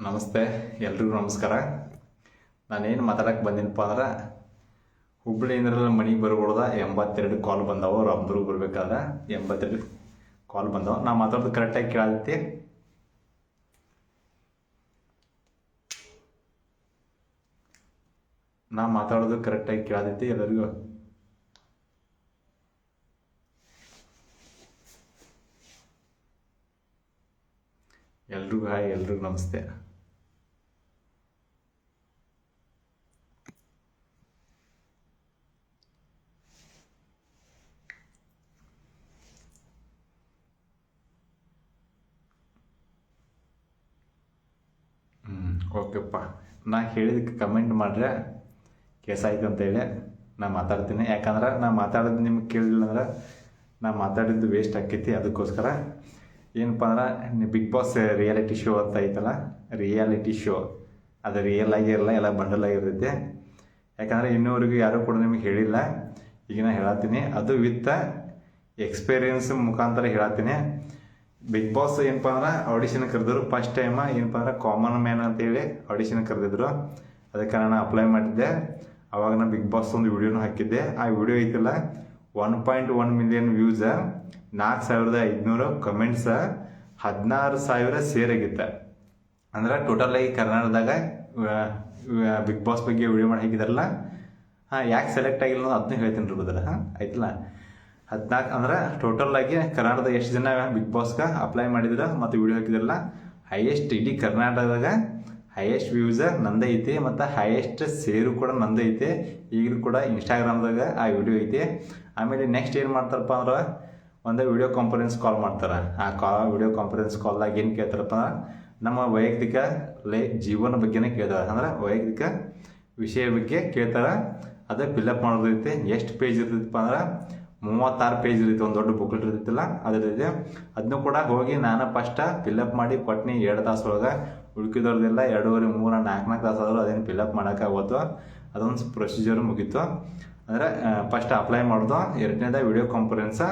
ನಮಸ್ತೆ, ಎಲ್ರಿಗೂ ನಮಸ್ಕಾರ. ನಾನೇನು ಮಾತಾಡಕ್ಕೆ ಬಂದಿನಪ್ಪ ಅಂದ್ರೆ, ಹುಬ್ಬಳ್ಳಿಯಿಂದ ಮನೆಗೆ ಬರ್ಬೋದ 82 ಕಾಲ್ ಬಂದವು. ಅವ್ರು ಅಬ್ರು ಬರ್ಬೇಕಾದ್ರೆ 82 ಕಾಲ್ ಬಂದವು. ನಾ ಮಾತಾಡೋದು ಕರೆಕ್ಟಾಗಿ ಕೇಳತ್ತಿ? ನಾ ಮಾತಾಡೋದು ಕರೆಕ್ಟಾಗಿ ಕೇಳತೈತಿ ಎಲ್ಲರಿಗೂ? ಎಲ್ರಿಗೂ ಹಾಯ್, ಎಲ್ರಿಗೂ ನಮಸ್ತೆ. ಓಕೆಪ್ಪ, ನಾ ಹೇಳಿದಕ್ಕೆ ಕಮೆಂಟ್ ಮಾಡ್ರೆ ಕೇಸ್ ಆಯ್ತು ಅಂತೇಳಿ ನಾ ಮಾತಾಡ್ತೀನಿ. ಯಾಕಂದ್ರೆ ನಾ ಮಾತಾಡೋದು ನಿಮ್ಗೆ ಕೇಳಿಲ್ಲ ಅಂದ್ರೆ ನಾ ಮಾತಾಡಿದ್ದು ವೇಸ್ಟ್ ಆಕೈತಿ. ಅದಕ್ಕೋಸ್ಕರ ಏನಪ್ಪ ಅಂದ್ರೆ, ಬಿಗ್ ಬಾಸ್ ರಿಯಾಲಿಟಿ ಶೋ ಅಂತ ಐತಲ್ಲ, ರಿಯಾಲಿಟಿ ಶೋ ಅದು ರಿಯಲ್ ಆಗಿರಲ್ಲ, ಎಲ್ಲ ಬಂಡಲ್ ಆಗಿರ್ತೈತಿ. ಯಾಕಂದರೆ ಇನ್ನೂವರೆಗೂ ಯಾರೂ ಕೂಡ ನಿಮಗೆ ಹೇಳಿಲ್ಲ. ಈಗ ನಾ ಹೇಳತ್ತೀನಿ, ಅದು ವಿತ್ ಎಕ್ಸ್ಪೀರಿಯನ್ಸ್ ಮುಖಾಂತರ ಹೇಳತ್ತೀನಿ. ಬಿಗ್ ಬಾಸ್ ಏನಪ್ಪ ಅಂದ್ರೆ ಆಡಿಷನ್ ಕರೆದ್ರು. ಫಸ್ಟ್ ಟೈಮ್ ಏನಪ್ಪ ಅಂದ್ರೆ ಕಾಮನ್ ಮ್ಯಾನ್ ಅಂತೇಳಿ ಆಡಿಷನ್ ಕರೆದಿದ್ರು. ಅದಕ್ಕೆ ನಾನು ಅಪ್ಲೈ ಮಾಡಿದ್ದೆ. ಅವಾಗ ನಾನು ಬಿಗ್ ಬಾಸ್ ಒಂದು ವಿಡಿಯೋನು ಹಾಕಿದ್ದೆ. ಆ ವಿಡಿಯೋ ಐತಿಲ್ಲ, 1.1 ಮಿಲಿಯನ್ ವ್ಯೂಸ್, 4,500 ಕಮೆಂಟ್ಸ್, 16,000 ಶೇರ್ ಆಗಿತ್ತು. ಅಂದ್ರೆ ಟೋಟಲ್ ಆಗಿ ಕರ್ನಾಟಕದಾಗ ಬಿಗ್ ಬಾಸ್ ಬಗ್ಗೆ ವಿಡಿಯೋ ಮಾಡಿ ಹಾಕಿದಾರಲ್ಲ, ಯಾಕೆ ಸೆಲೆಕ್ಟ್ ಆಗಿಲ್ಲ ಅನ್ನೋದು ಅದನ್ನ ಹೇಳ್ತೀನಿ ರೀ. ಆಯ್ತಲ್ಲ, 14 ಅಂದ್ರೆ ಟೋಟಲ್ ಆಗಿ ಕರ್ನಾಟಕದ ಎಷ್ಟು ಜನ ಬಿಗ್ ಬಾಸ್ಗೆ ಅಪ್ಲೈ ಮಾಡಿದ್ರು ಮತ್ತು ವಿಡಿಯೋ ಹಾಕಿದ್ರಲ್ಲ, ಹೈಯೆಸ್ಟ್ ಇಡೀ ಕರ್ನಾಟಕದಾಗ ಹೈಯೆಸ್ಟ್ ವ್ಯೂಸ್ ನಂದೇ ಐತಿ ಮತ್ತು ಹೈಯೆಸ್ಟ್ ಶೇರು ಕೂಡ ನಂದೇ ಐತಿ. ಈಗಲೂ ಕೂಡ ಇನ್ಸ್ಟಾಗ್ರಾಮ್ದಾಗ ಆ ವಿಡಿಯೋ ಐತಿ. ಆಮೇಲೆ ನೆಕ್ಸ್ಟ್ ಏನು ಮಾಡ್ತಾರಪ್ಪ ಅಂದ್ರೆ, ಒಂದು ವಿಡಿಯೋ ಕಾನ್ಫರೆನ್ಸ್ ಕಾಲ್ ಮಾಡ್ತಾರೆ. ಆ ವಿಡಿಯೋ ಕಾನ್ಫರೆನ್ಸ್ ಕಾಲ್ದಾಗ ಏನು ಕೇಳ್ತಾರಪ್ಪ ಅಂದ್ರೆ, ನಮ್ಮ ವೈಯಕ್ತಿಕ ಜೀವನ ಬಗ್ಗೆನೇ ಕೇಳ್ತಾರೆ. ಅಂದ್ರೆ ವೈಯಕ್ತಿಕ ವಿಷಯ ಬಗ್ಗೆ ಕೇಳ್ತಾರೆ. ಅದೇ ಫಿಲ್ಅಪ್ ಮಾಡೋದೈತಿ. ಎಷ್ಟು ಪೇಜ್ ಇರ್ತೈತಪ್ಪ ಅಂದ್ರೆ 36 ಪೇಜ್ ಇರ್ತೈತಿ. ಒಂದು ದೊಡ್ಡ ಬುಕ್ಲೆಟ್ ಇರ್ತೈತಿಲ್ಲ, ಅದ್ರ ರೀತಿ ಅದನ್ನು ಕೂಡ ಹೋಗಿ ನಾನು ಫಸ್ಟ್ ಫಿಲ್ಅಪ್ ಮಾಡಿ ಕೊಟ್ಟಿನಿ 2 ತಾಸು ಒಳಗೆ. ಉಳ್ಕಿದವ್ರದ್ದೆಲ್ಲ 2.5, 3, 4 ತಾಸು ಆದರೂ ಅದೇನು ಫಿಲ್ಅಪ್ ಮಾಡೋಕ್ಕಾಗೋತು. ಅದೊಂದು ಪ್ರೊಸೀಜರ್ ಮುಗೀತು. ಅಂದರೆ ಫಸ್ಟ್ ಅಪ್ಲೈ ಮಾಡೋದು. ಎರಡನೇದ ವಿಡಿಯೋ ಕಾನ್ಫರೆನ್ಸ್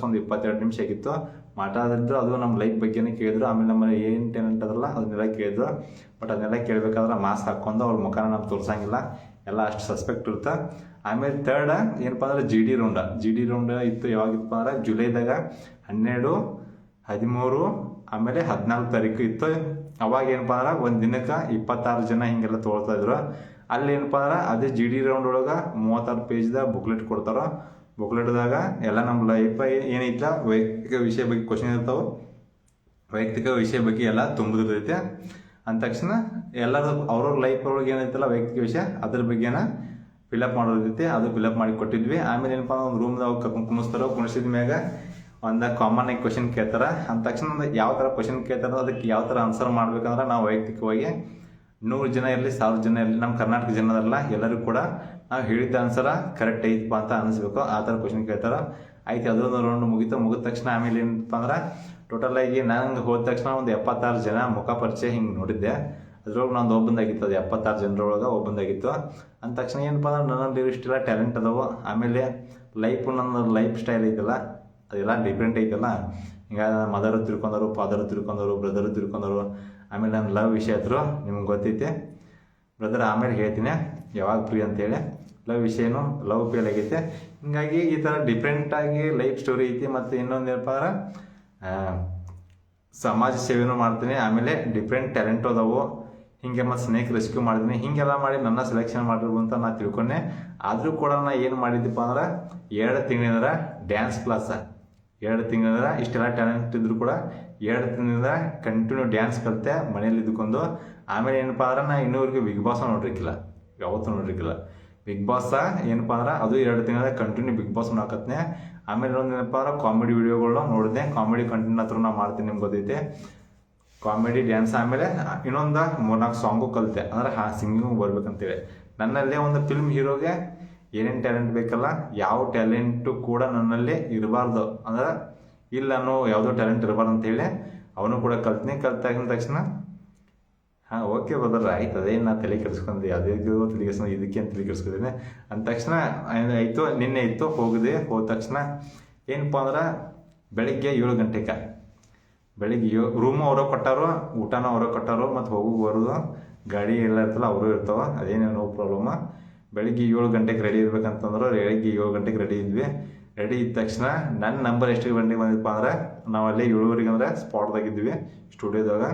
ಒಂದು 22 ನಿಮಿಷ ಆಗಿತ್ತು. ಮಾತಾಡಿದ್ರು. ಅದು ನಮ್ಮ ಲೈಫ್ ಬಗ್ಗೆನೇ ಕೇಳಿದ್ರು. ಆಮೇಲೆ ನಮ್ಮ ಏನು ಟೆನೆಂಟ್ ಅದಲ್ಲ ಅದನ್ನೆಲ್ಲ ಕೇಳಿದ್ರು. ಬಟ್ ಅದನ್ನೆಲ್ಲ ಕೇಳಬೇಕಾದ್ರೆ ಮಾಸ್ಕ್ ಹಾಕ್ಕೊಂಡು ಅವ್ರ ಮುಖಾನ ನಮ್ಗೆ ತೋರ್ಸಂಗಿಲ್ಲ, ಎಲ್ಲ ಅಷ್ಟು ಸಸ್ಪೆಕ್ಟ್ ಇರುತ್ತೆ. ಆಮೇಲೆ ಥರ್ಡ್ ಏನಪ್ಪ ಅಂದ್ರೆ ಜಿ ಡಿ ರೌಂಡ್ ಇತ್ತು. ಯಾವಾಗಿತ್ತಪ್ಪ ಅಂದ್ರೆ ಜುಲೈದಾಗ 12, 13 ಆಮೇಲೆ 14 ತಾರೀಕು ಇತ್ತು. ಅವಾಗ ಏನಪ್ಪ ಅಂದ್ರೆ ಒಂದು ದಿನಕ್ಕೆ 26 ಜನ ಹಿಂಗೆಲ್ಲ ತೊಗೊಳ್ತಾ ಇದ್ರು. ಅಲ್ಲಿ ಏನಪ್ಪ ಅಂದ್ರೆ ಅದೇ ಜಿ ಡಿ ರೌಂಡ್ ಒಳಗೆ 36 ಪೇಜ್ದಾಗ ಬುಕ್ಲೆಟ್ ಕೊಡ್ತಾರೋ. ಬುಕ್ಲೆಟ್ದಾಗ ಎಲ್ಲ ನಮ್ಮ ಲೈಫ್ ಏನೈತಲ್ಲ, ವೈಯಕ್ತಿಕ ವಿಷಯ ಬಗ್ಗೆ ಕ್ವಶನ್ ಇರ್ತಾವೆ. ವೈಯಕ್ತಿಕ ವಿಷಯ ಬಗ್ಗೆ ಎಲ್ಲ ತುಂಬಿರ್ತೈತೆ. ಅಂದ ತಕ್ಷಣ ಎಲ್ಲರೂ ಅವ್ರವ್ರ ಲೈಫ್ ಒಳಗೆ ಏನೈತಲ್ಲ ವೈಯಕ್ತಿಕ ವಿಷಯ, ಅದ್ರ ಬಗ್ಗೆನ ಫಿಲ್ಅಪ್ ಮಾಡೋದೈತಿ. ಅದು ಫಿಲ್ಅಪ್ ಮಾಡಿ ಕೊಟ್ಟಿದ್ವಿ. ಆಮೇಲೆ ಏನಪ್ಪ ಒಂದು ರೂಮ್ದಾಗ ಕರ್ಕೊಂಡು ಕುಣಿಸ್ತಾರೋ. ಕುಣಿಸಿದ ಮ್ಯಾಗ ಒಂದು ಕಾಮನ್ ಆಗಿ ಕ್ವಶನ್ ಕೇಳ್ತಾರೆ. ಅಂದ ತಕ್ಷಣ ಯಾವ ಥರ ಕ್ವಶನ್ ಕೇಳ್ತಾರೋ ಅದಕ್ಕೆ ಯಾವ ಥರ ಆನ್ಸರ್ ಮಾಡ್ಬೇಕಂದ್ರೆ, ನಾವು ವೈಯಕ್ತಿಕವಾಗಿ 100 ಜನ ಇರಲಿ 1000 ಜನ ಇರಲಿ, ನಮ್ಮ ಕರ್ನಾಟಕ ಜನರಲ್ಲ ಎಲ್ಲರೂ ಕೂಡ ನಾವು ಹೇಳಿದ್ದ ಆನ್ಸರ ಕರೆಕ್ಟ್ ಐತಪ್ಪ ಅಂತ ಅನಿಸ್ಬೇಕು. ಆ ಥರ ಕ್ವಶನ್ ಕೇಳ್ತಾರೆ. ಆಯ್ತು, ಅದೊಂದು ರೌಂಡ್ ಮುಗಿದ ತಕ್ಷಣ ಆಮೇಲೆ ಏನಪ್ಪ ಅಂದ್ರೆ, ಟೋಟಲ್ ಆಗಿ ನಂಗೆ ಹೋದ ತಕ್ಷಣ ಒಂದು 76 ಜನ ಮುಖ ಪರಿಚಯ ಹಿಂಗೆ ನೋಡಿದ್ದೆ. ಅದ್ರೊಳಗೆ ನಂದು ಒಬ್ಬಂದಾಗಿತ್ತು. ಅದು 76 ಜನರೊಳಗೆ ಒಬ್ಬಂದಾಗಿತ್ತು. ಅಂದ ತಕ್ಷಣ ಏನಪ್ಪ ಅಂದ್ರೆ, ನನ್ನಲ್ಲಿ ಇಷ್ಟೆಲ್ಲ ಟ್ಯಾಲೆಂಟ್ ಅದಾವೆ. ಆಮೇಲೆ ನನ್ನ ಲೈಫ್ ಸ್ಟೈಲ್ ಐತಲ್ಲ, ಅದೆಲ್ಲ ಡಿಫ್ರೆಂಟ್ ಐತಲ್ಲ. ಹಿಂಗಾಗಿ ಮದರು ತಿಳ್ಕೊಂಡರು, ಫಾದರು ತಿಳ್ಕೊಂಡರು, ಬ್ರದರು ತಿಳ್ಕೊಂಡರು. ಆಮೇಲೆ ನನ್ನ ಲವ್ ವಿಷಯ ಹತ್ರ ನಿಮ್ಗೆ ಗೊತ್ತೈತೆ ಬ್ರದರ್. ಆಮೇಲೆ ಹೇಳ್ತೀನಿ ಯಾವಾಗ ಫ್ರೀ ಅಂತೇಳಿ. ಲವ್ ವಿಷಯನೂ ಲವ್ ಫೇಲ್ ಆಗೈತೆ. ಹಿಂಗಾಗಿ ಈ ಥರ ಡಿಫ್ರೆಂಟಾಗಿ ಲೈಫ್ ಸ್ಟೋರಿ ಐತಿ. ಮತ್ತು ಇನ್ನೊಂದು ಏನಪ್ಪ ಅಂದ್ರೆ, ಸಮಾಜ ಸೇವೆನೂ ಮಾಡ್ತೀನಿ. ಆಮೇಲೆ ಡಿಫ್ರೆಂಟ್ ಟ್ಯಾಲೆಂಟ್ ಅದಾವು. ಹಿಂಗೆ ಮತ್ತು ಸ್ನೇಕ್ ರೆಸ್ಕ್ಯೂ ಮಾಡಿದ್ದೀನಿ. ಹೀಗೆಲ್ಲ ಮಾಡಿ ನನ್ನ ಸೆಲೆಕ್ಷನ್ ಮಾಡಿರ್ಬೋದು ಅಂತ ನಾನು ತಿಳ್ಕೊಂಡೆ. ಆದರೂ ಕೂಡ ನಾನು ಏನು ಮಾಡಿದ್ದಪ್ಪ ಅಂದ್ರೆ, 2 ತಿಂಗಳಿಂದ ಡ್ಯಾನ್ಸ್ ಕ್ಲಾಸ, 2 ತಿಂಗಳಿಂದ ಇಷ್ಟೆಲ್ಲ ಟ್ಯಾಲೆಂಟ್ ಇದ್ರು ಕೂಡ 2 ತಿಂಗಳಿಂದ ಕಂಟಿನ್ಯೂ ಡ್ಯಾನ್ಸ್ ಕಲಿತೆ ಮನೇಲಿ ಇದ್ಕೊಂಡು. ಆಮೇಲೆ ಏನಪ್ಪ ಅಂದ್ರೆ, ನಾನು ಇನ್ನೂವರೆಗೂ ಬಿಗ್ ಬಾಸ್ ನೋಡಿರ್ಕಿಲ್ಲ, ಯಾವತ್ತೂ ನೋಡಿರ್ಕಿಲ್ಲ. ಬಿಗ್ ಬಾಸ್ ಏನಪ್ಪ ಅಂದ್ರೆ ಅದು 2 ತಿಂಗಳ ಕಂಟಿನ್ಯೂ ಬಿಗ್ ಬಾಸ್ ನೋಡಕತ್ನೆ. ಆಮೇಲೆ ಒಂದು ಏನಪ್ಪ ಅಂದ್ರೆ ಕಾಮಿಡಿ ವಿಡಿಯೋಗಳನ್ನ ನೋಡಿದೆ. ಕಾಮಿಡಿ ಕಂಟೆಂಟ್ ಹತ್ರ ನಾವು ಮಾಡ್ತೀನಿ, ನಿಮ್ಗೆ ಗೊತ್ತೈತೆ. ಕಾಮಿಡಿ ಡ್ಯಾನ್ಸ್ ಆಮೇಲೆ ಇನ್ನೊಂದು 3-4 ಸಾಂಗು ಕಲಿತೆ. ಅಂದ್ರೆ ಸಿಂಗಿಂಗು ಬರ್ಬೇಕಂತೇಳಿ. ನನ್ನಲ್ಲೇ ಒಂದು ಫಿಲ್ಮ್ ಹೀರೋಗೆ ಏನೇನು ಟ್ಯಾಲೆಂಟ್ ಬೇಕಲ್ಲ, ಯಾವ ಟ್ಯಾಲೆಂಟು ಕೂಡ ನನ್ನಲ್ಲಿ ಇರಬಾರ್ದು. ಅಂದ್ರೆ ಇಲ್ಲ ಅನ್ನೋ ಯಾವುದೋ ಟ್ಯಾಲೆಂಟ್ ಇರಬಾರ್ದು ಅಂತೇಳಿ ಅವನು ಕೂಡ ಕಲ್ತಾಗಿನ ತಕ್ಷಣ ಓಕೆ ಬ್ರದರ್ ಆಯ್ತು, ಅದೇನು ನಾನು ತಲೆ ಕೆಡಿಸ್ಕೊಂಡೆ, ಅದಕ್ಕೂ ತಲೆ ಕೆಡಿಸ್ಕೊಂಡು ಇದಕ್ಕೇನು ತಲೆ ಕೆಡಿಸ್ಕೊಂಡಿದ್ದೀನಿ ಅಂದ ತಕ್ಷಣ ಆಯಿತು. ನಿನ್ನೆ ಇತ್ತು, ಹೋದ ತಕ್ಷಣ ಏನಪ್ಪ ಅಂದ್ರೆ ಬೆಳಗ್ಗೆ 7 ಗಂಟೆಗೆ ಬೆಳಿಗ್ಗೆ ರೂಮು ಅವರೇ ಕೊಟ್ಟಾರೋ, ಊಟನೂ ಅವರೇ ಕೊಟ್ಟಾರೋ, ಮತ್ತು ಹೋಗು ಬರೋದು ಗಾಡಿ ಎಲ್ಲ ಇರ್ತಲ್ಲ ಅವರು ಇರ್ತಾವೆ, ಅದೇನು ನೋ ಪ್ರಾಬ್ಲಮ್. ಬೆಳಿಗ್ಗೆ 7 ಗಂಟೆಗೆ ರೆಡಿ ಇರ್ಬೇಕಂತಂದ್ರೆ ಬೆಳಿಗ್ಗೆ 7 ಗಂಟೆಗೆ ರೆಡಿ ಇದ್ವಿ. ರೆಡಿ ಇದ್ದ ತಕ್ಷಣ ನನ್ನ ನಂಬರ್ ಎಷ್ಟು ಗಂಟೆಗೆ ಬಂದಿದ್ದಪ್ಪ ಅಂದ್ರೆ ನಾವು ಅಲ್ಲೇ 7:30 ಅಂದ್ರೆ ಸ್ಪಾಟ್ದಾಗಿದ್ವಿ ಸ್ಟುಡಿಯೋದಾಗ.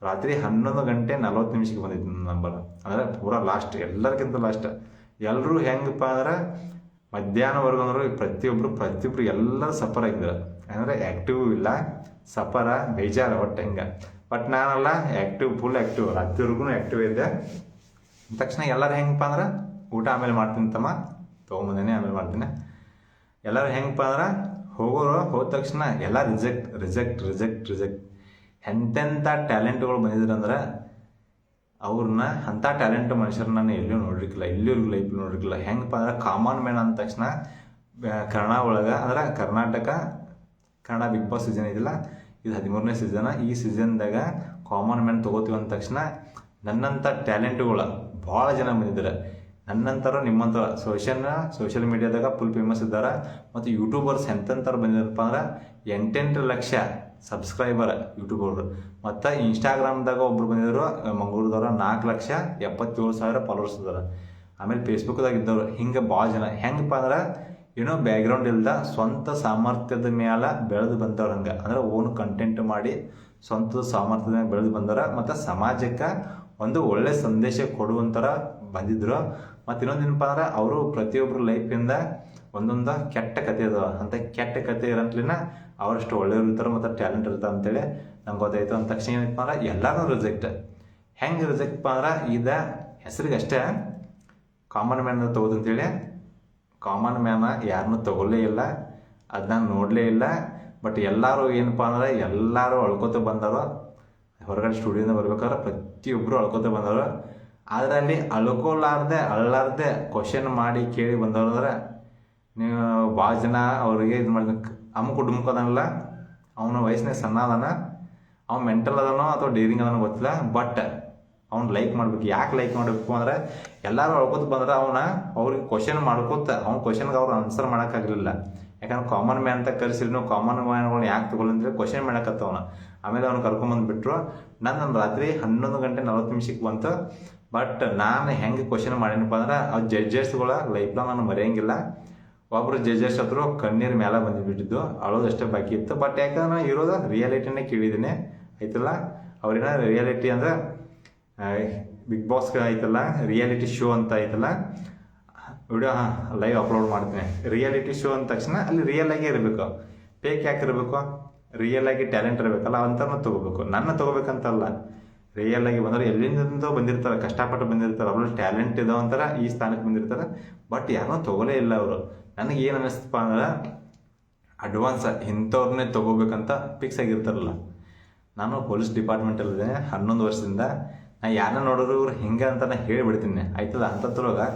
ರಾತ್ರಿ 11:40 ಬಂದಿತ್ತು ನನ್ನ ನಂಬರ್. ಅಂದರೆ ಪೂರಾ ಲಾಸ್ಟ್, ಎಲ್ಲರಿಗಿಂತ ಲಾಸ್ಟ್. ಎಲ್ಲರೂ ಹೆಂಗಪ್ಪ ಅಂದ್ರೆ ಮಧ್ಯಾಹ್ನವರೆಗೂ ಅಂದ್ರೆ ಪ್ರತಿಯೊಬ್ಬರು ಎಲ್ಲರೂ ಸಫರ್ ಆಗಿದ್ರು. ಅಂದರೆ ಆ್ಯಕ್ಟಿವ್ ಇಲ್ಲ, ಸಫರ ಬೇಜಾರು ಒಟ್ಟು ಹೆಂಗೆ. ಬಟ್ ನಾನೆಲ್ಲ ಫುಲ್ ಆ್ಯಕ್ಟಿವ್, ರಾತ್ರಿವರೆಗೂ ಆ್ಯಕ್ಟಿವ್ ಇದ್ದೆ. ತಕ್ಷಣ ಎಲ್ಲರೂ ಹೆಂಗಪ್ಪ ಅಂದ್ರೆ ಊಟ ಆಮೇಲೆ ಮಾಡ್ತೀನಿ ತಮ್ಮ, ತೊಗೊಂಬಂದೇನೆ ಆಮೇಲೆ ಮಾಡ್ತೀನಿ. ಎಲ್ಲರೂ ಹೆಂಗಪ್ಪ ಅಂದ್ರೆ ಹೋದ ತಕ್ಷಣ ಎಲ್ಲ ರಿಜೆಕ್ಟ್. ಎಂತೆಂಥ ಟ್ಯಾಲೆಂಟ್ಗಳು ಬಂದಿದ್ರಂದ್ರೆ ಅವ್ರನ್ನ ಅಂಥ ಟ್ಯಾಲೆಂಟ್ ಮನುಷ್ಯರನ್ನ ನಾನು ಎಲ್ಲೂ ನೋಡಿರ್ಕಿಲ್ಲ, ಇಲ್ಲಿವರೆಗೂ ಲೈಫ್ ನೋಡಿರ್ಕಿಲ್ಲ. ಹೆಂಗಪ್ಪ ಅಂದ್ರೆ ಕಾಮನ್ ಮ್ಯಾನ್ ಅಂದ ತಕ್ಷಣ ಕನ್ನಡ ಒಳಗೆ ಅಂದ್ರೆ ಕನ್ನಡ ಬಿಗ್ ಬಾಸ್ ಸೀಸನ್ ಇದೆಯಲ್ಲ, ಇದು 13ನೇ ಸೀಸನ್. ಈ ಸೀಸನ್ದಾಗ ಕಾಮನ್ ಮ್ಯಾನ್ ತೊಗೋತೀವಿ ಅಂದ ತಕ್ಷಣ ನನ್ನಂಥ ಟ್ಯಾಲೆಂಟ್ಗಳು ಭಾಳ ಜನ ಬಂದಿದ್ದಾರೆ. ನನ್ನಂತರ ನಿಮ್ಮಂತರ ಸೋಷಿಯಲ್ ಮೀಡಿಯಾದಾಗ ಫುಲ್ ಫೇಮಸ್ ಇದ್ದಾರೆ. ಮತ್ತು ಯೂಟ್ಯೂಬರ್ಸ್ ಎಂತೆಂಥವ್ರು ಬಂದಿದ್ದಾರಪ್ಪ ಅಂದ್ರೆ 8 ಲಕ್ಷ ಸಬ್ಸ್ಕ್ರೈಬರ್ ಯೂಟ್ಯೂಬರ್. ಮತ್ತು ಇನ್ಸ್ಟಾಗ್ರಾಮ್ದಾಗ ಒಬ್ರು ಬಂದಿದ್ದರು ಮಂಗಳೂರದವ್ರು, 4,77,000 ಫಾಲೋವರ್ಸ್ ಇದ್ದಾರೆ. ಆಮೇಲೆ ಫೇಸ್ಬುಕ್ದಾಗ ಇದ್ದವ್ರು. ಹಿಂಗೆ ಭಾಳ ಜನ ಹೆಂಗಪ್ಪ ಅಂದ್ರೆ ಏನೋ ಬ್ಯಾಕ್ಗ್ರೌಂಡ್ ಇಲ್ದ ಸ್ವಂತ ಸಾಮರ್ಥ್ಯದ ಮೇಲೆ ಬೆಳೆದು ಬಂದವ್ರು. ಹಂಗೆ ಅಂದ್ರೆ ಓನ್ ಕಂಟೆಂಟ್ ಮಾಡಿ ಸ್ವಂತ ಸಾಮರ್ಥ್ಯದ ಮೇಲೆ ಬೆಳೆದು ಬಂದವ್ರ. ಮತ್ತು ಸಮಾಜಕ್ಕೆ ಒಂದು ಒಳ್ಳೆ ಸಂದೇಶ ಕೊಡುವಂಥರ ಬಂದಿದ್ರು. ಮತ್ತು ಇನ್ನೊಂದೇನಪ್ಪ ಅಂದ್ರೆ ಅವರು ಪ್ರತಿಯೊಬ್ಬರು ಲೈಫಿಂದ ಒಂದೊಂದು ಕೆಟ್ಟ ಕತೆ ಅದಾವ. ಅಂತ ಕೆಟ್ಟ ಕತೆ ಇರೋಂಟ್ಲಿನ ಅವರಷ್ಟು ಒಳ್ಳೆಯವ್ರು ಇರ್ತಾರೆ ಮತ್ತು ಟ್ಯಾಲೆಂಟ್ ಇರ್ತಾರೆ ಅಂತೇಳಿ ನಂಗೆ ಗೊತ್ತಾಯ್ತು. ಅಂದ ತಕ್ಷಣ ಏನಪ್ಪ ಅಂದ್ರೆ ಎಲ್ಲರೂ ರಿಜೆಕ್ಟ್. ಹೆಂಗೆ ರಿಜೆಕ್ಟ್ಪ ಅಂದ್ರೆ ಹೆಸರಿಗೆ ಅಷ್ಟೇ ಕಾಮನ್ ಮ್ಯಾನ್ ತೊಗೋದಂತೇಳಿ. ಕಾಮನ್ ಮ್ಯಾನ ಯಾರನ್ನೂ ತೊಗೊಳ್ಳೇ ಇಲ್ಲ, ಅದನ್ನ ನೋಡಲೇ ಇಲ್ಲ. ಬಟ್ ಎಲ್ಲರೂ ಏನಪ್ಪ ಅಂದ್ರೆ ಎಲ್ಲರೂ ಅಳ್ಕೋತ ಬಂದವರು. ಹೊರಗಡೆ ಸ್ಟುಡಿಯೋದಿಂದ ಬರ್ಬೇಕಾದ್ರೆ ಪ್ರತಿಯೊಬ್ಬರು ಅಳ್ಕೋತ ಬಂದವರು. ಆದರೆ ಅಲ್ಲಿ ಅಳ್ಳಾರ್ದೆ ಕ್ವಶನ್ ಮಾಡಿ ಕೇಳಿ ಬಂದವ್ರು ಅಂದ್ರೆ ನೀವು ಭಾಳ ಜನ ಅವ್ರಿಗೆ ಇದು ಮಾಡ್ಬೇಕು. ಕುಟುಂಬ ಅದನ್ನಲ್ಲ, ಅವನ ವಯಸ್ಸಿನಾಗ ಸಣ್ಣ ಅದಾನ, ಅವ್ನು ಮೆಂಟಲ್ ಅದನೋ ಅಥವಾ ಡೇರಿಂಗ್ ಅದನೋ ಗೊತ್ತಿಲ್ಲ. ಬಟ್ ಅವ್ನು ಲೈಕ್ ಮಾಡ್ಬೇಕು. ಯಾಕೆ ಲೈಕ್ ಮಾಡಬೇಕು ಅಂದ್ರೆ ಎಲ್ಲರೂ ಅಳ್ಕೋತ ಬಂದ್ರೆ ಅವ್ರಿಗೆ ಕ್ವಶನ್ ಮಾಡ್ಕೋತ ಕ್ವಶನ್ಗೆ ಅವ್ರು ಆನ್ಸರ್ ಮಾಡೋಕ್ಕಾಗಲಿಲ್ಲ. ಯಾಕಂದ್ರೆ ಕಾಮನ್ ಮ್ಯಾನ್ ಅಂತ ಕರೆಸಿರಿ, ನಾವು ಕಾಮನ್ ಮ್ಯಾನ್ಗಳನ್ನ ಯಾಕೆ ತೊಗೊಳ್ಳಂದ್ರೆ ಕ್ವಶನ್ ಮಾಡಕತ್ತವನ. ಆಮೇಲೆ ಅವ್ನು ಕರ್ಕೊಂಬಂದುಬಿಟ್ರು. ನಾನು ರಾತ್ರಿ 11:40 ಬಂತು. ಬಟ್ ನಾನು ಹೆಂಗೆ ಕ್ವಶನ್ ಮಾಡೀನಪ್ಪ ಅಂದ್ರೆ ಆ ಜಡ್ಜಸ್ಗಳ ಲೈಫ್ನ ನಾನು ಮರೆಯೋಂಗಿಲ್ಲ. ಒಬ್ಬರು ಜಡ್ಜಸ್ ಹತ್ರ ಕಣ್ಣೀರು ಮೇಲೆ ಬಂದುಬಿಟ್ಟಿದ್ದು, ಅಳೋದಷ್ಟೇ ಬಾಕಿ ಇತ್ತು. ಬಟ್ ಯಾಕಂದ್ರೆ ನಾನು ಇರೋದು ರಿಯಾಲಿಟಿನೇ ಕೇಳಿದ್ದೀನಿ ಆಯ್ತಲ್ಲ. ಅವ್ರೇನ ರಿಯಾಲಿಟಿ ಅಂದ್ರೆ ಬಿಗ್ ಬಾಸ್ಗೆ ಐತಲ್ಲ, ರಿಯಾಲಿಟಿ ಶೋ ಅಂತ ಐತಲ್ಲ, ವಿಡಿಯೋ ಲೈವ್ ಅಪ್ಲೋಡ್ ಮಾಡ್ತೀನಿ. ರಿಯಾಲಿಟಿ ಶೋ ಅಂದ ತಕ್ಷಣ ಅಲ್ಲಿ ರಿಯಲ್ ಆಗಿ ಇರಬೇಕು, ಫೇಕ್ ಯಾಕೆ ಇರಬೇಕು? ರಿಯಲ್ ಆಗಿ ಟ್ಯಾಲೆಂಟ್ ಇರಬೇಕಲ್ಲ, ಅವಂಥವ್ರನ್ನ ತೊಗೋಬೇಕು. ನನ್ನ ತೊಗೋಬೇಕಂತಲ್ಲ, ರಿಯಲ್ ಆಗಿ ಬಂದ್ರೆ ಎಲ್ಲಿಂದ ಬಂದಿರ್ತಾರೆ, ಕಷ್ಟಪಟ್ಟು ಬಂದಿರ್ತಾರೆ, ಅವ್ರಲ್ಲಿ ಟ್ಯಾಲೆಂಟ್ ಇದಾವ ಅಂತಾರೆ, ಈ ಸ್ಥಾನಕ್ಕೆ ಬಂದಿರ್ತಾರೆ. ಬಟ್ ಯಾರನ್ನೂ ತೊಗೊಲೇ ಇಲ್ಲ ಅವರು. ನನಗೆ ಏನು ಅನ್ನಿಸ್ತಪ್ಪ ಅಂದ್ರೆ ಅಡ್ವಾನ್ಸ್ ಇಂಥವ್ರನ್ನೇ ತೊಗೋಬೇಕಂತ ಫಿಕ್ಸ್ ಆಗಿರ್ತಾರಲ್ಲ. ನಾನು ಪೊಲೀಸ್ ಡಿಪಾರ್ಟ್ಮೆಂಟಲ್ಲಿದ್ದೇನೆ 11 ವರ್ಷದಿಂದ. ನಾನು ಯಾರನ್ನ ನೋಡೋರು ಇವ್ರು ಹಿಂಗೆ ಅಂತ ನಾನು ಹೇಳಿಬಿಡ್ತೀನಿ ಆಯ್ತದ. ಅಂಥದ್ರೊಳಗೆ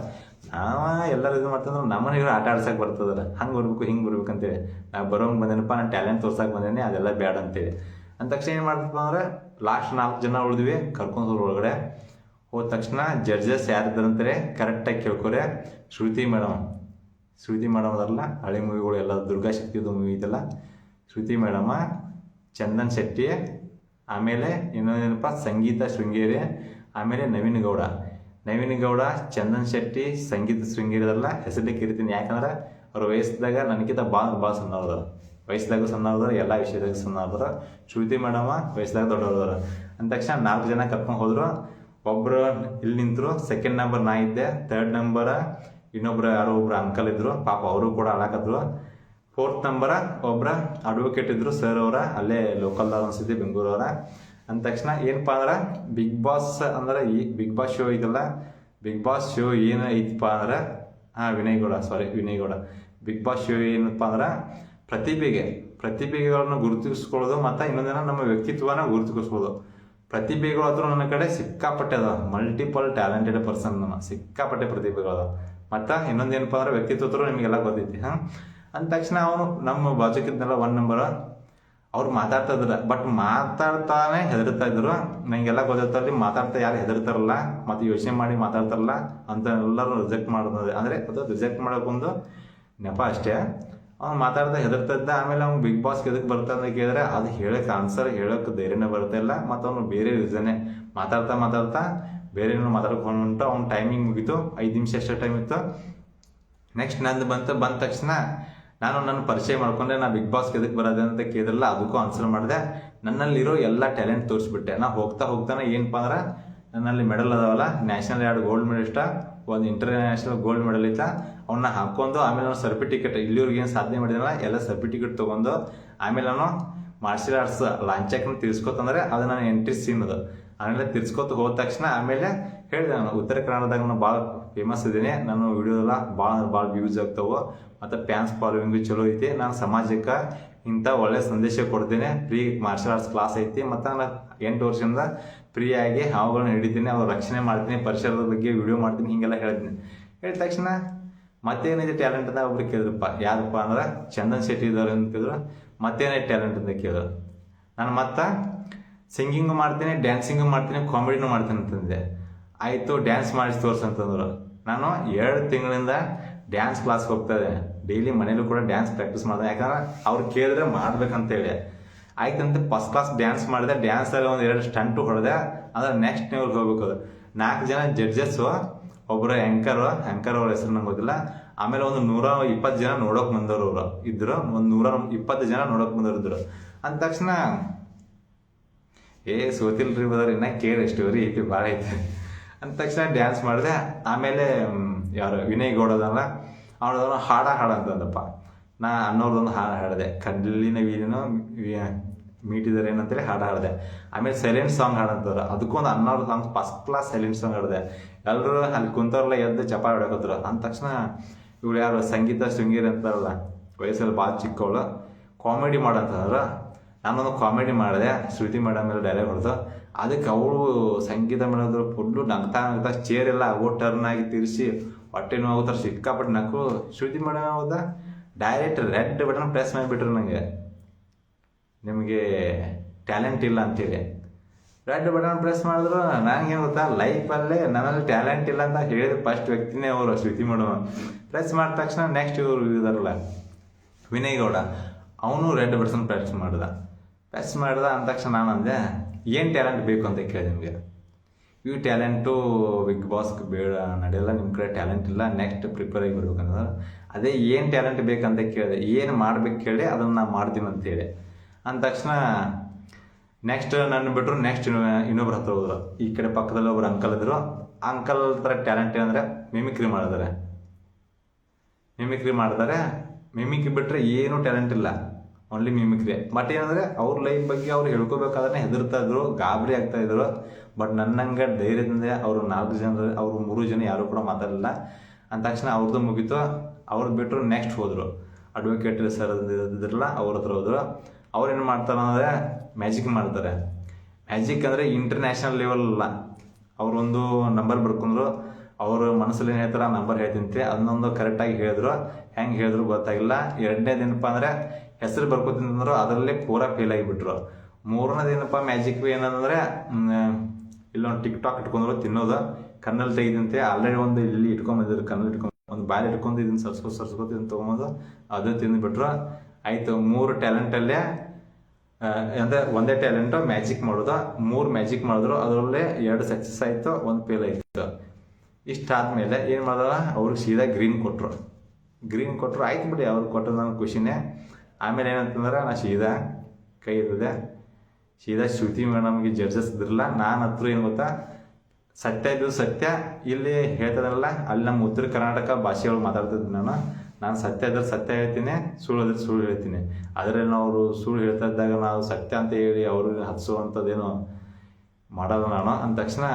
ಎಲ್ಲರೂ ಇದು ಮಾಡ್ತಂದ್ರೆ ನಮ್ಮನ್ನ ಇವ್ರು ಆಟ ಆಡ್ಸಕ್ಕೆ ಬರ್ತದಲ್ಲ, ಹಂಗೆ ಬರ್ಬೇಕು ಹಿಂಗೆ ಬರ್ಬೇಕಂತೇಳಿ ನಾವು ಬರೋಂಗೆ ಬಂದೇನಪ್ಪ, ನಾನು ಟ್ಯಾಲೆಂಟ್ ತೋರ್ಸಕ್ಕೆ ಬಂದೇನೆ, ಅದೆಲ್ಲ ಬೇಡ ಅಂತೇಳಿ. ಅಂದ ತಕ್ಷಣ ಏನು ಮಾಡ್ತಪ್ಪ ಅಂದ್ರೆ ಲಾಸ್ಟ್ 4 ಜನ ಉಳಿದ್ವಿ ಕರ್ಕೊಂಡು ಒಳಗಡೆ. ಹೋದ ತಕ್ಷಣ ಜಡ್ಜಸ್ ಯಾರಿದ್ದಾರಂತಾರೆ ಕರೆಕ್ಟಾಗಿ ಕೇಳ್ಕೊರೆ. ಶ್ರುತಿ ಮೇಡಮ್ ಅದಲ್ಲ, ಹಳೆ ಮೂವಿಗಳು ಎಲ್ಲ ದುರ್ಗಾ ಶಕ್ತಿದು ಮೂವಿ ಇದೆಲ್ಲ. ಶ್ರುತಿ ಮೇಡಮ, ಚಂದನ್ ಶೆಟ್ಟಿ, ಆಮೇಲೆ ಇನ್ನೊಂದೇನಪ್ಪ ಸಂಗೀತ ಶೃಂಗೇರಿ, ಆಮೇಲೆ ನವೀನ್ ಗೌಡ, ಚಂದನ್ ಶೆಟ್ಟಿ, ಸಂಗೀತ ಶೃಂಗೇರಿದಲ್ಲ ಹೆಸರಿಗೆ ಕರಿತೀನಿ. ಯಾಕಂದ್ರೆ ಅವ್ರ ವಯಸ್ಸಿದಾಗ ನನಗಿಂತ ಭಾಳ ಸಣ್ಣವ್ರದಾರ, ವಯಸ್ಸಿದಾಗ ಸಣ್ಣವ್ರದಾರ, ಎಲ್ಲ ವಿಷಯದಾಗ ಸಣ್ಣವ್ರದಾರ. ಶ್ರುತಿ ಮೇಡಮ ವಯಸ್ಸಿದಾಗ ದೊಡ್ಡವ್ರದಾರ. ಅಂದ ತಕ್ಷಣ 4 ಜನ ಕರ್ಕೊಂಡು ಹೋದ್ರು. ಒಬ್ಬರು ಇಲ್ಲಿ ನಿಂತರು, ಸೆಕೆಂಡ್ ನಂಬರ್ ನಾ ಇದ್ದೆ, ಥರ್ಡ್ ನಂಬರ ಇನ್ನೊಬ್ರು ಯಾರೋ ಒಬ್ರು ಅಂಕಲ್ ಇದ್ರು, ಪಾಪ ಅವರು ಕೂಡ ಆಡಾಕದ್ರು. 4th ನಂಬರ ಒಬ್ರ ಅಡ್ವೊಕೇಟ್ ಇದ್ರು, ಸರ್ ಅವರ, ಅಲ್ಲೇ ಲೋಕಲ್ದವ್ರು ಅನ್ಸಿದ್ದೆ, ಬೆಂಗಳೂರವರ. ಅಂದ ತಕ್ಷಣ ಏನಪ್ಪ ಅಂದ್ರೆ ಬಿಗ್ ಬಾಸ್ ಅಂದ್ರೆ ಈ ಬಿಗ್ ಬಾಸ್ ಶೋ ಇದಲ್ಲ, ಬಿಗ್ ಬಾಸ್ ಶೋ ಏನು ಐತಪ್ಪ ಅಂದ್ರೆ Vinay Gowda Bigg Boss show ಏನಪ್ಪ ಅಂದ್ರೆ ಪ್ರತಿಭೆಗಳನ್ನು ಗುರುತಿಸ್ಕೊಳ್ಳೋದು, ಮತ್ತು ಇನ್ನೊಂದಿನ ನಮ್ಮ ವ್ಯಕ್ತಿತ್ವನ ಗುರುತಿಸ್ಕೊಳ್ಳೋದು. ಪ್ರತಿಭೆಗಳು ಹತ್ರ ನನ್ನ ಕಡೆ ಸಿಕ್ಕಾಪಟ್ಟೆ ಅದ, ಮಲ್ಟಿಪಲ್ ಟ್ಯಾಲೆಂಟೆಡ್ ಪರ್ಸನ್, ನಾನು ಸಿಕ್ಕಾಪಟ್ಟೆ ಪ್ರತಿಭೆಗಳು ಅದ. ಮತ್ತು ಇನ್ನೊಂದೇನಪ್ಪ ಅಂದ್ರೆ ವ್ಯಕ್ತಿತ್ವ ನಿಮಗೆಲ್ಲ ಗೊತ್ತೈತಿ. ಅಂದ ತಕ್ಷಣ ಅವನು ನಮ್ಮ ಬಾಜುಕಿದ್ನೆಲ್ಲ 1 ನಂಬರ್ ಅವ್ರು ಮಾತಾಡ್ತಾ ಇದ್ರು. ಬಟ್ ಮಾತಾಡ್ತಾನೆ ಹೆದರ್ತಾ ಇದ್ರು. ನಂಗೆಲ್ಲ ಗೊತ್ತಲ್ಲಿ ಮಾತಾಡ್ತಾ ಯಾರು ಹೆದರ್ತಾರಲ್ಲ ಮತ್ತು ಯೋಚನೆ ಮಾಡಿ ಮಾತಾಡ್ತಾರಲ್ಲ ಅಂತ ಎಲ್ಲರೂ ರಿಜೆಕ್ಟ್ ಮಾಡೋದು. ಅಂದರೆ ಅದು ರಿಜೆಕ್ಟ್ ಮಾಡೋಕ್ಕೊಂದು ನೆಪ ಅಷ್ಟೇ. ಅವ್ನು ಮಾತಾಡ್ತಾ ಹೆದರ್ತಾ ಇದ್ದ. ಆಮೇಲೆ ಅವ್ನು ಬಿಗ್ ಬಾಸ್ಗೆ ಎದಕ್ಕೆ ಬರ್ತಾ ಅಂತ ಕೇಳಿದ್ರೆ ಅದು ಹೇಳಕ್ಕೆ ಆನ್ಸರ್ ಹೇಳೋಕೆ ಧೈರ್ಯನೇ ಬರ್ತಾ ಇಲ್ಲ. ಮತ್ತು ಅವನು ಬೇರೆ ರೀಸನ್ನೇ ಮಾತಾಡ್ತಾ ಬೇರೆ ಏನೋ ಮಾತಾಡ್ಕೊಂಡು ಅವ್ನ ಟೈಮಿಂಗ್ ಮುಗೀತು. 5 ನಿಮಿಷ ಅಷ್ಟೇ ಟೈಮ್ ಇತ್ತು. ನೆಕ್ಸ್ಟ್ ನಂದು ಬಂದ ತಕ್ಷಣ ನಾನು ನನ್ನ ಪರಿಚಯ ಮಾಡ್ಕೊಂಡೆ. ನಾ ಬಿಗ್ ಬಾಸ್ಗೆ ಎದಕ್ಕೆ ಬರೋದೆ ಅಂತ ಕೇಳಿದ್ರಲ್ಲ, ಅದಕ್ಕೂ ಆನ್ಸರ್ ಮಾಡಿದೆ. ನನ್ನಲ್ಲಿರೋ ಎಲ್ಲ ಟ್ಯಾಲೆಂಟ್ ತೋರಿಸ್ಬಿಟ್ಟೆ. ನಾ ಹೋಗ್ತಾನೆ ಏನಪ್ಪ ಅಂದ್ರೆ ನನ್ನಲ್ಲಿ ಮೆಡಲ್ ಅದಾವಲ್ಲ, ನ್ಯಾಷನಲ್ 2 ಗೋಲ್ಡ್ ಮೆಡಲಿಸ್ಟ, ಒಂದು ಇಂಟರ್ನ್ಯಾಷನಲ್ ಗೋಲ್ಡ್ ಮೆಡಲ್ ಐತ, ಅವನ್ನ ಹಾಕೊಂಡು ಆಮೇಲೆ ನಾನು ಸರ್ಟಿಫಿಕೇಟ್ ಇಲ್ಲಿವ್ರಿಗೆ ಏನು ಸಾಧನೆ ಮಾಡಿದಲ್ಲ ಎಲ್ಲ ಸರ್ಟಿಫಿಕೇಟ್ ತೊಗೊಂಡು ಆಮೇಲೆ ನಾನು ಮಾರ್ಷಲ್ ಆರ್ಟ್ಸ್ ಲಾಂಚಕ್ಕೆ ತಿರ್ಸ್ಕೊತಂದ್ರೆ ಅದು ನಾನು ಎಂಟ್ರಿ ಸೀನ್ ಅದು. ಆಮೇಲೆ ತಿರ್ಸ್ಕೊತ ಹೋದ ತಕ್ಷಣ ಆಮೇಲೆ ಹೇಳಿದೆ, ನಾನು ಉತ್ತರ ಕನ್ನಡದಾಗ ನಾನು ಭಾಳ ಫೇಮಸ್ ಇದ್ದೀನಿ. ನಾನು ವಿಡಿಯೋದೆಲ್ಲ ಭಾಳ ವ್ಯೂಸ್ ಆಗ್ತಾವೆ ಮತ್ತು ಫ್ಯಾನ್ಸ್ ಫಾಲೋವಿಂಗು ಚಲೋ ಐತಿ. ನಾನು ಸಮಾಜಕ್ಕೆ ಇಂಥ ಒಳ್ಳೆ ಸಂದೇಶ ಕೊಡ್ತೀನಿ. ಫ್ರೀ ಮಾರ್ಷಲ್ ಆರ್ಟ್ಸ್ ಕ್ಲಾಸ್ ಐತಿ ಮತ್ತು ನಾನು 8 ವರ್ಷದಿಂದ ಫ್ರೀಯಾಗಿ ಹಾವುಗಳನ್ನ ಹಿಡಿತೀನಿ, ಅವ್ರ ರಕ್ಷಣೆ ಮಾಡ್ತೀನಿ, ಪರಿಸರದ ಬಗ್ಗೆ ವಿಡಿಯೋ ಮಾಡ್ತೀನಿ, ಹೀಗೆಲ್ಲ ಹೇಳಿದ್ದೀನಿ. ಹೇಳಿದ ತಕ್ಷಣ ಮತ್ತೇನಿದೆ ಟ್ಯಾಲೆಂಟ್ ಅಂತ ಒಬ್ರು ಕೇಳಿದ್ರಪ್ಪ. ಯಾರಪ್ಪ ಅಂದ್ರೆ ಚಂದನ್ ಶೆಟ್ಟಿ ಇದ್ದವ್ರು ಅಂತ ಕೇಳಿದ್ರು. ಮತ್ತೇನೈತೆ ಟ್ಯಾಲೆಂಟ್ ಅಂತ ಕೇಳಿದ್ರು. ನಾನು ಮತ್ತೆ ಸಿಂಗಿಂಗು ಮಾಡ್ತೀನಿ, ಡ್ಯಾನ್ಸಿಂಗು ಮಾಡ್ತೀನಿ, ಕಾಮಿಡಿನೂ ಮಾಡ್ತೀನಿ ಅಂತಂದೆ. ಆಯಿತು, ಡ್ಯಾನ್ಸ್ ಮಾಡಿಸಿ ತೋರ್ಸಂತಂದ್ರು. ನಾನು 2 ತಿಂಗಳಿಂದ ಡ್ಯಾನ್ಸ್ ಕ್ಲಾಸ್ಗೆ ಹೋಗ್ತಾ ಇದ್ದೇನೆ. ಡೈಲಿ ಮನೇಲೂ ಕೂಡ ಡ್ಯಾನ್ಸ್ ಪ್ರಾಕ್ಟೀಸ್ ಮಾಡಿದೆ. ಯಾಕಂದ್ರೆ ಅವ್ರು ಕೇಳಿದ್ರೆ ಮಾಡ್ಬೇಕಂತೇಳಿ ಆಯ್ತಂತೆ ಫಸ್ಟ್ ಕ್ಲಾಸ್ ಡ್ಯಾನ್ಸ್ ಮಾಡಿದೆ. ಡ್ಯಾನ್ಸಲ್ಲಿ 1-2 ಸ್ಟಂಟು ಹೊಡೆದೆ. ಅಂದ್ರೆ ನೆಕ್ಸ್ಟ್ ಲೆವೆಲ್ಗೆ ಹೋಗ್ಬೇಕು. ಅದು 4 ಜನ ಜಡ್ಜಸ್ಸು, ಒಬ್ಬರು ಆ್ಯಂಕರ್ ಅವ್ರ ಹೆಸರು ನಂಗೆ ಗೊತ್ತಿಲ್ಲ. ಆಮೇಲೆ ಒಂದು 120 ಜನ ನೋಡೋಕೆ ಬಂದವರು ಅವರು ಇದ್ರು. ಒಂದು 120 ಜನ ನೋಡೋಕೆ ಬಂದವರು ಇದ್ರು. ಅಂದ ತಕ್ಷಣ ಸೋತಿಲ್ರಿ ಬದವ್ರು ಇನ್ನೂ ಕೇಳಿ ಸ್ಟೋರಿ ಐತಿ ಭಾಳ ಐತೆ ಅಂದ ತಕ್ಷಣ ಡ್ಯಾನ್ಸ್ ಮಾಡಿದೆ. ಆಮೇಲೆ ಯಾರು ವಿನಯ್ ಗೌಡದಲ್ಲ, ಅವನದವನು ಹಾಡಂತಂದಪ್ಪ. ನಾ ಅನ್ನೋರ್ದೊಂದು ಹಾಡು ಹಾಡಿದೆ, ಕಲ್ಲಿನ ವೀಲಿನೋ ಮೀಟಿದ್ದಾರೆ ಏನಂತೇಳಿ ಹಾಡಿದೆ. ಆಮೇಲೆ ಸೈಲೆಂಟ್ ಸಾಂಗ್ ಹಾಡಂತವ್ರು, ಅದಕ್ಕೊಂದು 12 song first class silent song ಹಾಡಿದೆ. ಎಲ್ಲರೂ ಅಲ್ಲಿ ಕುಂತವ್ರಲ್ಲ ಎದ್ದು ಚಪ್ಪಾಳೆ ಹೊಡಕತ್ರು. ಅಂದ ತಕ್ಷಣ ಇವಳು ಯಾರು ಸಂಗೀತ ಶೃಂಗೇರಿ ಅಂತಾರಲ್ಲ, ವಯಸ್ಸಲ್ಲಿ ಭಾಳ ಚಿಕ್ಕವಳು, ಕಾಮಿಡಿ ಮಾಡಂತಂದ್ರೆ ನಾನೊಂದು ಕಾಮಿಡಿ ಮಾಡಿದೆ. ಶ್ರುತಿ ಮೇಡಮ್ ಮೇಲೆ ಡೈಲಾಗ್ ಹೊಡೆದು ಅದಕ್ಕೆ ಅವಳು ಸಂಗೀತ ಮೇಡಮ್ ಫುಲ್ಲು ನಗ್ತಾ ಚೇರ್ ಎಲ್ಲ ಟರ್ನ್ ಆಗಿ ತಿರ್ಸಿ ಹೊಟ್ಟೆ ನೋವುತ್ತಾರೆ, ಸಿಕ್ಕಾಪಟ್ಟು ನಕ್ಕು. ಶ್ರುತಿ ಮೇಡಮ್ ಹೌದಾ ಡೈರೆಕ್ಟ್ ರೆಡ್ ಬಟನ್ ಪ್ರೆಸ್ ಮಾಡಿಬಿಟ್ರು ನನಗೆ, ನಿಮಗೆ ಟ್ಯಾಲೆಂಟ್ ಇಲ್ಲ ಅಂತೇಳಿ. ರೆಡ್ ಬಟನ್ ಪ್ರೆಸ್ ಮಾಡಿದ್ರು. ನನಗೇನು ಗೊತ್ತಾ, ಲೈಫಲ್ಲೇ ನನ್ನಲ್ಲಿ ಟ್ಯಾಲೆಂಟ್ ಇಲ್ಲ ಅಂತ ಹೇಳಿದ ಫಸ್ಟ್ ವ್ಯಕ್ತಿನೇ ಅವರು ಶ್ರುತಿ ಮೇಡಮ್. ಪ್ರೆಸ್ ಮಾಡಿದ ತಕ್ಷಣ ನೆಕ್ಸ್ಟ್ ಇವರು ಇದಾರಲ್ಲ ವಿನಯ್ ಗೌಡ, ಅವನು ರೆಡ್ ಬಟನ್ ಪ್ರೆಸ್ ಮಾಡ್ದ ಅಂದ ತಕ್ಷಣ ನಾನು ಅಂದೆ, ಏನು ಟ್ಯಾಲೆಂಟ್ ಬೇಕು ಅಂತ ಕೇಳಿದೆ ನಿಮಗೆ. ಈ ಟ್ಯಾಲೆಂಟು ಬಿಗ್ ಬಾಸ್ಗೆ ಬೇಡ, ನಡೆಯಲ್ಲ, ನಿಮ್ಮ ಕಡೆ ಟ್ಯಾಲೆಂಟ್ ಇಲ್ಲ, ನೆಕ್ಸ್ಟ್ ಪ್ರಿಪೇರ್ ಆಗಿ ಬರ್ಬೇಕಂದ್ರೆ ಅದೇ ಏನು ಟ್ಯಾಲೆಂಟ್ ಬೇಕಂತ ಕೇಳಿದೆ. ಏನು ಮಾಡ್ಬೇಕು ಕೇಳಿ ಅದನ್ನು ನಾನು ಮಾಡ್ತೀನಿ ಅಂತೇಳಿ. ಅಂದ ತಕ್ಷಣ ನೆಕ್ಸ್ಟ್ ನನ್ನ ಬಿಟ್ಟರು ನೆಕ್ಸ್ಟ್ ಇನ್ನೊಬ್ರು ಹತ್ರ ಹೋದ್ರು. ಈ ಕಡೆ ಪಕ್ಕದಲ್ಲಿ ಒಬ್ರು ಅಂಕಲ್ ಇದ್ರು. ಅಂಕಲ್ ಥರ ಟ್ಯಾಲೆಂಟ್ ಏನಂದರೆ ಮಿಮಿಕ್ರಿ ಮಾಡಿದ್ದಾರೆ. ಮಿಮಿಕ್ರಿ ಬಿಟ್ಟರೆ ಏನೂ ಟ್ಯಾಲೆಂಟ್ ಇಲ್ಲ, ಓನ್ಲಿ ಮಿಮಿಕ್ರಿ. ಬಟ್ ಏನಂದರೆ ಅವ್ರ ಲೈಫ್ ಬಗ್ಗೆ ಅವ್ರು ಹೇಳ್ಕೊಬೇಕಾದ್ರೆ ಹೆದರ್ತಾ ಇದ್ರು, ಗಾಬರಿ ಆಗ್ತಾಯಿದ್ರು. ಬಟ್ ನನ್ನಂಗೆ ಧೈರ್ಯದಿಂದ ಅವರು 4 ಜನ, ಅವರು 3 ಜನ ಯಾರೂ ಕೂಡ ಮಾತಾಡಲಿಲ್ಲ. ಅಂದ ತಕ್ಷಣ ಅವ್ರದ್ದು ಮುಗೀತು. ಅವ್ರದ್ದು ಬಿಟ್ಟರು ನೆಕ್ಸ್ಟ್ ಹೋದರು. ಅಡ್ವೊಕೇಟ್ ಸರ್ ಇದ್ರಲ್ಲ ಅವ್ರ ಹತ್ರ ಹೋದರು. ಅವ್ರೇನು ಮಾಡ್ತಾರೆ ಅಂದರೆ ಮ್ಯಾಜಿಕ್ ಮಾಡ್ತಾರೆ. ಮ್ಯಾಜಿಕ್ ಅಂದರೆ ಇಂಟರ್ನ್ಯಾಷನಲ್ ಲೆವೆಲ್ ಅಲ್ಲ. ಅವರೊಂದು ನಂಬರ್ ಬರ್ಕೊಂಡ್ರು, ಅವರು ಮನಸ್ಸಲ್ಲಿ ಏನು ಹೇಳ್ತಾರೆ ಆ ನಂಬರ್ ಹೇಳ್ತಿಂತೆ, ಅದನ್ನೊಂದು ಕರೆಕ್ಟಾಗಿ ಹೇಳಿದ್ರು. ಹೆಂಗೆ ಹೇಳಿದ್ರು ಗೊತ್ತಾಗಿಲ್ಲ. 2ನೇದೇನಪ್ಪ ಅಂದರೆ ಹೆಸರು ಬರ್ಕೋತಿಂತಂದ್ರು, ಅದರಲ್ಲೇ ಪೂರಾ ಫೇಲ್ ಆಗಿಬಿಟ್ರು. 3ನೇದೇನಪ್ಪ ಮ್ಯಾಜಿಕ್ ಏನಂದರೆ ಇಲ್ಲೊಂದು ಟಿಕ್ ಟಾಕ್ ಇಟ್ಕೊಂಡ್ರು, ತಿನ್ನೋದು ಕಣ್ಣಲ್ಲಿ ತೆಗೆದಂತೆ. ಆಲ್ರೆಡಿ ಒಂದು ಇಲ್ಲಿ ಇಟ್ಕೊಂಬಂದಿದ್ರು, ಕಣ್ಣಲ್ಲಿ ಇಟ್ಕೊಂಡು ಒಂದು ಬಾಯಲ್ಲಿ ಇಟ್ಕೊಂಡು ಇದನ್ನು ಸರ್ಸ್ಕೊತ ಇದನ್ನು ತೊಗೊಂಬಂದು ಅದು ತಿಂದುಬಿಟ್ರು. ಆಯಿತು, 3 ಟ್ಯಾಲೆಂಟಲ್ಲೇ ಅಂದರೆ ಒಂದೇ ಟ್ಯಾಲೆಂಟು ಮ್ಯಾಜಿಕ್ ಮಾಡೋದು. 3 ಮ್ಯಾಜಿಕ್ ಮಾಡಿದ್ರು, ಅದರಲ್ಲೇ 2 ಸಕ್ಸಸ್ ಆಯಿತು, 1 ಫೇಲ್ ಆಯಿತು. ಇಷ್ಟಾದಮೇಲೆ ಏನು ಮಾಡಿದ್ರ, ಅವ್ರಿಗೆ ಸೀದಾ ಗ್ರೀನ್ ಕೊಟ್ಟರು. ಆಯ್ತು ಬಿಡಿ, ಅವ್ರಿಗೆ ಕೊಟ್ಟರು ನನಗೆ ಖುಷಿನೇ. ಆಮೇಲೆ ಏನಂತಂದ್ರೆ ನಾ ಸೀದಾ ಕೈ ಇದ್ದಿದೆ, ಸೀದಾ ಶ್ರುತಿ ಮೇಡಮ್ಗೆ ಜಡ್ಜಸ್ ಇದ್ರಲ್ಲ, ನಾನು ಹತ್ರ ಏನು ಗೊತ್ತಾ, ಸತ್ಯ ಇದ್ದು ಸತ್ಯ ಇಲ್ಲಿ ಹೇಳ್ತದಲ್ಲ, ಅಲ್ಲಿ ನಮ್ಮ ಉತ್ತರ ಕರ್ನಾಟಕ ಭಾಷೆಗಳು ಮಾತಾಡ್ತಿದ್ದೆ ನಾನು ಸತ್ಯ ಇದ್ರೆ ಸತ್ಯ ಹೇಳ್ತೀನಿ, ಸುಳ್ಳು ಇದ್ರೆ ಸುಳ್ಳು ಹೇಳ್ತೀನಿ. ಆದರೆ ಅವರು ಸುಳ್ಳು ಹೇಳ್ತಾ ಇದ್ದಾಗ ನಾವು ಸತ್ಯ ಅಂತ ಹೇಳಿ ಅವ್ರಿಗೆ ಹತ್ಸುವಂಥದ್ದೇನು ಮಾಡಲ್ಲ ನಾನು. ಅಂದ ತಕ್ಷಣ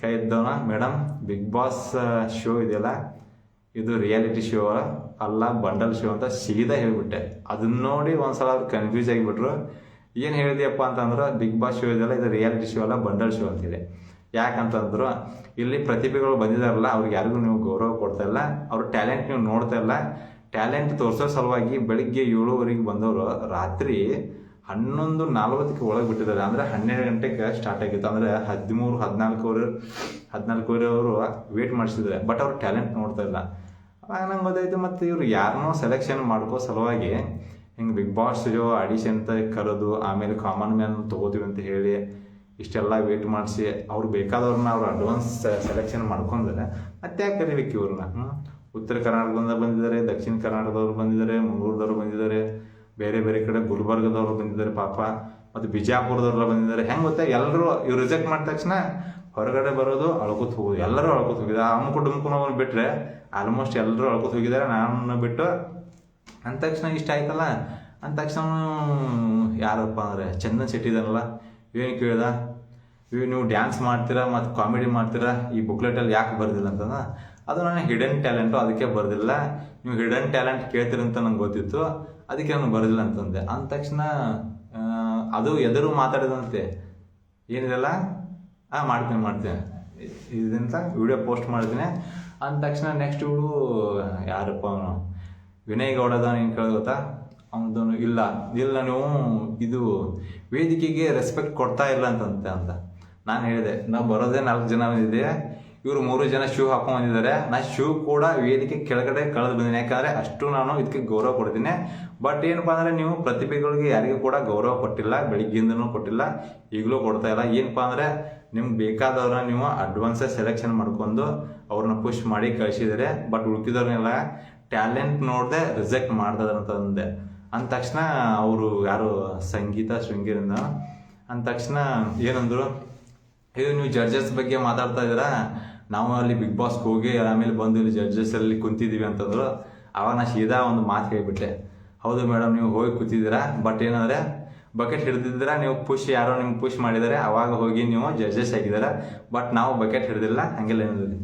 ಕೈ ಇದ್ದವನ, ಮೇಡಮ್ ಬಿಗ್ ಬಾಸ್ ಶೋ ಇದೆಯಲ್ಲ, ಇದು ರಿಯಾಲಿಟಿ ಶೋ ಅಲ್ಲ, ಬಂಡಲ್ ಶೋ ಅಂತ ಸೀದಾ ಹೇಳಿಬಿಟ್ಟೆ. ಅದನ್ನ ನೋಡಿ ಒಂದ್ಸಲ ಅವ್ರು ಕನ್ಫ್ಯೂಸ್ ಆಗಿಬಿಟ್ರು. ಏನು ಹೇಳಿದೆಯಪ್ಪ ಅಂತಂದ್ರೆ, ಬಿಗ್ ಬಾಸ್ ಶೋ ಇದೆಯಲ್ಲ, ಇದು ರಿಯಾಲಿಟಿ ಶೋ ಅಲ್ಲ, ಬಂಡಲ್ ಶೋ ಅಂತೇಳಿ. ಯಾಕಂತಂದ್ರು, ಇಲ್ಲಿ ಪ್ರತಿಭೆಗಳು ಬಂದಿದಾರಲ್ಲ, ಅವ್ರಿಗೆ ಯಾರಿಗೂ ನೀವು ಗೌರವ ಕೊಡ್ತಾ ಇಲ್ಲ, ಅವ್ರ ಟ್ಯಾಲೆಂಟ್ ನೀವು ನೋಡ್ತಾ ಇಲ್ಲ. ಟ್ಯಾಲೆಂಟ್ ತೋರಿಸೋ ಸಲುವಾಗಿ ಬೆಳಿಗ್ಗೆ 7:00 ಬಂದವರು ರಾತ್ರಿ 11:40 ಒಳಗೆ ಬಿಟ್ಟಿದ್ದಾರೆ. ಅಂದರೆ 12 ಗಂಟೆಗೆ ಸ್ಟಾರ್ಟ್ ಆಗಿತ್ತು. ಅಂದರೆ 13, 14 ಅವರು ವೇಟ್ ಮಾಡಿಸಿದ್ದಾರೆ. ಬಟ್ ಅವ್ರು ಟ್ಯಾಲೆಂಟ್ ನೋಡ್ತಾ ಇಲ್ಲ. ಅವಾಗ ನಂಗೆ ಗೊತ್ತಾಯ್ತು. ಮತ್ತು ಇವ್ರು ಯಾರನ್ನೋ ಸೆಲೆಕ್ಷನ್ ಮಾಡ್ಕೋ ಸಲುವಾಗಿ ಹಿಂಗೆ ಬಿಗ್ ಬಾಸ್ ಶೋ ಆಡಿಷನ್ ಅಂತ ಕರೆದು ಆಮೇಲೆ ಕಾಮನ್ ಮ್ಯಾನ್ ತೊಗೋತೀವಿ ಅಂತ ಹೇಳಿ ಇಷ್ಟೆಲ್ಲ ವೇಟ್ ಮಾಡಿಸಿ ಅವ್ರು ಬೇಕಾದವ್ರನ್ನ ಅವ್ರು ಅಡ್ವಾನ್ಸ್ ಸೆಲೆಕ್ಷನ್ ಮಾಡ್ಕೊಂಡ್ರೆ ಮತ್ತೆ ಯಾಕೆ ಕರಿಬೇಕು ಇವ್ರನ್ನ? ಉತ್ತರ ಕರ್ನಾಟಕದಿಂದ ಬಂದಿದ್ದಾರೆ, ದಕ್ಷಿಣ ಕರ್ನಾಟಕದವ್ರು ಬಂದಿದ್ದಾರೆ, ಮಂಗಳೂರದವ್ರು ಬಂದಿದ್ದಾರೆ, ಬೇರೆ ಬೇರೆ ಕಡೆ ಗುಲ್ಬರ್ಗದವ್ರು ಬಂದಿದ್ದಾರೆ ಪಾಪ, ಮತ್ತು ಬಿಜಾಪುರದವ್ರೆಲ್ಲ ಬಂದಿದ್ದಾರೆ. ಹೆಂಗೆ ಗೊತ್ತಾ, ಎಲ್ಲರೂ ಇವ್ರು ರಿಜೆಕ್ಟ್ ಮಾಡಿದ ತಕ್ಷಣ ಹೊರಗಡೆ ಬರೋದು, ಅಳ್ಕೊತ ಹೋಗೋದು, ಎಲ್ಲರೂ ಅಳ್ಕೊತ ಹೋಗಿದ್ದಾರೆ. ಅಮ್ಕು ಡುಮ್ಕು ಬಿಟ್ಟರೆ ಆಲ್ಮೋಸ್ಟ್ ಎಲ್ಲರೂ ಅಳ್ಕೊತ ಹೋಗಿದ್ದಾರೆ, ನಾನು ಬಿಟ್ಟು. ಅಂದ ತಕ್ಷಣ ಇಷ್ಟ ಆಯ್ತಲ್ಲ, ಅಂದ ತಕ್ಷಣ ಯಾರಪ್ಪ ಅಂದರೆ ಚಂದನ್ ಶೆಟ್ಟಿ ಇದಾನಲ್ಲ, ಏನು ಕೇಳ್ದ, ನೀವು ಡ್ಯಾನ್ಸ್ ಮಾಡ್ತೀರಾ ಮತ್ತು ಕಾಮಿಡಿ ಮಾಡ್ತೀರಾ, ಈ ಬುಕ್ಲೆಟಲ್ಲಿ ಯಾಕೆ ಬರ್ದಿಲ್ಲ ಅಂತಂದ. ಅದು ನನ್ನ ಹಿಡನ್ ಟ್ಯಾಲೆಂಟು, ಅದಕ್ಕೆ ಬರ್ದಿಲ್ಲ. ನೀವು ಹಿಡನ್ ಟ್ಯಾಲೆಂಟ್ ಕೇಳ್ತೀರಂತ ನಂಗೆ ಗೊತ್ತಿತ್ತು, ಅದಕ್ಕೆ ನಾನು ಬರೋದಿಲ್ಲ ಅಂತಂದೆ. ಅಂದ ತಕ್ಷಣ ಅದು ಎದುರು ಮಾತಾಡಿದಂತೆ, ಏನಿರಲ್ಲ ಮಾಡ್ತೀನಿ ಇದಂತ ವಿಡಿಯೋ ಪೋಸ್ಟ್ ಮಾಡ್ತೀನಿ. ಅಂದ ತಕ್ಷಣ ನೆಕ್ಸ್ಟ್ ಇವಳು ಯಾರಪ್ಪ ಅವನು ವಿನಯ್ ಗೌಡದ ಏನು ಕೇಳೋದು ಗೊತ್ತಾ, ಅವನು ಇಲ್ಲ ನೀವು ಇದು ವೇದಿಕೆಗೆ ರೆಸ್ಪೆಕ್ಟ್ ಕೊಡ್ತಾ ಇಲ್ಲ ಅಂತ ನಾನು ಹೇಳಿದೆ, ನಾವು ಬರೋದೇ 4 ಜನ ಬಂದಿದೆ, ಇವರು 3 ಜನ ಶೂ ಹಾಕೊಂಡು ಬಂದಿದ್ದಾರೆ, ನಾನು ಶೂ ಕೂಡ ವೇದಿಕೆ ಕೆಳಗಡೆ ಕಳೆದು ಬಂದಿನಿ, ಯಾಕಂದರೆ ಅಷ್ಟು ನಾನು ಇದಕ್ಕೆ ಗೌರವ ಕೊಡ್ತೀನಿ. ಬಟ್ ಏನಪ್ಪ ಅಂದರೆ ನೀವು ಪ್ರತಿಭೆಗಳಿಗೆ ಯಾರಿಗೂ ಕೂಡ ಗೌರವ ಕೊಟ್ಟಿಲ್ಲ, ಬೆಳಿಗ್ಗೆಯಿಂದನೂ ಕೊಟ್ಟಿಲ್ಲ, ಈಗಲೂ ಕೊಡ್ತಾ ಇಲ್ಲ. ಏನಪ್ಪ ಅಂದರೆ ನಿಮ್ಗೆ ಬೇಕಾದವ್ರನ್ನ ನೀವು ಅಡ್ವಾನ್ಸೇ ಸೆಲೆಕ್ಷನ್ ಮಾಡ್ಕೊಂಡು ಅವ್ರನ್ನ ಪುಷ್ ಮಾಡಿ ಕಳಿಸಿದರೆ, ಬಟ್ ಉಳ್ಕಿದವ್ರನ್ನೆಲ್ಲ ಟ್ಯಾಲೆಂಟ್ ನೋಡದೆ ರಿಜೆಕ್ಟ್ ಮಾಡ್ತದಂತಂದೆ. ಅಂದ ತಕ್ಷಣ ಅವರು ಯಾರು ಸಂಗೀತ ಶೃಂಗೇರಿಂದ ಅಂದ ತಕ್ಷಣ ಏನಂದ್ರು, ಇದು ನೀವು ಜಡ್ಜಸ್ ಬಗ್ಗೆ ಮಾತಾಡ್ತಾ ಇದ್ದೀರಾ, ನಾವು ಅಲ್ಲಿ ಬಿಗ್ ಬಾಸ್ಗೆ ಹೋಗಿ ಆಮೇಲೆ ಬಂದು ಇಲ್ಲಿ ಜಡ್ಜಸ್ಸಲ್ಲಿ ಕುಂತಿದ್ದೀವಿ ಅಂತಂದ್ರು. ಆವಾಗ ನಾನು ಸೀದಾ ಒಂದು ಮಾತು ಹೇಳಿಬಿಟ್ಟೆ, ಹೌದು ಮೇಡಮ್ ನೀವು ಹೋಗಿ ಕೂತಿದ್ದೀರಾ, ಬಟ್ ಏನಂದರೆ ಬಕೆಟ್ ಹಿಡಿದಿದ್ದೀರಾ, ನೀವು ಯಾರೋ ನಿಮ್ಗೆ ಪುಷ್ ಮಾಡಿದ್ದಾರೆ, ಅವಾಗ ಹೋಗಿ ನೀವು ಜಡ್ಜಸ್ ಆಗಿದ್ದೀರಾ, ಬಟ್ ನಾವು ಬಕೆಟ್ ಹಿಡಿದಿಲ್ಲ, ಹಂಗೆಲ್ಲ ಏನಿದೆ.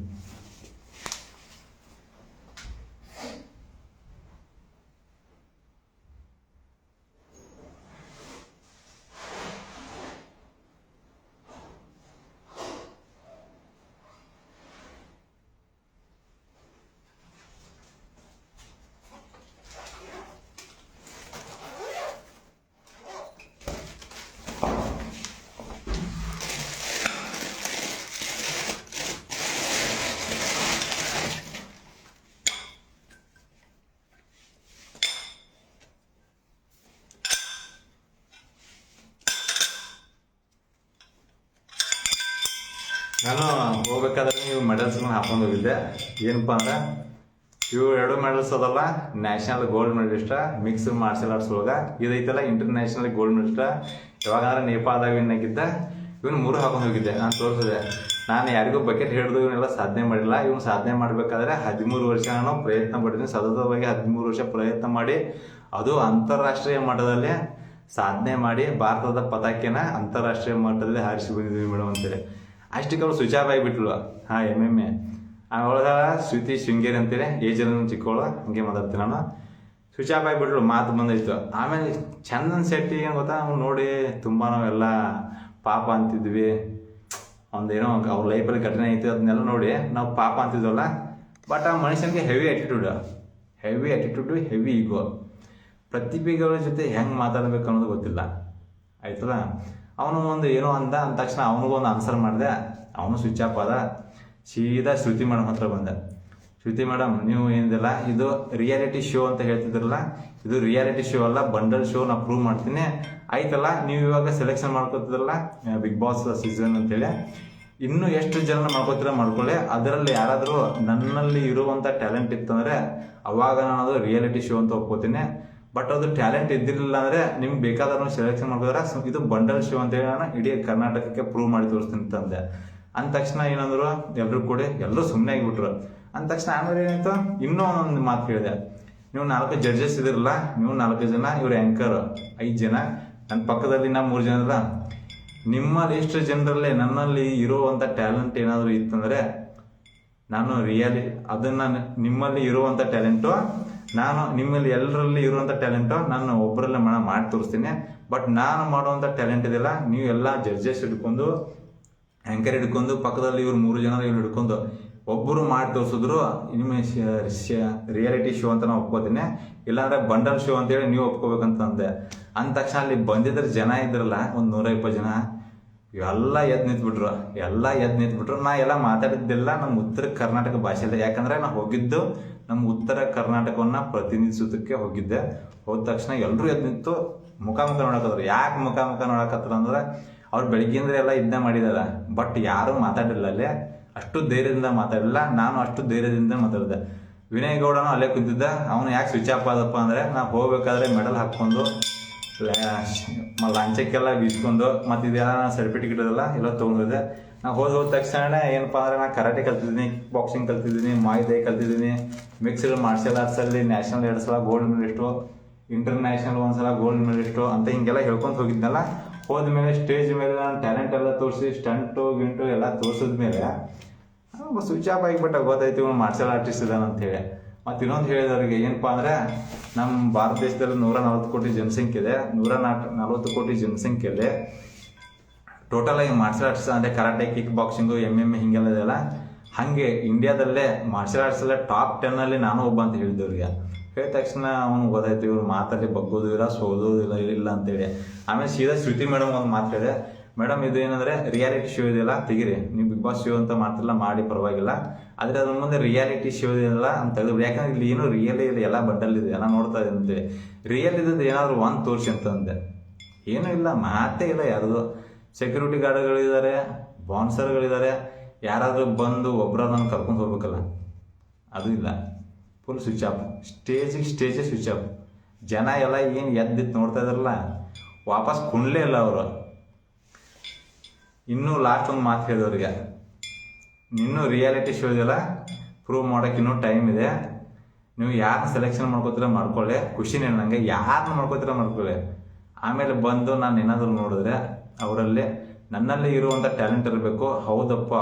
ನಾನು ಹೋಗ್ಬೇಕಾದ್ರೆ ಇವು ಮೆಡಲ್ಸ್ನ ಹಾಕೊಂಡು ಹೋಗಿದ್ದೆ. ಏನಪ್ಪ ಅಂದ್ರೆ ಇವು 2 ಮೆಡಲ್ಸ್ ಅದಲ್ಲ, national gold medalist mix martial arts ಒಳಗೆ, ಇದೈತಲ್ಲ ಇಂಟರ್ನ್ಯಾಷನಲ್ ಗೋಲ್ಡ್ ಮೆಡಲಿಸ್ಟ. ಯಾವಾಗಂದ್ರೆ ನೇಪಾಳದಾಗ ವಿನ್ ಆಗಿದ್ದೆ. ಇವನು 3 ಹಾಕೊಂಡು ಹೋಗಿದ್ದೆ. ನಾನು ತೋರಿಸಿದೆ, ನಾನು ಯಾರಿಗೂ ಬಕೆಟ್ ಹಿಡಿದು ಇವನ್ನೆಲ್ಲ ಸಾಧನೆ ಮಾಡಿಲ್ಲ. ಇವನು ಸಾಧನೆ ಮಾಡಬೇಕಾದ್ರೆ 13 ವರ್ಷ ನಾನು ಪ್ರಯತ್ನ ಪಟ್ಟಿದ್ದೀನಿ, ಸತತವಾಗಿ 13 ವರ್ಷ ಪ್ರಯತ್ನ ಮಾಡಿ ಅದು ಅಂತಾರಾಷ್ಟ್ರೀಯ ಮಟ್ಟದಲ್ಲಿ ಸಾಧನೆ ಮಾಡಿ ಭಾರತದ ಪತಾಕೆನ ಅಂತಾರಾಷ್ಟ್ರೀಯ ಮಟ್ಟದಲ್ಲಿ ಹಾರಿಸಿ ಬಂದಿದ್ದೀವಿ ಮೇಡಮ್ ಅಂತೇಳಿ. ಅಷ್ಟಕ್ಕೆ ಅವಳು ಸ್ವಿಚ್ ಆಫ್ ಆಗಿಬಿಟ್ಲು. MMA ಅವಳಗ ಶ್ರುತಿ ಶೃಂಗೇರಿ ಅಂತೇಳಿ, ಏಜಲ್ಲಿ ಚಿಕ್ಕವಳು, ಹಂಗೆ ಮಾತಾಡ್ತೀನಿ ನಾನು. ಸ್ವಿಚ್ ಆಫ್ ಆಗಿಬಿಟ್ಲು, ಮಾತು ಬಂದಿತ್ತು. ಆಮೇಲೆ ಚಂದನ್ ಶೆಟ್ಟಿ ಏನು ಗೊತ್ತಾ, ಅವ್ನು ನೋಡಿ ತುಂಬ ನಾವೆಲ್ಲ ಪಾಪ ಅಂತಿದ್ವಿ. ಒಂದೇನೋ ಅವ್ರ ಲೈಫಲ್ಲಿ ಘಟನೆ ಐತೆ, ಅದನ್ನೆಲ್ಲ ನೋಡಿ ನಾವು ಪಾಪ ಅಂತಿದ್ವಲ್ಲ. ಬಟ್ ಆ ಮನುಷ್ಯನಿಗೆ ಹೆವಿ ಆ್ಯಟಿಟ್ಯೂಡು, ಹೆವಿ ಈಗೋ. ಪ್ರತಿಭೆಗಳ ಜೊತೆ ಹೆಂಗೆ ಮಾತಾಡಬೇಕು ಅನ್ನೋದು ಗೊತ್ತಿಲ್ಲ, ಆಯ್ತಲ್ಲ. ಅವನು ಒಂದು ಏನೋ ಅಂದ ತಕ್ಷಣ ಅವನಿಗೊಂದು ಆನ್ಸರ್ ಮಾಡಿದೆ, ಅವನು ಸ್ವಿಚ್ ಆಫ್ ಆದ. ಸೀದಾ ಶ್ರುತಿ ಮೇಡಮ್ ಹತ್ರ ಬಂದೆ. ಶ್ರುತಿ ಮೇಡಮ್, ನೀವು ಏನಿದೆಲ್ಲ ಇದು ರಿಯಾಲಿಟಿ ಶೋ ಅಂತ ಹೇಳ್ತಿದ್ರಲ್ಲ, ಇದು ರಿಯಾಲಿಟಿ ಶೋ ಅಲ್ಲ, ಬಂಡಲ್ ಶೋ, ನಾ ಪ್ರೂವ್ ಮಾಡ್ತೀನಿ ಆಯ್ತಲ್ಲ. ನೀವು ಇವಾಗ ಸೆಲೆಕ್ಷನ್ ಮಾಡ್ಕೊತಿದ್ರಲ್ಲ ಬಿಗ್ ಬಾಸ್ ಸೀಸನ್ ಅಂತೇಳಿ, ಇನ್ನೂ ಎಷ್ಟು ಜನ ಮಾಡ್ಕೋತೀರ ಮಾಡ್ಕೊಳ್ಳಿ. ಅದರಲ್ಲಿ ಯಾರಾದರೂ ನನ್ನಲ್ಲಿ ಇರುವಂಥ ಟ್ಯಾಲೆಂಟ್ ಇತ್ತಂದರೆ ಅವಾಗ ನಾನು ಅದು ರಿಯಾಲಿಟಿ ಶೋ ಅಂತ ಒಪ್ಕೋತೀನಿ. ಬಟ್ ಅದು ಟ್ಯಾಲೆಂಟ್ ಇದ್ದಿರಲಿಲ್ಲ ಅಂದರೆ ನಿಮ್ಗೆ ಬೇಕಾದವ್ರನ್ನ ಸೆಲೆಕ್ಷನ್ ಮಾಡಿದ್ರೆ ಇದು ಬಂಡಲ್ ಶೋ ಅಂತೇಳಿ ನಾನು ಇಡೀ ಕರ್ನಾಟಕಕ್ಕೆ ಪ್ರೂವ್ ಮಾಡಿ ತೋರಿಸ್ತೀನಿ ಅಂತಂದೆ. ಅಂದ ತಕ್ಷಣ ಏನಂದ್ರು, ಎಲ್ಲರೂ ಕೂಡ ಎಲ್ಲರೂ ಸುಮ್ಮನೆ ಆಗಿಬಿಟ್ರು. ಅಂದ ತಕ್ಷಣ ಆಮೇಲೆ ಏನಾಯ್ತು, ಇನ್ನೂ ಒಂದು ಮಾತು ಹೇಳಿದೆ, ನೀವು 4 ಜಡ್ಜಸ್ ಇದಿರಲ್ಲ, ನೀವು 4 ಜನ, ಇವ್ರು ಆ್ಯಂಕರ್ 5 ಜನ, ನನ್ನ ಪಕ್ಕದಲ್ಲಿ ನಾ 3 ಜನ ಅಲ್ಲ. ನಿಮ್ಮಲ್ಲಿ ಎಷ್ಟು ಜನರಲ್ಲೇ ನನ್ನಲ್ಲಿ ಇರುವಂಥ ಟ್ಯಾಲೆಂಟ್ ಏನಾದರೂ ಇತ್ತಂದರೆ ನಾನು ಅದನ್ನು ನಿಮ್ಮಲ್ಲಿ ಇರುವಂಥ ಟ್ಯಾಲೆಂಟು, ನಾನು ನಿಮ್ಮಲ್ಲಿ ಎಲ್ಲರಲ್ಲಿ ಇರುವಂಥ ಟ್ಯಾಲೆಂಟು ನಾನು ಒಬ್ಬರಲ್ಲೇ ಮಾಡಿ ತೋರಿಸ್ತೀನಿ. ಬಟ್ ನಾನು ಮಾಡುವಂಥ ಟ್ಯಾಲೆಂಟ್ ಇದೆಯಲ್ಲ, ನೀವು ಎಲ್ಲ ಜಡ್ಜಸ್ ಹಿಡ್ಕೊಂಡು ಆ್ಯಂಕರ್ ಹಿಡ್ಕೊಂಡು ಪಕ್ಕದಲ್ಲಿ ಇವ್ರು 3 ಜನ ಇವ್ರು ಹಿಡ್ಕೊಂಡು ಒಬ್ಬರು ಮಾಡಿ ತೋರಿಸಿದ್ರು ನಿಮ್ಮ ರಿಯಾಲಿಟಿ ಶೋ ಅಂತ ನಾನು ಒಪ್ಕೋತೀನಿ, ಇಲ್ಲಾಂದರೆ ಬಂಡಲ್ ಶೋ ಅಂತೇಳಿ ನೀವು ಒಪ್ಕೋಬೇಕಂತ ಅಂದೆ. ಅಂದ ತಕ್ಷಣ ಅಲ್ಲಿ ಬಂದಿದ್ರೆ ಜನ ಇದ್ರಲ್ಲ, ಒಂದು 120 ಜನ, ಎಲ್ಲ ಎದ್ದು ನಿಂತ್ಬಿಟ್ರು. ನಾ ಎಲ್ಲ ಮಾತಾಡಿದ್ದೆಲ್ಲ ನಮ್ಮ ಉತ್ತರ ಕರ್ನಾಟಕ ಭಾಷೆಯಲ್ಲಿ, ಯಾಕಂದರೆ ನಾನು ಹೋಗಿದ್ದು ನಮ್ಮ ಉತ್ತರ ಕರ್ನಾಟಕವನ್ನು ಪ್ರತಿನಿಧಿಸೋದಕ್ಕೆ ಹೋಗಿದ್ದೆ. ಹೋದ ತಕ್ಷಣ ಎಲ್ಲರೂ ಎದ್ದು ನಿಂತು ಮುಖಾಮುಖ ನೋಡಕತ್ತಾರೆ. ಯಾಕೆ ಮುಖಾಮುಖ ನೋಡಕತ್ತಾರ ಅಂದ್ರೆ ಅವ್ರು ಬೆಳಗ್ಗಿಂದ್ರೆ ಎಲ್ಲ ಇದನ್ನ ಮಾಡಿದಾರ, ಬಟ್ ಯಾರೂ ಮಾತಾಡಿಲ್ಲ ಅಲ್ಲೇ. ಅಷ್ಟು ಧೈರ್ಯದಿಂದ ಮಾತಾಡಿಲ್ಲ. ನಾನು ಅಷ್ಟು ಧೈರ್ಯದಿಂದ ಮಾತಾಡಿದೆ. ವಿನಯ್ ಗೌಡನು ಅಲ್ಲೇ ಕುಂತಿದ್ದ. ಅವನು ಯಾಕೆ ಸ್ವಿಚ್ ಆಫ್ ಆದಪ್ಪ ಅಂದರೆ ನಾವು ಹೋಗ್ಬೇಕಾದ್ರೆ ಮೆಡಲ್ ಹಾಕ್ಕೊಂಡು ಲಂಚಕ್ಕೆಲ್ಲ ಬೀಸ್ಕೊಂಡು ಮತ್ತು ಇದೆಲ್ಲ ಸರ್ಟಿಫಿಕೇಟ್ ಎಲ್ಲ ತೊಗೊಂಡಿದ್ದೆ. ನಾವು ಹೋದ ತಕ್ಷಣ ಏನಪ್ಪ ಅಂದರೆ ನಾನು ಕರಾಟೆ ಕಲ್ತಿದ್ದೀನಿ, ಕಿಕ್ ಬಾಕ್ಸಿಂಗ್ ಕಲ್ತಿದ್ದೀನಿ, ಮಾಯ್ ದೈ ಕಲ್ತಿದ್ದೀನಿ, ಮಿಕ್ಸ್ಡ್ ಮಾರ್ಷಲ್ ಆರ್ಟ್ಸಲ್ಲಿ ನ್ಯಾಷನಲ್ 2 ಸಲ ಗೋಲ್ಡ್ ಮೆಡಲಿಸ್ಟು, ಇಂಟರ್ನ್ಯಾಷನಲ್ 1 ಸಲ ಗೋಲ್ಡ್ ಮೆಡಲಿಸ್ಟು ಅಂತ ಹಿಂಗೆಲ್ಲ ಹೇಳ್ಕೊಂಡು ಹೋಗಿದ್ನಲ್ಲ. ಹೋದ್ಮೇಲೆ ಸ್ಟೇಜ್ ಮೇಲೆ ನಾನು ಟ್ಯಾಲೆಂಟ್ ಎಲ್ಲ ತೋರಿಸಿ ಸ್ಟಂಟು ಗಿಂಟು ಎಲ್ಲ ತೋರಿಸಿದ್ಮೇಲೆ ಸ್ವಿಚ್ ಆಫ್ ಆಗಿಬಿಟ್ಟ. ಗೊತ್ತಾಯ್ತು ಇವನು ಮಾರ್ಷಲ್ ಆರ್ಟಿಸ್ಟ್ ಇದ್ದಾನೆ ಅಂತೇಳಿ. ಮತ್ತು ಇನ್ನೊಂದು ಹೇಳಿದವ್ರಿಗೆ ಏನಪ್ಪ ಅಂದರೆ ನಮ್ಮ ಭಾರತ ದೇಶದಲ್ಲಿ 140 ಕೋಟಿ ಜನಸಂಖ್ಯೆ ಇದೆ. 140 ಕೋಟಿ ಜನಸಂಖ್ಯೆಯಲ್ಲಿ ಟೋಟಲ್ ಆಗಿ ಮಾರ್ಷಲ್ ಆರ್ಟ್ಸ್ ಅಂದರೆ ಕರಾಟೆ, ಕಿಕ್ ಬಾಕ್ಸಿಂಗು, MMA ಹಿಂಗೆಲ್ಲ ಇದೆಯಲ್ಲ, ಹಾಗೆ ಇಂಡಿಯಾದಲ್ಲೇ ಮಾರ್ಷಲ್ ಆರ್ಟ್ಸಲ್ಲೇ ಟಾಪ್ 10 ನಾನು ಒಬ್ಬ ಅಂತ ಹೇಳಿದವ್ರಿಗೆ. ಹೇಳಿದ ತಕ್ಷಣ ಅವನು ಗೊತ್ತಾಯ್ತು ಇವ್ರು ಮಾತಾಡಿ ಬಗ್ಗೋದು ಇಲ್ಲ, ಸೋದೋದಿಲ್ಲ ಇಲ್ಲ ಅಂತೇಳಿ. ಆಮೇಲೆ ಸೀದಾ ಶ್ರುತಿ ಮೇಡಮ್ ಒಂದು ಮಾತು ಹೇಳಿದೆ, ಮೇಡಮ್ ಇದು ಏನಂದರೆ ರಿಯಾಲಿಟಿ ಶೋ ಇದೆಯಲ್ಲ ತೆಗಿರಿ, ನೀವು ಬಿಗ್ ಬಾಸ್ ಶೋ ಅಂತ ಮಾಡ್ತಿಲ್ಲ ಮಾಡಿ ಪರವಾಗಿಲ್ಲ, ಆದರೆ ಅದ್ರ ಮುಂದೆ ರಿಯಾಲಿಟಿ ಶೋ ಇದೆಯಲ್ಲ ಅಂತ ತೆಗೆದು, ಯಾಕಂದ್ರೆ ಇಲ್ಲಿ ಏನೂ ರಿಯಲ್ ಇದೆ, ಎಲ್ಲ ಬಂಡಲ್ ಇದೆ, ನಾನು ನೋಡ್ತಾ ಇದ್ದೆ ಅಂತೇಳಿ. ರಿಯಲ್ ಇದ್ದದ್ದು ಏನಾದರೂ ಒಂದು ತೋರಿಸಿ ಅಂತಂದೆ. ಏನೂ ಇಲ್ಲ, ಮಾತೇ ಇಲ್ಲ. ಯಾರ್ದು ಸೆಕ್ಯೂರಿಟಿ ಗಾರ್ಡ್ಗಳಿದ್ದಾರೆ, ಬಾನ್ಸರ್ಗಳಿದ್ದಾರೆ, ಯಾರಾದರೂ ಬಂದು ಒಬ್ಬರ ನಾನು ಕರ್ಕೊಂಡು ಹೋಗ್ಬೇಕಲ್ಲ, ಅದು ಇಲ್ಲ. Full switch off. ಸ್ಟೇಜೇ ಸ್ವಿಚ್ ಆಫ್. ಜನ ಎಲ್ಲ ಏನು ಎದ್ದಿತ್ತು ನೋಡ್ತಾ ಇದಾರಲ್ಲ, ವಾಪಸ್ ಕುಣ್ಲೇ ಇಲ್ಲ ಅವರು. ಇನ್ನೂ ಲಾಸ್ಟ್ ಒಂದು ಮಾತು ಹೇಳಿದವ್ರಿಗೆ, ಇನ್ನೂ ರಿಯಾಲಿಟಿ ಶೋ ಇದೆಯಲ್ಲ ಪ್ರೂವ್ ಮಾಡೋಕೆ ಇನ್ನೂ ಟೈಮ್ ಇದೆ. ನೀವು ಯಾರನ್ನ ಸೆಲೆಕ್ಷನ್ ಮಾಡ್ಕೋತೀರ ಮಾಡ್ಕೊಳ್ಳಿ, ಖುಷಿನೇ ನನಗೆ. ಯಾರನ್ನ ಮಾಡ್ಕೋತೀರ ಮಾಡ್ಕೊಳ್ಳಿ. ಆಮೇಲೆ ಬಂದು ನಾನು ಏನಾದರೂ ನೋಡಿದ್ರೆ ಅವರಲ್ಲಿ ನನ್ನಲ್ಲಿ ಇರುವಂಥ ಟ್ಯಾಲೆಂಟ್ ಇರಬೇಕು. ಹೌದಪ್ಪ,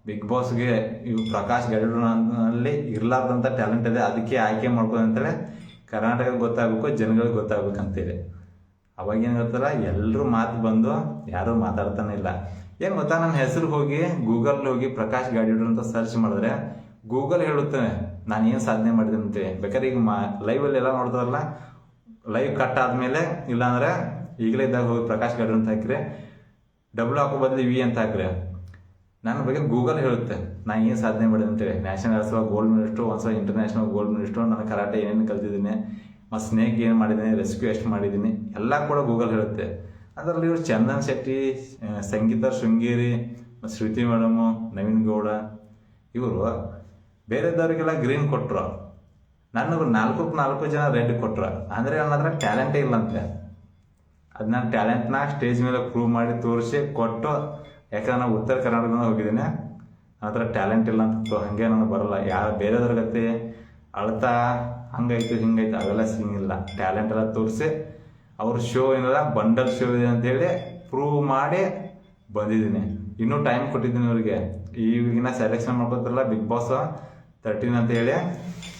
ಬಿಗ್ ಬಾಸ್ಗೆ ಇವು ಪ್ರಕಾಶ್ ಗಡಿನಲ್ಲಿ ಇರಲಾರ್ದಂಥ ಟ್ಯಾಲೆಂಟ್ ಇದೆ, ಅದಕ್ಕೆ ಆಯ್ಕೆ ಮಾಡ್ಬೋದು ಅಂತೇಳಿ ಕರ್ನಾಟಕಕ್ಕೆ ಗೊತ್ತಾಗಬೇಕು, ಜನಗಳಿಗೆ ಗೊತ್ತಾಗಬೇಕಂತೇಳಿ. ಅವಾಗೇನು ಗೊತ್ತಲ್ಲ, ಎಲ್ಲರೂ ಮಾತು ಬಂದು ಯಾರೂ ಮಾತಾಡ್ತಾನೆ ಇಲ್ಲ. ಏನು ಗೊತ್ತಾ, ನನ್ನ ಹೆಸರು ಹೋಗಿ ಗೂಗಲ್ ಹೋಗಿ ಪ್ರಕಾಶ್ ಗಾಡಿಡ್ರು ಅಂತ ಸರ್ಚ್ ಮಾಡಿದ್ರೆ ಗೂಗಲ್ ಹೇಳುತ್ತೇನೆ ನಾನು ಏನು ಸಾಧನೆ ಮಾಡಿದೆ ಅಂತೇಳಿ. ಬೇಕಾದ್ರೆ ಈಗ ಲೈವಲ್ಲಿ ಎಲ್ಲ ನೋಡ್ತಾರಲ್ಲ, ಲೈವ್ ಕಟ್ ಆದಮೇಲೆ ಇಲ್ಲಾಂದ್ರೆ ಈಗಲೇ ಇದ್ದಾಗ ಹೋಗಿ ಪ್ರಕಾಶ್ ಗಾಡಿಡ್ರು ಅಂತ ಹಾಕಿದ್ರೆ ಡಬ್ಲ್ ಹಾಕೋ ಬದಲು V ಅಂತ ಹಾಕಿದ್ರೆ ನನ್ನ ಬಗ್ಗೆ ಗೂಗಲ್ ಹೇಳುತ್ತೆ ನಾನು ಏನು ಸಾಧನೆ ಮಾಡಿದೆ ಅಂತೇಳಿ. ನ್ಯಾಷನಲ್ 2 ಸಲ ಗೋಲ್ಡ್ ಮೆಡಲಿಸ್ಟು, 1 ಸಲ ಇಂಟರ್ನ್ಯಾಷನಲ್ ಗೋಲ್ಡ್ ಮೆಡಲಿಸ್ಟು, ನಾನು ಕರಾಟೆ ಏನೇನು ಕಲ್ತಿದ್ದೀನಿ, ಮತ್ತು ಸ್ನೇಕ್ ಏನು ಮಾಡಿದ್ದೀನಿ, ರೆಸ್ಕ್ಯೂ ಎಷ್ಟು ಮಾಡಿದ್ದೀನಿ, ಎಲ್ಲ ಕೂಡ ಗೂಗಲ್ ಹೇಳುತ್ತೆ. ಅದರಲ್ಲಿ ಇವರು ಚಂದನ್ ಶೆಟ್ಟಿ, ಸಂಗೀತ ಶೃಂಗೇರಿ, ಮತ್ತು ಶ್ರುತಿ ಮೇಡಮು, ನವೀನ್ ಗೌಡ ಇವರು ಬೇರೆದವರಿಗೆಲ್ಲ ಗ್ರೀನ್ ಕೊಟ್ಟರು, ನನಗೆ 4 ಜನ ರೆಡ್ ಕೊಟ್ಟರು. ಅಂದರೆ ನನ್ನ ಹತ್ರ ಟ್ಯಾಲೆಂಟೇ ಇಲ್ಲಂತೆ. ಅದು ನಾನು ಟ್ಯಾಲೆಂಟ್ನ ಸ್ಟೇಜ್ ಮೇಲೆ ಪ್ರೂವ್ ಮಾಡಿ ತೋರಿಸಿ ಕೊಟ್ಟು, ಯಾಕಂದ್ರೆ ನಾನು ಉತ್ತರ ಕರ್ನಾಟಕದಿಂದ ಹೋಗಿದ್ದೀನಿ, ನನ್ನ ಹತ್ರ ಟ್ಯಾಲೆಂಟ್ ಇಲ್ಲ ಅಂತ ಹಾಗೆ ನನಗೆ ಬರೋಲ್ಲ. ಯಾರು ಬೇರೆದವ್ರ ಗತಿ ಅಳ್ತಾ ಹಂಗಾಯ್ತು ಹಿಂಗಾಯ್ತು ಅವೆಲ್ಲ ಸಿಂಗಿಲ್ಲ. ಟ್ಯಾಲೆಂಟ್ ಎಲ್ಲ ತೋರಿಸಿ ಅವ್ರ ಶೋ ಏನಿಲ್ಲ ಬಂಡಲ್ ಶೋ ಇದೆ ಅಂತೇಳಿ ಪ್ರೂವ್ ಮಾಡಿ ಬಂದಿದ್ದೀನಿ. ಇನ್ನೂ ಟೈಮ್ ಕೊಟ್ಟಿದ್ದೀನಿ ಅವ್ರಿಗೆ. ಈಗಿನ ಸೆಲೆಕ್ಷನ್ ಮಾಡ್ಕೋತಾರಲ್ಲ ಬಿಗ್ ಬಾಸ್ 13 ಅಂತ ಹೇಳಿ,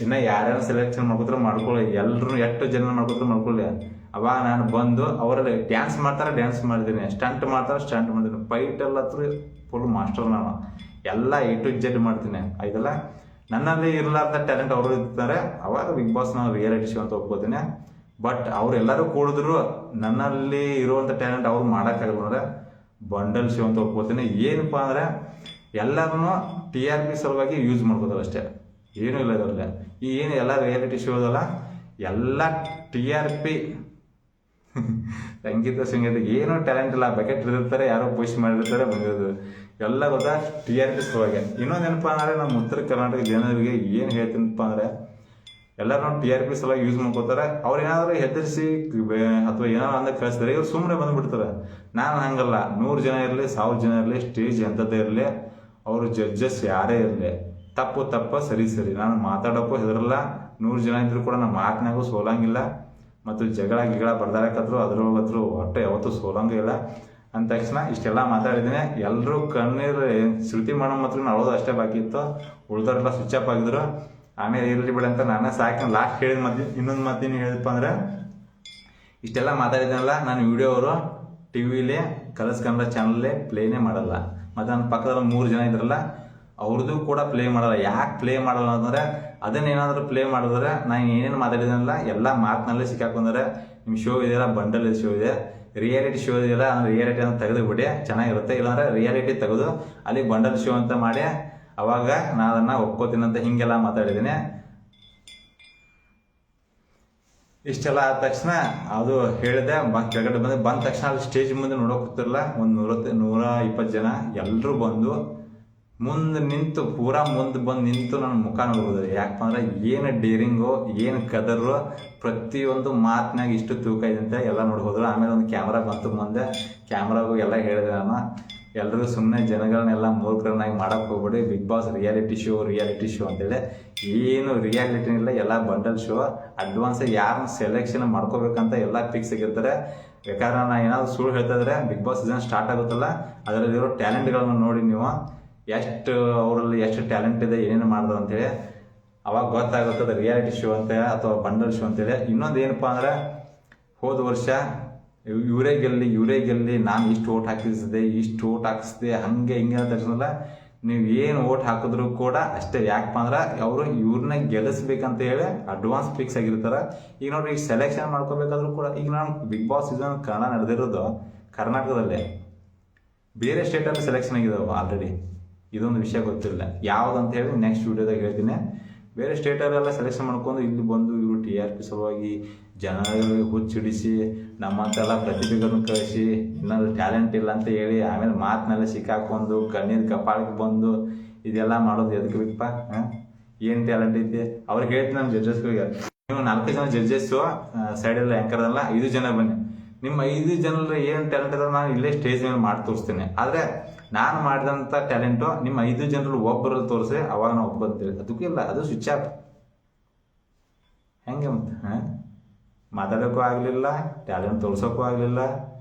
ಇನ್ನು ಯಾರ್ಯಾರು ಸೆಲೆಕ್ಷನ್ ಮಾಡ್ಕೋತಾರೆ ಮಾಡ್ಕೊಳ್ಳಿ, ಎಲ್ಲರೂ ಎಷ್ಟು ಜನ ಮಾಡ್ಕೋತಾರೆ ಮಾಡ್ಕೊಳ್ಳಿ. ಅವಾಗ ನಾನು ಬಂದು ಅವರಲ್ಲಿ ಡ್ಯಾನ್ಸ್ ಮಾಡ್ತಾರೆ ಡ್ಯಾನ್ಸ್ ಮಾಡಿದ್ದೀನಿ, ಸ್ಟಂಟ್ ಮಾಡ್ತಾರೆ ಸ್ಟಂಟ್ ಮಾಡಿದ್ದೀನಿ, ಫೈಟ್ ಎಲ್ಲ ಫುಲ್ ಮಾಸ್ಟರ್ ನಾನು. ಎಲ್ಲ A to Z ಮಾಡ್ತೀನಿ. ಆಯ್ತಲ್ಲ, ನನ್ನಲ್ಲಿ ಇರಲಾರ್ದ ಟ್ಯಾಲೆಂಟ್ ಅವರು ಇರ್ತಾರೆ. ಅವಾಗ ಬಿಗ್ ಬಾಸ್ ನಾವು ರಿಯಾಲಿಟಿ ಶೋ ಅಂತ ಒಪ್ಕೋತೀನಿ. ಬಟ್ ಅವರೆಲ್ಲರೂ ಕೂಡಿದ್ರು ನನ್ನಲ್ಲಿ ಇರುವಂಥ ಟ್ಯಾಲೆಂಟ್ ಅವ್ರು ಮಾಡೋಕ್ಕಾಗಲ್ಲ ಅಂದರೆ ಬಂಡಲ್ ಶೋ ಅಂತ ಒಪ್ಕೋತೀನಿ. ಏನಪ್ಪ ಅಂದರೆ ಎಲ್ಲರನ್ನೂ TRP ಸಲುವಾಗಿ ಯೂಸ್ ಮಾಡ್ಕೋತಾರೆ ಅಷ್ಟೇ, ಏನೂ ಇಲ್ಲ ಇದರಲ್ಲಿ. ಈ ಏನು ಎಲ್ಲ ರಿಯಾಲಿಟಿ ಶೋ ಅದಲ್ಲ ಎಲ್ಲ TRP. ಸಂಗೀತ ಸಂಗೀತಕ್ಕೆ ಏನೂ ಟ್ಯಾಲೆಂಟ್ ಇಲ್ಲ, ಬಕೆಟ್ ಇರ್ತಾರೆ, ಯಾರೋ ಪುಷ್ ಮಾಡಿರ್ತಾರೆ ಬಂದಿರೋದು ಎಲ್ಲ ಗೊತ್ತಾ TRP ಸಲುವಾಗಿ. ಇನ್ನೊಂದೇನಪ್ಪ ಅಂದರೆ ನಮ್ಮ ಉತ್ತರ ಕರ್ನಾಟಕ ಜನರಿಗೆ ಏನು ಹೇಳ್ತೀನಪ್ಪ ಅಂದರೆ ಎಲ್ಲರೂ TRP ಸಲುವಾಗಿ ಯೂಸ್ ಮಾಡ್ಕೋತಾರೆ. ಅವ್ರು ಏನಾದರೂ ಹೆದರಿಸಿ ಅಥವಾ ಏನಾದ್ರು ಅಂದ ಕಳಿಸಿದ್ರೆ ಇವ್ರು ಸುಮ್ಮನೆ ಬಂದುಬಿಡ್ತಾರೆ. ನಾನು ಹಂಗಲ್ಲ, 100 ಜನ ಇರಲಿ 1000 ಜನ ಇರಲಿ, ಸ್ಟೇಜ್ ಎಂಥದ್ದೇ ಇರಲಿ, ಅವರು ಜಡ್ಜಸ್ ಯಾರೇ ಇರಲಿ, ತಪ್ಪು ಸರಿ. ನಾನು ಮಾತಾಡೋಕ್ಕೂ ಹೆದರಲ್ಲ. 100 ಜನ ಇದ್ರೂ ಕೂಡ ನಮ್ಮ ಮಾತಿನಾಗೂ ಸೋಲಂಗಿಲ್ಲ. ಮತ್ತು ಜಗಳ ಬರ್ದಾರಕತ್ರು ಅದ್ರೊಳಗತ್ರು ಒಟ್ಟು ಯಾವತ್ತೂ ಸೋಲಂಗಿಲ್ಲ. ಅಂದ ತಕ್ಷಣ ಇಷ್ಟೆಲ್ಲ ಮಾತಾಡಿದ್ದೀನಿ. ಎಲ್ಲರೂ ಕಣ್ಣೀರು ಶ್ರುತಿ ಮೇಡಮ್ ಮಾತ್ರ ಅಳೋದು ಅಷ್ಟೇ ಬಾಕಿ ಇತ್ತು, ಉಳ್ದವ್ರೆಲ್ಲ ಸ್ವಿಚ್ ಆಫ್ ಆಗಿದ್ರು. ಆಮೇಲೆ ಇರಲಿ ಬಿಡ ಅಂತ ನಾನು ಸಾಕು ಲಾಸ್ಟ್ ಹೇಳಿದ ಇನ್ನೊಂದು ಮಾತಿನ ಹೇಳಿದಪ್ಪ ಅಂದರೆ, ಇಷ್ಟೆಲ್ಲ ಮಾತಾಡಿದ್ದೀನಲ್ಲ, ನಾನು ವಿಡಿಯೋ ಅವರು TV ಕಲರ್ಸ್ ಕನ್ನಡ ಚಾನಲ್ಲೇ ಪ್ಲೇನೇ ಮಾಡಲ್ಲ. ಮತ್ತು ನನ್ನ ಪಕ್ಕದಲ್ಲಿ 3 ಜನ ಇದ್ರಲ್ಲ ಅವ್ರದ್ದು ಕೂಡ ಪ್ಲೇ ಮಾಡಲ್ಲ. ಯಾಕೆ ಪ್ಲೇ ಮಾಡಲ್ಲ ಅಂದರೆ ಅದನ್ನೇನಾದರೂ ಪ್ಲೇ ಮಾಡಿದ್ರೆ ನಾನು ಏನೇನು ಮಾತಾಡಿದ್ದೀನಲ್ಲ ಎಲ್ಲ ಮಾತಿನಲ್ಲೇ ಸಿಕ್ಕಾಕೊಂಡ್ರೆ. ನಿಮ್ಮ ಶೋ ಇದೆಯಲ್ಲ ಬಂಡಲ್ ಶೋ ಇದೆ, ರಿಯಾಲಿಟಿ ಶೋ ಇದೆಯಲ್ಲ ಅಂದ್ರೆ ರಿಯಾಲಿಟಿ ಅಂತ ತೆಗೆದುಬಿಡಿ ಚೆನ್ನಾಗಿರುತ್ತೆ. ಇಲ್ಲಾಂದರೆ ರಿಯಾಲಿಟಿ ತೆಗೆದು ಅಲ್ಲಿಗೆ ಬಂಡಲ್ ಶೋ ಅಂತ ಮಾಡಿ ಅವಾಗ ನಾನು ಅದನ್ನು ಒಪ್ಕೋತೀನಿ ಅಂತ ಹೀಗೆಲ್ಲ ಮಾತಾಡಿದ್ದೀನಿ. ಇಷ್ಟೆಲ್ಲ ಆದ ತಕ್ಷಣ ಅದು ಹೇಳಿದೆ ಕೆಳಗಡೆ ಬಂದ ತಕ್ಷಣ ಅಲ್ಲಿ ಸ್ಟೇಜ್ ಮುಂದೆ ನೋಡೋಕೆ ಕೂತಿರಲ್ಲ ಒಂದು 120 ಜನ ಎಲ್ಲರೂ ಬಂದು ಮುಂದೆ ನಿಂತು ಪೂರಾ ಮುಂದೆ ಬಂದು ನಿಂತು ನನ್ನ ಮುಖ ನೋಡ್ಬೋದು. ಯಾಕಂದ್ರೆ ಏನು ಡೇರಿಂಗು ಏನು ಕದರು ಪ್ರತಿಯೊಂದು ಮಾತಿನಾಗ ಇಷ್ಟು ತೂಕ ಇದೆ ಅಂತ ಎಲ್ಲ ನೋಡ್ಬೋದ್ರು. ಆಮೇಲೆ ಒಂದು ಕ್ಯಾಮ್ರಾ ಬಂತು ಮುಂದೆ, ಕ್ಯಾಮ್ರಾಗೂ ಎಲ್ಲ ಹೇಳಿದೆ ನಾನು, ಎಲ್ಲರೂ ಸುಮ್ಮನೆ ಜನಗಳನ್ನೆಲ್ಲ ಮೂರ್ಖರನ್ನಾಗಿ ಮಾಡಕ್ಕೆ ಹೋಗ್ಬೇಡಿ, ಬಿಗ್ ಬಾಸ್ ರಿಯಾಲಿಟಿ ಶೋ ಅಂತೇಳಿ. ಏನು ರಿಯಾಲಿಟಿ ಇಲ್ಲ, ಎಲ್ಲ ಬಂಡಲ್ ಶೋ. ಅಡ್ವಾನ್ಸ್ ಯಾರನ್ನ ಸೆಲೆಕ್ಷನ್ ಮಾಡ್ಕೋಬೇಕಂತ ಎಲ್ಲ ಫಿಕ್ಸ್ ಆಗಿರ್ತಾರೆ. ಬೇಕಾದ್ರೆ ನಾನು ಏನಾದ್ರು ಸುಳ್ಳು ಹೇಳ್ತಾ ಇದ್ರೆ ಬಿಗ್ ಬಾಸ್ ಸೀಸನ್ ಸ್ಟಾರ್ಟ್ ಆಗುತ್ತಲ್ಲ, ಅದರಲ್ಲಿರೋ ಟ್ಯಾಲೆಂಟ್ಗಳನ್ನ ನೋಡಿ ನೀವು ಎಷ್ಟು ಅವರಲ್ಲಿ ಎಷ್ಟು ಟ್ಯಾಲೆಂಟ್ ಇದೆ, ಏನೇನು ಮಾಡಿದ್ರು ಅಂತೇಳಿ ಅವಾಗ ಗೊತ್ತಾಗುತ್ತದೆ ರಿಯಾಲಿಟಿ ಶೋ ಅಂತ ಅಥವಾ ಬಂಡಲ್ ಶೋ ಅಂತೇಳಿ. ಇನ್ನೊಂದು ಏನಪ್ಪ ಅಂದ್ರೆ, ಹೋದ ವರ್ಷ ಇವರೇ ಗೆಲ್ಲಿ ನಾನು ಇಷ್ಟು ಓಟ್ ಹಾಕಿಸಿದೆ ಹಂಗೆ ಹಿಂಗೆ ಅಂತ ತಕ್ಷಣ ನೀವು ಏನು ಓಟ್ ಹಾಕಿದ್ರು ಕೂಡ ಅಷ್ಟೇ. ಯಾಕಪ್ಪ ಅಂದ್ರೆ ಅವರು ಇವ್ರನ್ನ ಗೆಲ್ಲಿಸ್ಬೇಕಂತ ಹೇಳಿ ಅಡ್ವಾನ್ಸ್ ಫಿಕ್ಸ್ ಆಗಿರ್ತಾರೆ. ಈಗ ನೋಡ್ರಿ, ಈಗ ಸೆಲೆಕ್ಷನ್ ಮಾಡ್ಕೋಬೇಕಾದ್ರೂ ಕೂಡ ಈಗ ನಾನು ಬಿಗ್ ಬಾಸ್ ಸೀಸನ್ ಕನ್ನಡ ನಡೆದಿರೋದು ಕರ್ನಾಟಕದಲ್ಲೇ, ಬೇರೆ ಸ್ಟೇಟಲ್ಲಿ ಸೆಲೆಕ್ಷನ್ ಆಗಿದಾವೆ ಆಲ್ರೆಡಿ. ಇದೊಂದು ವಿಷಯ ಗೊತ್ತಿಲ್ಲ ಯಾವುದಂತ ಹೇಳಿ ನೆಕ್ಸ್ಟ್ ವಿಡಿಯೋದಾಗ ಹೇಳ್ತೀನಿ. ಬೇರೆ ಸ್ಟೇಟಲ್ಲೆಲ್ಲ ಸೆಲೆಕ್ಷನ್ ಮಾಡ್ಕೊಂಡು ಇಲ್ಲಿ ಬಂದು ಇವರು TRP ಸಲುವಾಗಿ ಜನಗಳಿಗೆ ಹುಚ್ಚಿಡಿಸಿ ನಮ್ಮಂತೆಲ್ಲ ಪ್ರತಿಭೆಗಳನ್ನು ಕಳಿಸಿ ಇನ್ನೊಂದು ಟ್ಯಾಲೆಂಟ್ ಇಲ್ಲ ಅಂತ ಹೇಳಿ ಆಮೇಲೆ ಮಾತಿನೆಲ್ಲ ಸಿಕ್ಕಾಕೊಂಡು ಕಣ್ಣೀರು ಕಪಾಳಕ್ಕೆ ಬಂದು ಇದೆಲ್ಲ ಮಾಡೋದು ಎದಕ್ಕೆ ಬೇಕಪ್ಪ? ಏನು ಟ್ಯಾಲೆಂಟ್ ಐತಿ ಅವ್ರಿಗೆ ಹೇಳ್ತೀನಿ ನಮ್ಮ ಜಡ್ಜಸ್ಗಳಿಗೆ, ನೀವು 4 ಜನ ಜಡ್ಜಸ್ಸು ಸೈಡಲ್ಲಿ ಆ್ಯಂಕರ್ದಲ್ಲ 5 ಜನ ಬನ್ನಿ, ನಿಮ್ಮ 5 ಜನರ ಏನು ಟ್ಯಾಲೆಂಟ್ ಅದ ನಾನು ಇಲ್ಲೇ ಸ್ಟೇಜ್ ಮೇಲೆ ಮಾಡಿ ತೋರಿಸ್ತೇನೆ. ಆದರೆ ನಾನು ಮಾಡಿದಂಥ ಟ್ಯಾಲೆಂಟು ನಿಮ್ಮ 5 ಜನರಲ್ಲಿ ಒಬ್ಬರಲ್ಲಿ ತೋರಿಸಿ ಅವಾಗ ನಾವು ಒಪ್ಕೊಂತೀವಿ. ಅದಕ್ಕೂ ಇಲ್ಲ, ಅದು ಸ್ವಿಚ್ ಆಫ್. ಹೆಂಗೆ ಮತ್ತೆ ಮಾತಾಡೋಕ್ಕೂ ಆಗಲಿಲ್ಲ, ಟ್ಯಾಲೆಂಟ್ ತೋರ್ಸೋಕ್ಕೂ ಆಗಲಿಲ್ಲ,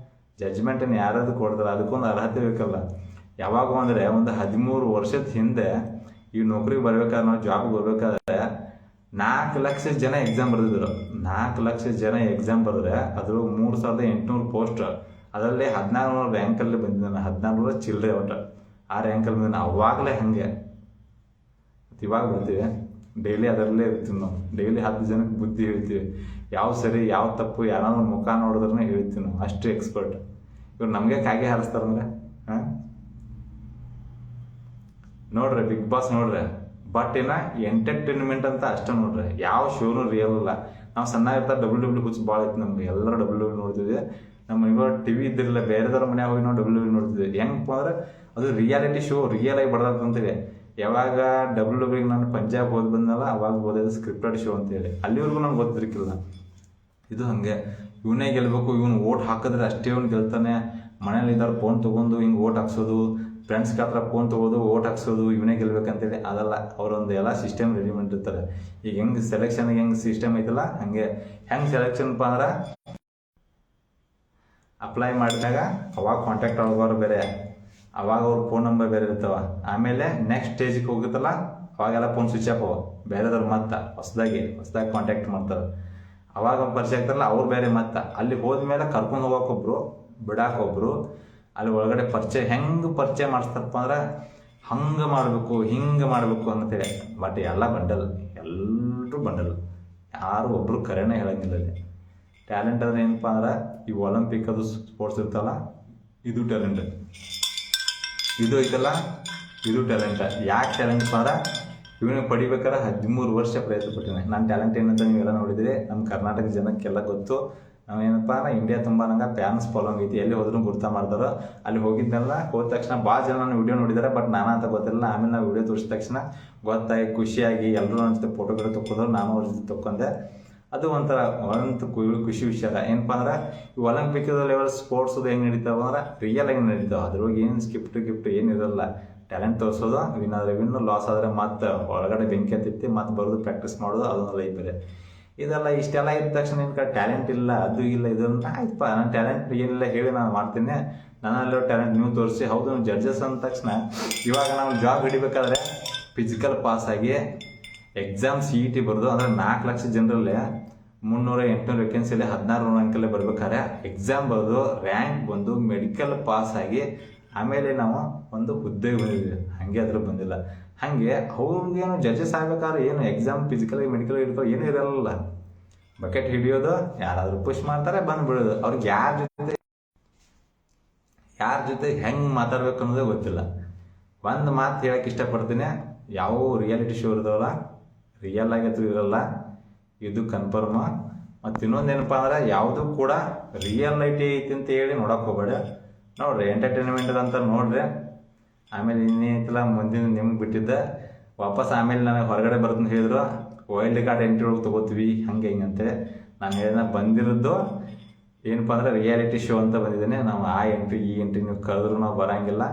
ಜಡ್ಜ್ಮೆಂಟನ್ನು ಯಾರಾದ್ರು ಕೊಡ್ತಾರೆ, ಅದಕ್ಕೊಂದು ಅರ್ಹತೆ ಬೇಕಲ್ಲ. ಯಾವಾಗ ಅಂದರೆ ಒಂದು 13 ವರ್ಷದ ಹಿಂದೆ ಈ ನೌಕರಿಗೆ ಬರ್ಬೇಕಾದ್ರೆ, ನಾವು ಜಾಬ್ಗೆ ಬರ್ಬೇಕಾದ್ರೆ 4 ಲಕ್ಷ ಜನ ಎಕ್ಸಾಮ್ ಬರೆದಿದ್ರು. 4 ಲಕ್ಷ ಜನ ಎಕ್ಸಾಮ್ ಬರೆದ್ರೆ ಅದು 3800 ಪೋಸ್ಟ್, ಅದರಲ್ಲಿ 1400 ರ್ಯಾಂಕಲ್ಲಿ ಬಂದಿದ್ದಾನೆ, 1400 ಚಿಲ್ಲರೆ ಒಟ್ಟು ಆ ರ್ಯಾಂಕಲ್ಲಿ ಬಂದಿದ್ದಾನೆ. ಅವಾಗಲೇ ಹಾಗೆ ಇವಾಗ ಬರ್ತೀವಿ, ಡೈಲಿ ಅದರಲ್ಲೇ ಇರ್ತೀವಿ ನಾವು. ಡೈಲಿ 10 ಜನಕ್ಕೆ ಬುದ್ಧಿ ಹೇಳ್ತೀವಿ, ಯಾವ ಸರಿ ಯಾವ ತಪ್ಪು, ಯಾರಾದ್ರೂ ಮುಖ ನೋಡಿದ್ರೆ ಹೇಳ್ತೀವಿ ನಾವು, ಅಷ್ಟು ಎಕ್ಸ್ಪರ್ಟ್. ಇವ್ರು ನಮಗೆ ಕಾಗೆ ಹಾರಿಸ್ತಾರಂದ್ರೆ ನೋಡ್ರಿ ಬಿಗ್ ಬಾಸ್ ನೋಡ್ರಿ, ಬಟ್ ಎಂಟರ್ಟೈನ್ಮೆಂಟ್ ಅಂತ ಅಷ್ಟೇ ನೋಡ್ರಿ. ಯಾವ ಶೋನು ರಿಯಲ್ ಇಲ್ಲ. ನಾವು ಸಣ್ಣ ಇರ್ತಾ WWE ಹುಚ್ಚು ಭಾಳ ಐತಿ ನಮ್ಗೆ, ಎಲ್ಲರೂ WWE ನೋಡ್ತಿದ್ವಿ. ನಮ್ಮ ಮನೆಗಳು TV ಇದ್ದಿರಲಿಲ್ಲ, ಬೇರೆದವ್ರ ಮನೆ ಹೋಗಿ ನಾವು WWE ನೋಡ್ತಿದ್ವಿ. ಹೆಂಗಪ್ಪ ಅಂದ್ರೆ ಅದು ರಿಯಾಲಿಟಿ ಶೋ, ರಿಯಲ್ ಆಗಿ ಬಡ್ದಂತೇಳಿ. ಯಾವಾಗ WWE ನಾನು ಪಂಜಾಬ್ ಹೋದ್ ಬಂದಲ್ಲ ಅವಾಗ ಓದೋದು ಸ್ಕ್ರಿಪ್ಟೆಡ್ ಶೋ ಅಂತೇಳಿ, ಅಲ್ಲಿವರೆಗೂ ನಮ್ಗೆ ಗೊತ್ತಿರ್ಕಿಲ್ಲ. ಇದು ಹಾಗೆ ಇವನೇ ಗೆಲ್ಬೇಕು, ಇವನು ಓಟ್ ಹಾಕಿದ್ರೆ ಅಷ್ಟೇ ಅವ್ನು ಗೆಲ್ತಾನೆ. ಮನೇಲಿ ಇದ್ದಾರೆ ಫೋನ್ ತೊಗೊಂಡು ಹಿಂಗೆ ಓಟ್ ಹಾಕ್ಸೋದು, ಫ್ರೆಂಡ್ಸ್ಗೆ ಹತ್ರ ಫೋನ್ ತೊಗೋದು ಓಟ್ ಹಾಕ್ಸೋದು, ಇವನೇ ಗೆಲ್ಬೇಕಂತೇಳಿ ಅದಲ್ಲ. ಅವರೊಂದು ಎಲ್ಲ ಸಿಸ್ಟಮ್ ರೆಡಿ ಮಾಡಿರ್ತಾರೆ. ಈಗ ಹೆಂಗೆ ಸೆಲೆಕ್ಷನ್ಗೆ ಹೆಂಗೆ ಸಿಸ್ಟಮ್ ಐತಲ್ಲ ಹಂಗೆ. ಹೆಂಗೆ ಸೆಲೆಕ್ಷನ್ಪ್ಪ ಅಂದ್ರೆ ಅಪ್ಲೈ ಮಾಡಿದಾಗ ಅವಾಗ ಕಾಂಟ್ಯಾಕ್ಟ್ ಆಗೋರು ಬೇರೆ, ಅವಾಗ ಅವ್ರ ಫೋನ್ ನಂಬರ್ ಬೇರೆ ಇರ್ತಾವ. ಆಮೇಲೆ ನೆಕ್ಸ್ಟ್ ಸ್ಟೇಜಿಗೆ ಹೋಗುತ್ತಲ್ಲ ಅವಾಗೆಲ್ಲ ಫೋನ್ ಸ್ವಿಚ್ ಆಫ್ ಬೇರೆದವ್ರು ಮತ್ತೆ ಹೊಸದಾಗಿ ಕಾಂಟ್ಯಾಕ್ಟ್ ಮಾಡ್ತಾರೆ. ಅವಾಗ ಪರಿಚಯ ಆಗ್ತಾರಲ್ಲ ಅವ್ರು ಬೇರೆ. ಮತ್ತೆ ಅಲ್ಲಿ ಹೋದ್ಮೇಲೆ ಕರ್ಕೊಂಡು ಹೋಗೋಕೊಬ್ರು, ಬಿಡಾಕೊಬ್ರು. ಅಲ್ಲಿ ಒಳಗಡೆ ಹೆಂಗೆ ಪರಿಚಯ ಮಾಡಿಸ್ತಾರಪ್ಪ ಅಂದ್ರೆ ಹಂಗೆ ಮಾಡಬೇಕು ಹಿಂಗೆ ಮಾಡಬೇಕು ಅಂತೇಳಿ. ಬಟ್ ಎಲ್ಲ ಬಂಡಲ್, ಎಲ್ಲರೂ ಬಂಡಲ್, ಯಾರು ಒಬ್ಬರು ಕರೆನೇ ಹೇಳಂಗಿಲ್ಲ. ಅಲ್ಲಿ ಟ್ಯಾಲೆಂಟ್ ಅಂದ್ರೆ ಏನಪ್ಪ ಅಂದ್ರೆ ಈ ಒಲಿಂಪಿಕ್ ಅದು ಸ್ಪೋರ್ಟ್ಸ್ ಇರ್ತಲ್ಲ, ಇದು ಟ್ಯಾಲೆಂಟ್. ಇದು ಐತಲ್ಲ ಇದು ಟ್ಯಾಲೆಂಟ್. ಯಾಕೆ ಟ್ಯಾಲೆಂಟ್ಪ ಅಂದ್ರೆ ಇವನಿಗೆ ಪಡಿಬೇಕಾದ್ರೆ 13 ವರ್ಷ ಪ್ರಯತ್ನ ಪಟ್ಟಿನಿ. ನನ್ನ ಟ್ಯಾಲೆಂಟ್ ಏನಂತ ನೀವೆಲ್ಲ ನೋಡಿದಿರಿ, ನಮ್ಮ ಕರ್ನಾಟಕ ಜನಕ್ಕೆಲ್ಲ ಗೊತ್ತು. ನಾವೇನಪ್ಪ ಅಂದ್ರೆ ಇಂಡಿಯಾ ತುಂಬ ನಂಗೆ ಫ್ಯಾನ್ಸ್ ಫಾಲೋಯಿಂಗ್ ಐತಿ, ಎಲ್ಲಿ ಹೋದ್ರೂ ಗುರ್ತಾ ಮಾಡ್ತಾರೆ. ಅಲ್ಲಿ ಹೋಗಿದ್ದೆಲ್ಲ ಹೋದ ತಕ್ಷಣ ಭಾಳ ಜನ ನನ್ನ ವಿಡಿಯೋ ನೋಡಿದ್ದಾರೆ, ಬಟ್ ನಾನು ಅಂತ ಗೊತ್ತಿಲ್ಲ. ಆಮೇಲೆ ನಾವು ವಿಡಿಯೋ ತೋರಿಸಿದ ತಕ್ಷಣ ಗೊತ್ತಾಗಿ ಖುಷಿಯಾಗಿ ಎಲ್ಲರೂ ನನ್ನ ಜೊತೆ ಫೋಟೋಗಳು ತೊಗೊಂಡ್ರು, ನಾನು ಅವ್ರ ಜೊತೆ ತೊಗೊಂಡೆ. ಅದು ಒಂಥರ ಖುಷಿ ವಿಷಯ. ಏನಪ್ಪ ಅಂದ್ರೆ ಈ ಒಲಿಂಪಿಕ್ ಲೆವೆಲ್ ಸ್ಪೋರ್ಟ್ಸ್ ಹೆಂಗೆ ನಡೀತಾವ ಅಂದ್ರೆ ರಿಯಲ್ ಆಗಿ ನಡೀತಾವೆ. ಅದ್ರೊಳಗೆ ಏನು ಗಿಫ್ಟ್ ಏನಿರಲ್ಲ. ಟ್ಯಾಲೆಂಟ್ ತೋರಿಸೋದು, ವಿನ್ ಆದರೆ ವಿನ್ನು, ಲಾಸ್ ಆದರೆ ಮತ್ತೆ ಒಳಗಡೆ ಬೆಂಕಿ ಹತ್ತಿತ್ತಿ ಮತ್ತೆ ಬರೋದು ಪ್ರಾಕ್ಟೀಸ್ ಮಾಡೋದು, ಅದೊಂದು ಲೈಫ್ ಬೇರೆ. ಇದೆಲ್ಲ ಇಷ್ಟೆಲ್ಲ ಇದ್ದ ತಕ್ಷಣ ನಿನ್ನ ಕಡೆ ಟ್ಯಾಲೆಂಟ್ ಇಲ್ಲ, ಅದು ಇಲ್ಲ, ಇದನ್ನ ಆಯ್ತಪ್ಪ ನನ್ನ ಟ್ಯಾಲೆಂಟ್ ಏನಿಲ್ಲ ಹೇಳಿ ನಾನು ಮಾಡ್ತೀನಿ, ನನ್ನಲ್ಲಿರೋ ಟ್ಯಾಲೆಂಟ್ ನೀವು ತೋರಿಸಿ. ಹೌದು ನೀವು ಜಡ್ಜಸ್ ಅಂದ ತಕ್ಷಣ ಇವಾಗ ನಾವು ಜಾಬ್ ಹಿಡಿಬೇಕಾದ್ರೆ ಫಿಸಿಕಲ್ ಪಾಸ್ ಆಗಿ ಎಕ್ಸಾಮ್ CET ಬರೆದು ಅಂದರೆ 4 ಲಕ್ಷ ಜನರಲ್ಲೇ 300-800 ವೇಕೆನ್ಸಿಯಲ್ಲಿ 1600 ರ್ಯಾಂಕಲ್ಲೇ ಬರ್ಬೇಕಾದ್ರೆ ಎಕ್ಸಾಮ್ ಬರೆದು ರ್ಯಾಂಕ್ ಬಂದು ಮೆಡಿಕಲ್ ಪಾಸ್ ಆಗಿ ಆಮೇಲೆ ನಾವು ಒಂದು ಹುದ್ದೆಗೆ ಬಂದಿದ್ದೀವಿ. ಹಾಗೆ ಅದ್ರ ಬಂದಿಲ್ಲ. ಹಾಗೆ ಅವ್ರಿಗೇನು ಜಡ್ಜಸ್ ಆಗಬೇಕಾದ್ರೆ ಏನು ಎಕ್ಸಾಮ್ ಫಿಸಿಕಲ್ ಮೆಡಿಕಲ್ ಹಿಡ್ಕೊಂಡು ಏನೂ ಇರಲ್ಲ. ಬಕೆಟ್ ಹಿಡಿಯೋದು, ಯಾರಾದರೂ ಪುಷ್ ಮಾಡ್ತಾರೆ ಬಂದುಬಿಡೋದು. ಅವ್ರಿಗೆ ಯಾರ ಜೊತೆ ಹೆಂಗೆ ಮಾತಾಡ್ಬೇಕು ಅನ್ನೋದೇ ಗೊತ್ತಿಲ್ಲ. ಒಂದು ಮಾತು ಹೇಳಕ್ಕೆ ಇಷ್ಟಪಡ್ತೀನಿ, ಯಾವ ರಿಯಾಲಿಟಿ ಶೋ ಇರೋದಲ್ಲ ರಿಯಲ್ ಆಗಿ ಇರಲ್ಲ, ಇದು ಕನ್ಫರ್ಮ. ಮತ್ತು ಇನ್ನೊಂದೇನಪ್ಪ ಅಂದ್ರೆ ಯಾವುದೂ ಕೂಡ ರಿಯಾಲಿಟಿ ಐತಿ ಅಂತ ಹೇಳಿ ನೋಡಕ್ಕೆ ಹೋಗ್ಬೇಡ. ನೋಡ್ರಿ ಎಂಟರ್ಟೈನ್ಮೆಂಟ್ ಅಂತ ನೋಡ್ರಿ. ಆಮೇಲೆ ಇನ್ನೇನಿಲ್ಲ ಮುಂದಿನ ನಿಮ್ಗೆ ಬಿಟ್ಟಿದ್ದ ವಾಪಸ್ ಆಮೇಲೆ ನನಗೆ ಹೊರಗಡೆ ಬರ್ತಂತ ಹೇಳಿದ್ರು ವೈಲ್ಡ್ ಕಾರ್ಡ್ ಎಂಟ್ರಿ ಒಳಗೆ ತೊಗೋತೀವಿ ಹಂಗೆ ಹಿಂಗಂತೆ. ನಾನು ಹೇಳಿದ ಬಂದಿರೋದು ಏನಪ್ಪ ಅಂದ್ರೆ ರಿಯಾಲಿಟಿ ಶೋ ಅಂತ ಬಂದಿದ್ದೇನೆ. ನಾವು ಆ ಎಂಟ್ರಿ ಈ ಎಂಟ್ರಿ ನೀವು ಕರೆದ್ರು ನಾವು ಬರೋಂಗಿಲ್ಲ.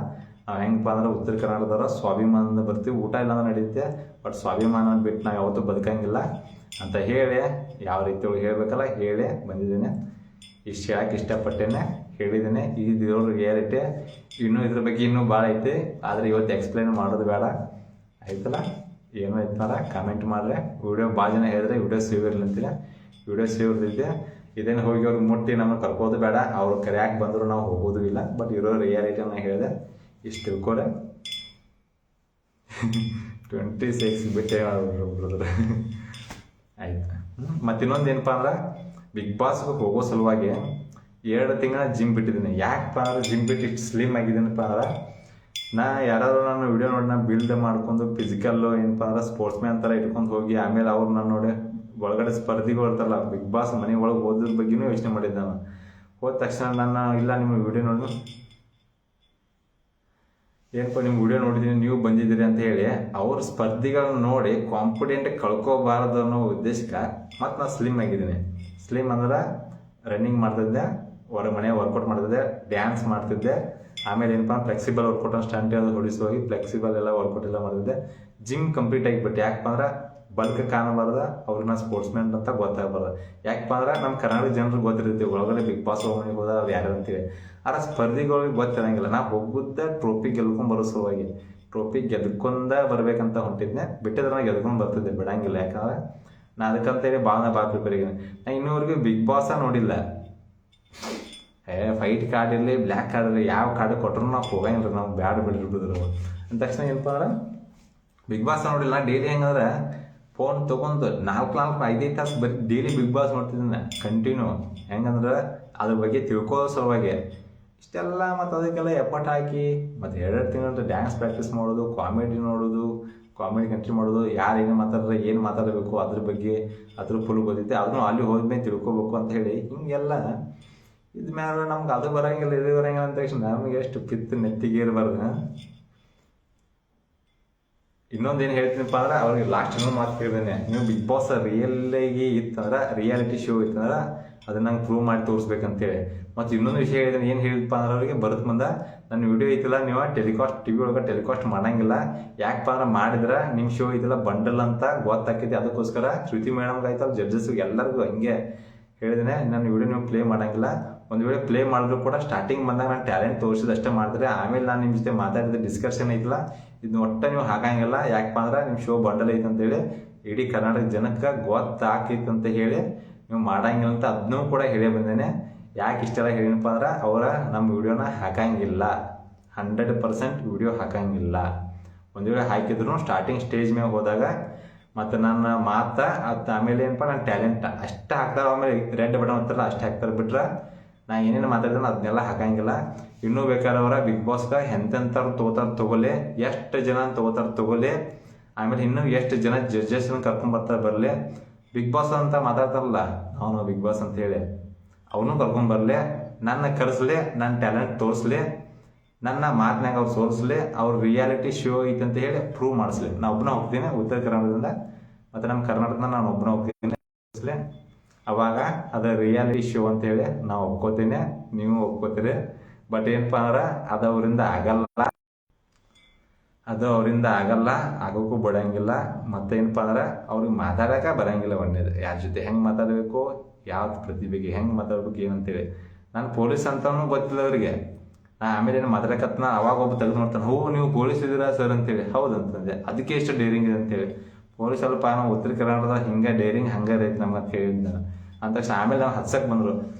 ನಾವು ಹೆಂಗಪ್ಪ ಅಂದ್ರೆ ಉತ್ತರ ಕರ್ನಾಟಕದವ್ರು ಸ್ವಾಭಿಮಾನದಿಂದ ಬರ್ತೀವಿ. ಊಟ ಇಲ್ಲ ಅಂದ್ರೆ ನಡೆಯುತ್ತೆ, ಬಟ್ ಸ್ವಾಭಿಮಾನ ಬಿಟ್ಟು ನಾವು ಯಾವತ್ತೂ ಬದುಕಂಗಿಲ್ಲ ಅಂತ ಹೇಳಿ ಯಾವ ರೀತಿ ಒಳಗೆ ಹೇಳಬೇಕಲ್ಲ ಹೇಳಿ ಬಂದಿದ್ದೇನೆ. ಇಷ್ಟು ಹೇಳಕ್ಕೆ ಇಷ್ಟಪಟ್ಟೇನೆ, ಹೇಳಿದ್ದೇನೆ. ಇದು ರಿಯಾಲಿಟಿ. ಇನ್ನೂ ಇದ್ರ ಬಗ್ಗೆ ಇನ್ನೂ ಭಾಳ ಐತಿ, ಆದರೆ ಇವತ್ತು ಎಕ್ಸ್ಪ್ಲೈನ್ ಮಾಡೋದು ಬೇಡ ಆಯ್ತಲ್ಲ. ಏನೋ ಐತಲ್ಲ ಕಾಮೆಂಟ್ ಮಾಡಿದ್ರೆ ವಿಡಿಯೋ ಭಾಳ ಜನ ಹೇಳಿದ್ರೆ ವಿಡಿಯೋ ಸೇವ್ ಇರಲಿ ಅಂತೀನಿ. ವಿಡಿಯೋ ಸೇವ್ ಇರ್ತೈತೆ. ಇದೇನು ಹೋಗಿ ಅವ್ರಿಗೆ ಮುಟ್ಟಿ ನಮಗೆ ಕರ್ಕೋದು ಬೇಡ. ಅವ್ರು ಕರೆಯಾಕೆ ಬಂದರೂ ನಾವು ಹೋಗೋದು ಇಲ್ಲ. ಬಟ್ ಇರೋ ರಿಯಾಲಿಟಿನ ಹೇಳಿದೆ, ಇಷ್ಟು ತಿಳ್ಕೊಡೆ. 26 ಬಿಟ್ಟೆ ಬ್ರದರ್ ಆಯ್ತು. ಮತ್ತು ಇನ್ನೊಂದು ಏನಪ್ಪ ಅಂದ್ರೆ ಬಿಗ್ ಬಾಸ್ಗೆ ಹೋಗೋ ಸಲುವಾಗಿ 2 ತಿಂಗಳ ಜಿಮ್ ಬಿಟ್ಟಿದ್ದೀನಿ. ಯಾಕಪ್ಪ ಅಂದ್ರೆ ಜಿಮ್ ಬಿಟ್ಟು ಇಷ್ಟು ಸ್ಲಿಮ್ ಆಗಿದ್ದೀನಪ್ಪ ಅಂದ್ರೆ ನಾ ಯಾರಾದ್ರೂ ನಾನು ವಿಡಿಯೋ ನೋಡಿ ನಾನು ಬಿಲ್ಡ್ ಮಾಡ್ಕೊಂಡು ಫಿಸಿಕಲ್ಲು ಏನಪ್ಪ ಅಂದ್ರೆ ಸ್ಪೋರ್ಟ್ಸ್ ಮ್ಯಾನ್ ಥರ ಇಟ್ಕೊಂಡು ಹೋಗಿ ಆಮೇಲೆ ಅವ್ರು ನಾನು ನೋಡಿ ಒಳಗಡೆ ಸ್ಪರ್ಧಿಗಳು ಇರ್ತಾರಲ್ಲ ಬಿಗ್ ಬಾಸ್ ಮನೆ ಒಳಗೆ ಓದ್ರ ಬಗ್ಗೆನೂ ಯೋಚನೆ ಮಾಡಿದ್ದೆ ನಾನು. ಹೋದ ತಕ್ಷಣ ನಾನು ಇಲ್ಲ ನಿಮ್ಮ ವಿಡಿಯೋ ನೋಡಿ ಏನಪ್ಪ ನಿಮ್ಮ ವಿಡಿಯೋ ನೋಡಿದ್ದೀನಿ ನೀವು ಬಂದಿದ್ದೀರಿ ಅಂತ ಹೇಳಿ ಅವ್ರ ಸ್ಪರ್ಧಿಗಳನ್ನ ನೋಡಿ ಕಾನ್ಫಿಡೆಂಟ್ ಕಳ್ಕೋಬಾರ್ದು ಅನ್ನೋ ಉದ್ದೇಶಕ್ಕೆ ಮತ್ತು ನಾನು ಸ್ಲಿಮ್ ಆಗಿದ್ದೀನಿ. ಸ್ಲಿಮ್ ಅಂದ್ರೆ ರನ್ನಿಂಗ್ ಮಾಡ್ತಿದ್ದೆ, ಮನೆ ವರ್ಕೌಟ್ ಮಾಡ್ತಿದ್ದೆ, ಡ್ಯಾನ್ಸ್ ಮಾಡ್ತಿದ್ದೆ. ಆಮೇಲೆ ಏನಪ್ಪ ಫ್ಲೆಕ್ಸಿಬಲ್ ವರ್ಕೌಟ್ ಸ್ಟಂಟ್ ಅದು ಹೊಡಿಸಿ ಹೋಗಿ ಫ್ಲೆಕ್ಸಿಬಲ್ ಎಲ್ಲ ವರ್ಕೌಟ್ ಎಲ್ಲ ಮಾಡ್ತಿದ್ದೆ. ಜಿಮ್ ಕಂಪ್ಲೀಟ್ ಆಗಿಬಿಟ್ಟು ಯಾಕಪ್ಪ ಅಂದ್ರೆ ಬಲ್ಕ್ ಕಾಣಬಾರ್ದ, ಅವ್ರನ್ನ ಸ್ಪೋರ್ಟ್ಸ್ ಮ್ಯಾನ್ ಅಂತ ಗೊತ್ತಾಗಬಾರ್ದು. ಯಾಕಪ್ಪ ಅಂದ್ರೆ ನಮ್ಮ ಕರ್ನಾಟಕ ಜನರಿಗೆ ಗೊತ್ತಿರ್ತೀವಿ ಒಳಗಡೆ ಬಿಗ್ ಬಾಸ್ ಮನೆಗೆ ಹೋದ ಅವ್ರು ಯಾರು ಅಂತೀವಿ. ಆದ್ರೆ ಸ್ಪರ್ಧಿಗಳಿಗೆ ಗೊತ್ತಿರಂಗಿಲ್ಲ. ನಾ ಹೋಗುತ್ತ ಟ್ರೋಫಿ ಗೆಲ್ಕೊಂಡು ಬರೋ ಸಲುವಾಗಿ ಟ್ರೋಫಿ ಗೆದ್ಕೊಂಡ ಬರ್ಬೇಕಂತ ಹೊಂಟಿದ್ನೆ. ಬಿಟ್ಟಿದ್ರೆ ನಾನು ಗೆದ್ಕೊಂಡು ಬರ್ತಿದ್ದೆ, ಬಿಡಂಗಿಲ್ಲ. ಯಾಕಂದ್ರೆ ನಾ ಅದಕ್ಕಂತೇಳಿ ಭಾಳ ಪ್ರಿಪೇರ್ ಆಗಿದ್ದೀನಿ. ನಾ ಇನ್ನೂವರೆಗೂ ಬಿಗ್ ಬಾಸ ನೋಡಿಲ್ಲ. ಫೈಟ್ ಕಾರ್ಡ್ ಇರಲಿ ಬ್ಲ್ಯಾಕ್ ಕಾರ್ಡ್ ಇರಲಿ ಯಾವ ಕಾರ್ಡ್ ಕೊಟ್ಟರು ನಾವು ಹೋಗಂಗಿಲ್ಲ, ನಾವು ಬ್ಯಾಡ್ ಬಿಡ್ಬಿಟ್ಟಿದ್ರು. ಅಂದ ತಕ್ಷಣ ಏನಪ್ಪ ಅಂದ್ರೆ ಬಿಗ್ ಬಾಸ್ ನೋಡಿಲ್ಲ. ಡೈಲಿ ಹೆಂಗಂದ್ರೆ ಫೋನ್ ತೊಗೊಂಡು 4-5 ತಾಸು ಬರೀ ಡೈಲಿ ಬಿಗ್ ಬಾಸ್ ನೋಡ್ತಿದ್ದೀನಿ ಕಂಟಿನ್ಯೂ. ಹೆಂಗಂದ್ರೆ ಅದ್ರ ಬಗ್ಗೆ ತಿಳ್ಕೊಳ್ಳೋ ಸಲುವಾಗಿ ಇಷ್ಟೆಲ್ಲ ಮತ್ತು ಅದಕ್ಕೆಲ್ಲ ಎಫರ್ಟ್ ಹಾಕಿ ಮತ್ತು 2 ತಿಂಗಳು ಡ್ಯಾನ್ಸ್ ಪ್ರಾಕ್ಟೀಸ್ ಮಾಡೋದು, ಕಾಮಿಡಿ ನೋಡೋದು, ಕಾಮಿಡಿ ಕಂಟ್ರಿ ಮಾಡೋದು, ಯಾರು ಏನು ಮಾತಾಡಿದ್ರೆ ಏನು ಮಾತಾಡಬೇಕು ಅದ್ರ ಬಗ್ಗೆ ಅದ್ರ ಫುಲ್ ಗೊತ್ತೈತೆ. ಅದನ್ನು ಅಲ್ಲಿ ಹೋದ್ಮೇಲೆ ತಿಳ್ಕೊಬೇಕು ಅಂತ ಹೇಳಿ ಹಿಂಗೆಲ್ಲ ಇದು ಮ್ಯಾಲೆ ನಮ್ಗೆ ಅದು ಬರೋಂಗಿಲ್ಲ ಇದು ಬರೋಂಗಿಲ್ಲ ಅಂತ ತಕ್ಷಣ ನಮಗೆ ಎಷ್ಟು ಪಿತ್ತು ನೆತ್ತಿಗೆ ಇರಬಾರ್ದು. ಇನ್ನೊಂದೇನು ಹೇಳ್ತೀನಪ್ಪ ಅಂದ್ರೆ ಅವ್ರಿಗೆ ಲಾಸ್ಟ್ ಇನ್ನೊಂದು ಮಾತು ಕೇಳಿದ್ದೇನೆ, ನೀವು ಬಿಗ್ ಬಾಸ್ ರಿಯಲ್ಲಾಗಿ ಇತ್ತಂದ್ರೆ ರಿಯಾಲಿಟಿ ಶೋ ಇತ್ತಂದ್ರೆ ಅದನ್ನ ನಂಗೆ ಪ್ರೂವ್ ಮಾಡಿ ತೋರಿಸ್ಬೇಕಂತೇಳಿ. ಮತ್ತು ಇನ್ನೊಂದು ವಿಷಯ ಹೇಳಿದ್ದೇನೆ, ಏನು ಹೇಳಿದಪ್ಪ ಅಂದ್ರೆ ಅವ್ರಿಗೆ ಬರುತ್ತೆ ಮುಂದೆ ನನ್ನ ವಿಡಿಯೋ ಐತಿಲ್ಲ ನೀವು ಟೆಲಿಕಾಸ್ಟ್ ಟಿ ವಿ ಒಳಗೆ ಟೆಲಿಕಾಸ್ಟ್ ಮಾಡಂಗಿಲ್ಲ. ಯಾಕಪ್ಪ ಅಂದ್ರೆ ಮಾಡಿದ್ರೆ ನಿಮ್ಮ ಶೋ ಐತಿಲ್ಲ ಬಂಡಲ್ ಅಂತ ಗೊತ್ತಾಕೈತಿ. ಅದಕ್ಕೋಸ್ಕರ ಶ್ರುತಿ ಮೇಡಮ್ಗೆ ಆಯ್ತಲ್ಲ ಜಡ್ಜಸ್ಗೆ ಎಲ್ಲರಿಗೂ ಹಂಗೆ ಹೇಳಿದ್ದೇನೆ, ನನ್ನ ವಿಡಿಯೋ ನೀವು ಪ್ಲೇ ಮಾಡೋಂಗಿಲ್ಲ. ಒಂದು ವೇಳೆ ಪ್ಲೇ ಮಾಡಿದ್ರು ಕೂಡ ಸ್ಟಾರ್ಟಿಂಗ್ ಬಂದಾಗ ನಾನು ಟ್ಯಾಲೆಂಟ್ ತೋರಿಸಿದಷ್ಟೇ ಮಾಡಿದ್ರೆ ಆಮೇಲೆ ನಾನು ನಿಮ್ಮ ಜೊತೆ ಮಾತಾಡಿದ ಡಿಸ್ಕಷನ್ ಐತಿಲ್ಲ ಇದನ್ನ ಒಟ್ಟು ನೀವು ಹಾಕಂಗಿಲ್ಲ. ಯಾಕಪ್ಪ ಅಂದ್ರೆ ನಿಮ್ಮ ಶೋ ಬಂಡಲ್ ಐತೆ ಅಂತೇಳಿ ಇಡೀ ಕರ್ನಾಟಕ ಜನಕ್ಕೆ ಗೊತ್ತಾಕೈತೆ ಅಂತ ಹೇಳಿ ನೀವು ಮಾಡಂಗಿಲ್ಲ ಅಂತ ಅದನ್ನೂ ಕೂಡ ಹೇಳೇ ಬಂದೇನೆ. ಯಾಕೆ ಇಷ್ಟೆಲ್ಲ ಹೇಳಿನಪ್ಪ ಅಂದ್ರೆ ಅವರ ನಮ್ಮ ವಿಡಿಯೋನ ಹಾಕಂಗಿಲ್ಲ, 100% ವಿಡಿಯೋ ಹಾಕಂಗಿಲ್ಲ. ಒಂದು ವೇಳೆ ಹಾಕಿದ್ರು ಸ್ಟಾರ್ಟಿಂಗ್ ಸ್ಟೇಜ್ ಮೇಲೆ ಹೋದಾಗ ಮತ್ತು ನನ್ನ ಮಾತು ಅದು ಆಮೇಲೆ ಏನಪ್ಪ ನನ್ನ ಟ್ಯಾಲೆಂಟ್ ಅಷ್ಟು ಹಾಕ್ತಾರೆ. ಆಮೇಲೆ ರೆಡ್ ಬಟನ್ ಅಂತಾರಲ್ಲ ಅಷ್ಟು ಹಾಕ್ತಾರೆ. ಬಿಟ್ರೆ ನಾ ಏನೇನು ಮಾತಾಡಿದ್ರೆ ಅದನ್ನೆಲ್ಲ ಹಾಕಂಗಿಲ್ಲ. ಇನ್ನೂ ಬೇಕಾದವರ ಬಿಗ್ ಬಾಸ್ಗೆ ಎಂತೆಂಥವ್ರು ತೊಗೊಲಿ, ಎಷ್ಟು ಜನ ತೊಗೋಲಿ, ಆಮೇಲೆ ಇನ್ನೂ ಎಷ್ಟು ಜನ ಜಡ್ಜಸ್ನ ಕರ್ಕೊಂಡ್ಬರ್ತಾರೆ ಬರಲಿ. ಬಿಗ್ ಬಾಸ್ ಅಂತ ಮಾತಾಡ್ತಾರಲ್ಲ ಅವನು ಬಿಗ್ ಬಾಸ್ ಅಂತ ಹೇಳಿ ಅವನು ಕರ್ಕೊಂಡ್ಬರಲಿ, ನನ್ನ ಕರೆಸ್ಲಿ, ನನ್ನ ಟ್ಯಾಲೆಂಟ್ ತೋರಿಸ್ಲಿ, ನನ್ನ ಮಾತಿನಾಗ ಅವ್ರು ಸೋಲಿಸ್ಲಿ, ಅವ್ರ ರಿಯಾಲಿಟಿ ಶೋ ಐತೆ ಅಂತ ಹೇಳಿ ಪ್ರೂವ್ ಮಾಡಿಸ್ಲಿ. ನಾ ಒಬ್ಬನ ಹೋಗ್ತೀನಿ ಉತ್ತರ ಕರ್ನಾಟಕದಿಂದ ಮತ್ತು ನಮ್ಮ ಕರ್ನಾಟಕದಿಂದ ನಾನು ಒಬ್ಬನ ಹೋಗ್ತೀನಿ ತೋರಿಸ್ಲಿ. ಅವಾಗ ಅದು ರಿಯಾಲಿಟಿ ಶೋ ಅಂತೇಳಿ ನಾವು ಒಪ್ಕೋತೀನಿ, ನೀವು ಒಪ್ಕೋತೀರಿ. ಬಟ್ ಏನಪ್ಪ ಅಂದ್ರೆ ಅದು ಅವರಿಂದ ಆಗಲ್ಲ, ಆಗೋಕ್ಕೂ ಬಿಡಂಗಿಲ್ಲ. ಮತ್ತೇನಪ್ಪ ಅಂದ್ರೆ ಅವ್ರಿಗೆ ಮಾತಾಡೋಕೆ ಬರೋಂಗಿಲ್ಲ. ಒಂದೇದು ಯಾರ ಜೊತೆ ಹೆಂಗೆ ಮಾತಾಡಬೇಕು, ಯಾವ್ದು ಪ್ರತಿಭೆಗೆ ಹೆಂಗೆ ಮಾತಾಡ್ಬೇಕು ಏನಂತೇಳಿ. ನಾನು ಪೊಲೀಸ್ ಅಂತಲೂ ಗೊತ್ತಿಲ್ಲ ಅವರಿಗೆ. ನಾ ಆಮೇಲೆ ಏನು ಮಾತಾಡಕತ್ನ ಅವಾಗ ಒಬ್ಬ ತೆಗೆದು ನೋಡ್ತಾನೆ, ಹೋ ನೀವು ಪೊಲೀಸ್ ಇದ್ದೀರಾ ಸರ್ ಅಂತೇಳಿ. ಹೌದು ಅಂತಂದೆ. ಅದಕ್ಕೆ ಎಷ್ಟು ಡೇರಿಂಗ್ ಇದೆ ಅಂತೇಳಿ. ಪೊಲೀಸ್ ಸ್ವಲ್ಪ ನಾವು ಉತ್ತರ ಕರ್ನಾಟಕದ ಹಿಂಗೆ ಡೇರಿಂಗ್ ಹಂಗೆ ರೈತೆ ನಮ್ಗೆ ಅಂತ ಹೇಳಿದ್ದೆ ನಾನು. ಅಂದ ತಕ್ಷಣ ಆಮೇಲೆ ನಾವು ಹತ್ಸಕ್ಕೆ ಬಂದರು.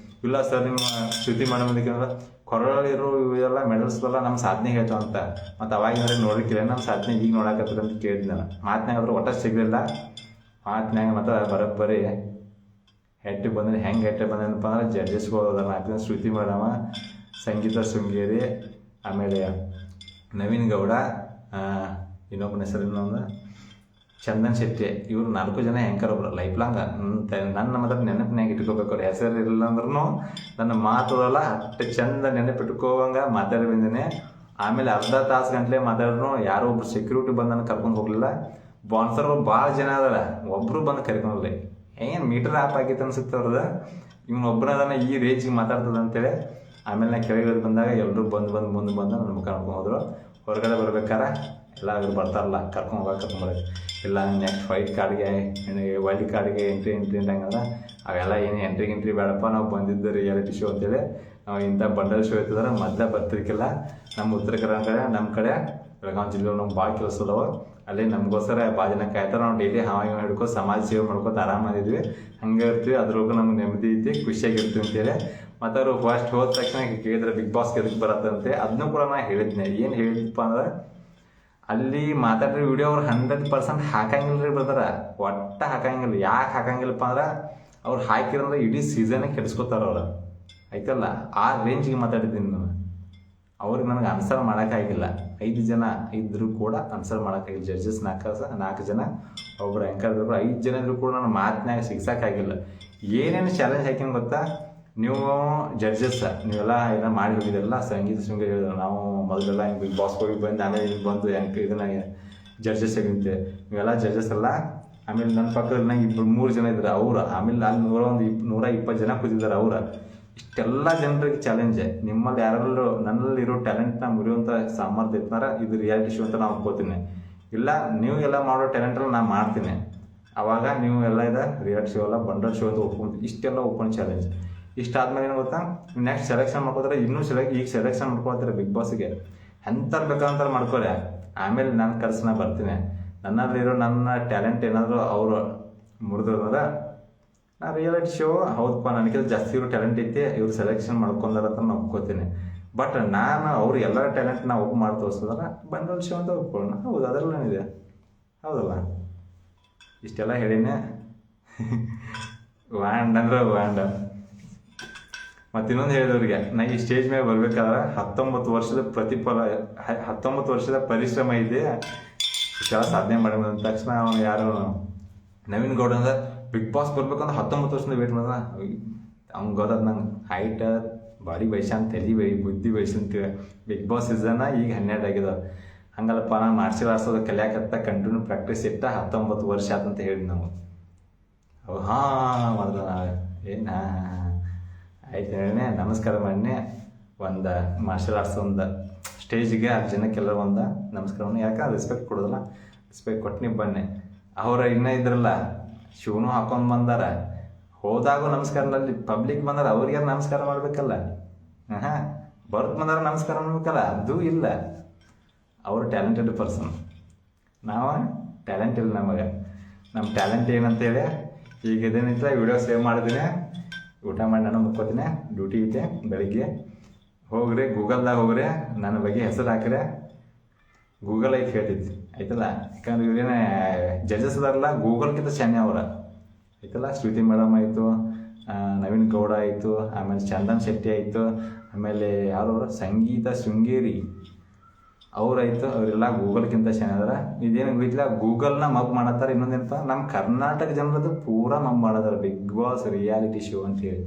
ಇಲ್ಲ ಸರ್ ನಿಮ್ಮ ಶ್ರುತಿ ಮೇಡಮ್ ಅಂದ್ರೆ ಕೊರಳಿರೋ ಇವೆಲ್ಲ ಮೆಡಲ್ಸ್ಗೆಲ್ಲ ನಮ್ಮ ಸಾಧನೆ ಹೇಳ್ತಾವ ಅಂತ. ಮತ್ತು ಅವಾಗಿಂದ್ರೆ ನೋಡಿಕ್ಕಿಲ್ಲ ನಮ್ಮ ಸಾಧನೆ ಈಗ ನೋಡಕತ್ತದ ಅಂತ ಕೇಳಿದ್ದೆ ನಾನು. ಮಾತಿನಾಗ ಆದ್ರೂ ಒಟ್ಟು ಸಿಗಲಿಲ್ಲ. ಮಾತಿನಾಗ ಮತ್ತು ಬರೋಬ್ಬರಿ ಹೆಟ್ಟಿಗೆ ಬಂದ್ರೆ ಹೆಂಗೆ ಹೆಟ್ಟೆ ಬಂದೇನಪ್ಪ ಅಂದ್ರೆ ಜಡ್ಜಸ್ಗಳು ಅದ 4 ಜನ ಶ್ರುತಿ ಮೇಡಮ, ಸಂಗೀತ ಶೃಂಗೇರಿ, ಆಮೇಲೆ ನವೀನ್ ಗೌಡ, ಇನ್ನೊಬ್ಬನ ಹೆಸರು ಇನ್ನೊಂದು ಚಂದನ್ ಶೆಟ್ಟಿ ಇವ್ರು 4 ಜನ ಆ್ಯಂಕರ್ ಒಬ್ರು ಲೈಫ್ ಲಾಂಗ್ ನನ್ನ ಮಾತ್ರ ನೆನಪಿನಾಗ ಇಟ್ಕೋಬೇಕು. ಅವ್ರ ಹೆಸರು ಇರಲಿಲ್ಲ ಅಂದ್ರೂ ನನ್ನ ಮಾತುಗಳಲ್ಲ ಅಷ್ಟು ಚಂದ ನೆನಪಿಟ್ಕೋವಂಗ ಮಾತಾಡಿ ಬಂದೇನೆ. ಆಮೇಲೆ ಅರ್ಧ ತಾಸು ಗಂಟ್ಲೆ ಮಾತಾಡಿದ್ರು ಯಾರೋ ಒಬ್ರು ಸೆಕ್ಯೂರಿಟಿ ಬಂದು ನನಗೆ ಕರ್ಕೊಂಡು ಹೋಗ್ಲಿಲ್ಲ. ಬಾನ್ಸರ್ಗಳು ಭಾಳ ಜನ ಅದಾರ, ಒಬ್ರು ಬಂದು ಕರ್ಕೊಂಡ್ಲಿ. ಏನು ಮೀಟರ್ ಆಪ್ ಆಗಿತ್ತು ಅನ್ಸುತ್ತೆ ಅವ್ರದ. ಇವ್ನು ಒಬ್ಬನ ಈ ರೇಂಜಿಗೆ ಮಾತಾಡ್ತದ ಅಂತೇಳಿ. ಆಮೇಲೆ ನಾ ಕೆಳಗೆ ಬಂದಾಗ ಎಲ್ಲರೂ ಬಂದು ನನ್ನ ಮುಖ ನೋಡ್ಕೊಂಡು ಹೋದ್ರು. ಹೊರಗಡೆ ಬರ್ಬೇಕಾರೆ ಎಲ್ಲ ಅವ್ರು ಬರ್ತಾರಲ್ಲ ಕರ್ಕೊಂಬರೋದು ಇಲ್ಲ ನೆಕ್ಸ್ಟ್ ಫೈಟ್ ಕಾರ್ಡ್ಗೆ ವೈಲ್ಡ್ ಕಾರ್ಡ್ಗೆ ಎಂಟ್ರಿ ಹಂಗಂದ್ರೆ ಅವೆಲ್ಲ ಏನು ಎಂಟ್ರಿ ಬೇಡಪ್ಪ, ನಾವು ಬಂದಿದ್ದು ರಿಯಾಲಿಟಿ ಶೋ ಅಂತೇಳಿ ನಾವು ಇಂಥ ಬಂಡಲ್ ಶೋ ಇರ್ತದ್ರೆ ಮೊದಲೇ ಬರ್ತಿರ್ಕಿಲ್ಲ. ನಮ್ಮ ಉತ್ತರ ಕರ್ನಾಟಕ ನಮ್ಮ ಕಡೆ ಬೆಳಗಾವಿ ಜಿಲ್ಲೆ ನಮ್ಗೆ ಭಾಳ ಕೆಲಸ ಅದಾವ. ಅಲ್ಲಿ ನಮಗೋಸ್ಕರ ಭಾಳ ಜನ ಕಾಯ್ತಾರೆ. ನಾವು ಡೈಲಿ ಹಾವ ಹಿಡ್ಕೊ ಸಮಾಜ ಸೇವೆ ಮಾಡ್ಕೊತ ಆರಾಮಾಗಿದ್ವಿ, ಹಂಗೆ ಇರ್ತೀವಿ. ಅದ್ರೊಳಗೆ ನಮ್ಗೆ ನೆಮ್ಮದಿ ಐತಿ, ಖುಷಿಯಾಗಿರ್ತೀವಿ ಅಂತೇಳಿ. ಮತ್ತು ಅವರು ಫಸ್ಟ್ ಹೋದ ತಕ್ಷಣ ಕೇಳಿದ್ರೆ ಬಿಗ್ ಬಾಸ್ ಎದಕ್ಕೆ ಬರತ್ತಂತೆ. ಅದನ್ನೂ ಕೂಡ ನಾನು ಹೇಳಿದ್ನೆ. ಏನು ಹೇಳಿದಪ್ಪ ಅಂದ್ರೆ ಅಲ್ಲಿ ಮಾತಾಡಿರೋ ವಿಡಿಯೋ ಅವ್ರು 100% ಹಾಕಂಗಿಲ್ಲ ರೀ ಬ್ರದರ, ಒಟ್ಟ ಹಾಕಂಗಿಲ್ಲ. ಯಾಕೆ ಹಾಕಂಗಿಲ್ಲಪ್ಪ ಅಂದ್ರೆ ಅವ್ರು ಹಾಕಿರಂದ್ರೆ ಇಡೀ ಸೀಸನ್ನೇ ಕೆಡಿಸ್ಕೊತಾರ ಅವ್ರು, ಆಯ್ತಲ್ಲ. ಆ ರೇಂಜಿಗೆ ಮಾತಾಡಿದ್ದೀನಿ ನಾನು. ಅವ್ರಿಗೆ ನನಗೆ ಆನ್ಸರ್ ಮಾಡೋಕ್ಕಾಗಿಲ್ಲ. 5 ಜನ ಇದ್ದರೂ ಕೂಡ ಆನ್ಸರ್ ಮಾಡೋಕ್ಕಾಗಿಲ್ಲ. ಜಡ್ಜಸ್ 4 ಜನ, ಒಬ್ಬರು ಆ್ಯಂಕರ್ ಇದ್ರು. 5 ಜನ ಇದ್ರೂ ಕೂಡ ನನ್ನ ಮಾತಿನಾಗ ಸಿಗ್ಸೋಕ್ಕಾಗಿಲ್ಲ. ಏನೇನು ಚಾಲೆಂಜ್ ಹಾಕಿನ ಗೊತ್ತಾ, ನೀವು ಜಡ್ಜಸ್ ನೀವೆಲ್ಲ ಏನೋ ಮಾಡಿ ಹೋಗಿದ್ರಲ್ಲ, ಸಂಗೀತ ಶೃಂಗೇರಿ ಹೇಳಿದ್ರು. ನಾವು ಮೊದಲೆಲ್ಲ ಹಿಂಗೆ ಬಿಗ್ ಬಾಸ್ ಹೋಗಿ ಬಂದು ಆಮೇಲೆ ಇಲ್ಲಿ ಬಂದು ಇದನ್ನ ಜಡ್ಜಸ್ ಆಗಿಂತೆ. ನೀವೆಲ್ಲ ಜಡ್ಜಸ್ ಅಲ್ಲ. ಆಮೇಲೆ ನನ್ನ ಪಕ್ಕದಲ್ಲಿ ನಂಗೆ 3 ಜನ ಇದ್ರು ಅವ್ರು. ಆಮೇಲೆ ಅಲ್ಲಿ 120 ಜನ ಕೂತಿದ್ದಾರೆ ಅವ್ರು. ಇಷ್ಟೆಲ್ಲ ಜನರಿಗೆ ಚಾಲೆಂಜ್. ನಿಮ್ಮಲ್ಲಿ ಯಾರಲ್ಲೂ ನನ್ನಲ್ಲಿರೋ ಟ್ಯಾಲೆಂಟ್ನ ಮುರಿಯುವಂಥ ಸಾಮರ್ಥ್ಯ ಇತ್ತಂದ್ರೆ ಇದು ರಿಯಾಲಿಟಿ ಶೋ ಅಂತ ನಾನು ಒಪ್ಕೋತೀನಿ. ಇಲ್ಲ ನೀವು ಎಲ್ಲ ಮಾಡೋ ಟ್ಯಾಲೆಂಟಲ್ಲಿ ನಾನು ಮಾಡ್ತೀನಿ, ಆವಾಗ ನೀವು ಎಲ್ಲ ರಿಯಾಲಿಟಿ ಶೋ ಅಲ್ಲ ಬಂಡಲ್ ಶೋ ಅಂತ ಒಪ್ಕೊಂತೀವಿ. ಇಷ್ಟೆಲ್ಲ ಒಪ್ಕೊಂಡು ಚಾಲೆಂಜ್. ಇಷ್ಟಾದ್ಮೇಲೆ ಏನು ಗೊತ್ತಾ, ನೆಕ್ಸ್ಟ್ ಸೆಲೆಕ್ಷನ್ ಮಾಡ್ಕೋತಾರೆ. ಇನ್ನೂ ಈಗ ಸೆಲೆಕ್ಷನ್ ಮಾಡ್ಕೊಳ್ತಾರೆ ಬಿಗ್ ಬಾಸ್ಗೆ. ಎಂಥವ್ರು ಬೇಕಂತ ಮಾಡ್ಕೊಳೆ. ಆಮೇಲೆ ನಾನು ಕರ್ಸಿ ನಾ ಬರ್ತೀನಿ. ನನ್ನಲ್ಲಿರೋ ನನ್ನ ಟ್ಯಾಲೆಂಟ್ ಏನಾದರೂ ಅವರು ಮುರಿದ್ರದ ನಾ ರಿಯಾಲಿಟಿ ಶೋ ಹೌದಪ್ಪ ನನಗಿಂತ ಜಾಸ್ತಿ ಇರೋ ಟ್ಯಾಲೆಂಟ್ ಐತಿ, ಇವ್ರು ಸೆಲೆಕ್ಷನ್ ಮಾಡ್ಕೊಂಡಾರ ಅಂತ ನಾನು ಒಪ್ಕೋತೀನಿ. ಬಟ್ ನಾನು ಅವ್ರು ಎಲ್ಲರ ಟ್ಯಾಲೆಂಟ್ ನಾವು ಒಪ್ಪು ಮಾಡಿ ತೋರಿಸೋದ್ರೆ ಬಂಡಲ್ ಶೋ ಅಂತ ಒಪ್ಕೊಳ್ಳೋಣ. ಹೌದು, ಅದರಲ್ಲೇನಿದೆ, ಹೌದಲ್ಲ. ಇಷ್ಟೆಲ್ಲ ಹೇಳಿನೇ ವ್ಯಾಂಡ್ ಅಂದ್ರೆ ವ್ಯಾಂಡ. ಮತ್ತು ಇನ್ನೊಂದು ಹೇಳಿದವ್ರಿಗೆ, ನಾ ಈ ಸ್ಟೇಜ್ ಮೇಲೆ ಬರ್ಬೇಕಾದ್ರೆ 19 ವರ್ಷದ ಪ್ರತಿಫಲ, 19 ವರ್ಷದ ಪರಿಶ್ರಮ ಇದೆ, ಇಷ್ಟೆಲ್ಲ ಸಾಧನೆ ಮಾಡಿ ಬಂದ ತಕ್ಷಣ ಅವನು ಯಾರು ನವೀನ್ ಗೌಡ ಅಂದ್ರೆ ಬಿಗ್ ಬಾಸ್ ಬರ್ಬೇಕಂದ್ರೆ 19 ವರ್ಷದಿಂದ ವೇಟ್ ಮಾಡಿದ. ಅವ್ನಿಗೆ ಗೊತ್ತದ ನಂಗೆ ಹೈಟ್ ಬಾಡಿ ವಯಸ್ಸಂತ ತಲೆ ಬುದ್ಧಿ ವಯಸ್ಸಂತೀವಿ. ಬಿಗ್ ಬಾಸ್ ಸೀಸನ್ ಈಗ 12 ಆಗಿದಾವೆ. ಹಂಗಲ್ಲಪ್ಪ, ನಾನು ಮಾರ್ಷಲ್ ಆರ್ಟ್ಸೋದು ಕಲಿಯಾಕತ್ತ ಕಂಟಿನ್ಯೂ ಪ್ರಾಕ್ಟೀಸ್ ಇಟ್ಟ 19 ವರ್ಷ ಆತಂತ ಹೇಳಿದ್ ನಾವು. ಅವು ಮಾಡಿದ ಏನು ಆಯ್ತು ಹೇಳಿನೇ, ನಮಸ್ಕಾರ ಮಾಡಿನೇ. ಒಂದು ಮಾರ್ಷಲ್ ಆರ್ಟ್ಸ್ ಒಂದು ಸ್ಟೇಜಿಗೆ 10 ಜನಕ್ಕೆಲ್ಲ ಒಂದು ನಮಸ್ಕಾರವನ್ನು ಯಾಕೆ ರೆಸ್ಪೆಕ್ಟ್ ಕೊಡೋದಲ್ಲ, ರೆಸ್ಪೆಕ್ಟ್ ಕೊಟ್ಟು ಬನ್ನಿ. ಅವರ ಇನ್ನೂ ಇದ್ರಲ್ಲ ಶಿವನು ಹಾಕೊಂಡು ಬಂದಾರ, ಹೋದಾಗೂ ನಮಸ್ಕಾರನಲ್ಲಿ ಪಬ್ಲಿಕ್ ಬಂದಾರ, ಅವ್ರಿಗೆ ನಮಸ್ಕಾರ ಮಾಡ್ಬೇಕಲ್ಲ. ಬರ್ತ್ ಬಂದಾರ ನಮಸ್ಕಾರ ಮಾಡ್ಬೇಕಲ್ಲ, ಅದು ಇಲ್ಲ. ಅವರು ಟ್ಯಾಲೆಂಟೆಡ್ ಪರ್ಸನ್, ನಾವು ಟ್ಯಾಲೆಂಟ್ ಇಲ್ಲ ನಮಗೆ. ನಮ್ಮ ಟ್ಯಾಲೆಂಟ್ ಏನಂತೇಳಿ ಈಗ ಇದೇನಿಲ್ಲ, ವಿಡಿಯೋ ಸೇವ್ ಮಾಡಿದ್ದೀನಿ, ಊಟ ಮಾಡಿ ನಾನು ಮುಕ್ಕೋತೀನಿ, ಡ್ಯೂಟಿ ಐತೆ ಬೆಳಿಗ್ಗೆ. ಹೋಗ್ರಿ ಗೂಗಲ್ದಾಗ ಹೋಗ್ರಿ, ನನ್ನ ಬಗ್ಗೆ ಹೆಸರು ಹಾಕಿದ್ರೆ ಗೂಗಲ್ ಐತೆ ಹೇಳ್ತೈತಿ, ಆಯ್ತಲ್ಲ. ಯಾಕಂದ್ರೆ ಇವ್ರೇನೇ ಜಡ್ಜಸ್ ಅದಾರಲ್ಲ ಗೂಗಲ್ಗಿಂತ ಚೆನ್ನೆ ಅವ್ರ, ಆಯ್ತಲ್ಲ. ಶ್ರುತಿ ಮೇಡಮ್ ಆಯಿತು, ನವೀನ್ ಗೌಡ ಆಯಿತು, ಆಮೇಲೆ ಚಂದನ್ ಶೆಟ್ಟಿ ಆಯಿತು, ಆಮೇಲೆ ಯಾರವರು ಸಂಗೀತ ಶೃಂಗೇರಿ ಅವ್ರಾಯ್ತು. ಅವರೆಲ್ಲ ಗೂಗಲ್ಗಿಂತ ಚೆನ್ನಾಗದಾರ. ಇದೇನು ಗೊತ್ತಿಲ್ಲ, ಗೂಗಲ್ನ ಮಗ್ ಮಾಡತ್ತಾರ. ಇನ್ನೊಂದೇನಪ್ಪ, ನಮ್ಮ ಕರ್ನಾಟಕ ಜನರದ್ದು ಪೂರಾ ಮಗ್ ಮಾಡದಾರ ಬಿಗ್ ಬಾಸ್ ರಿಯಾಲಿಟಿ ಶೋ ಅಂತೇಳಿ.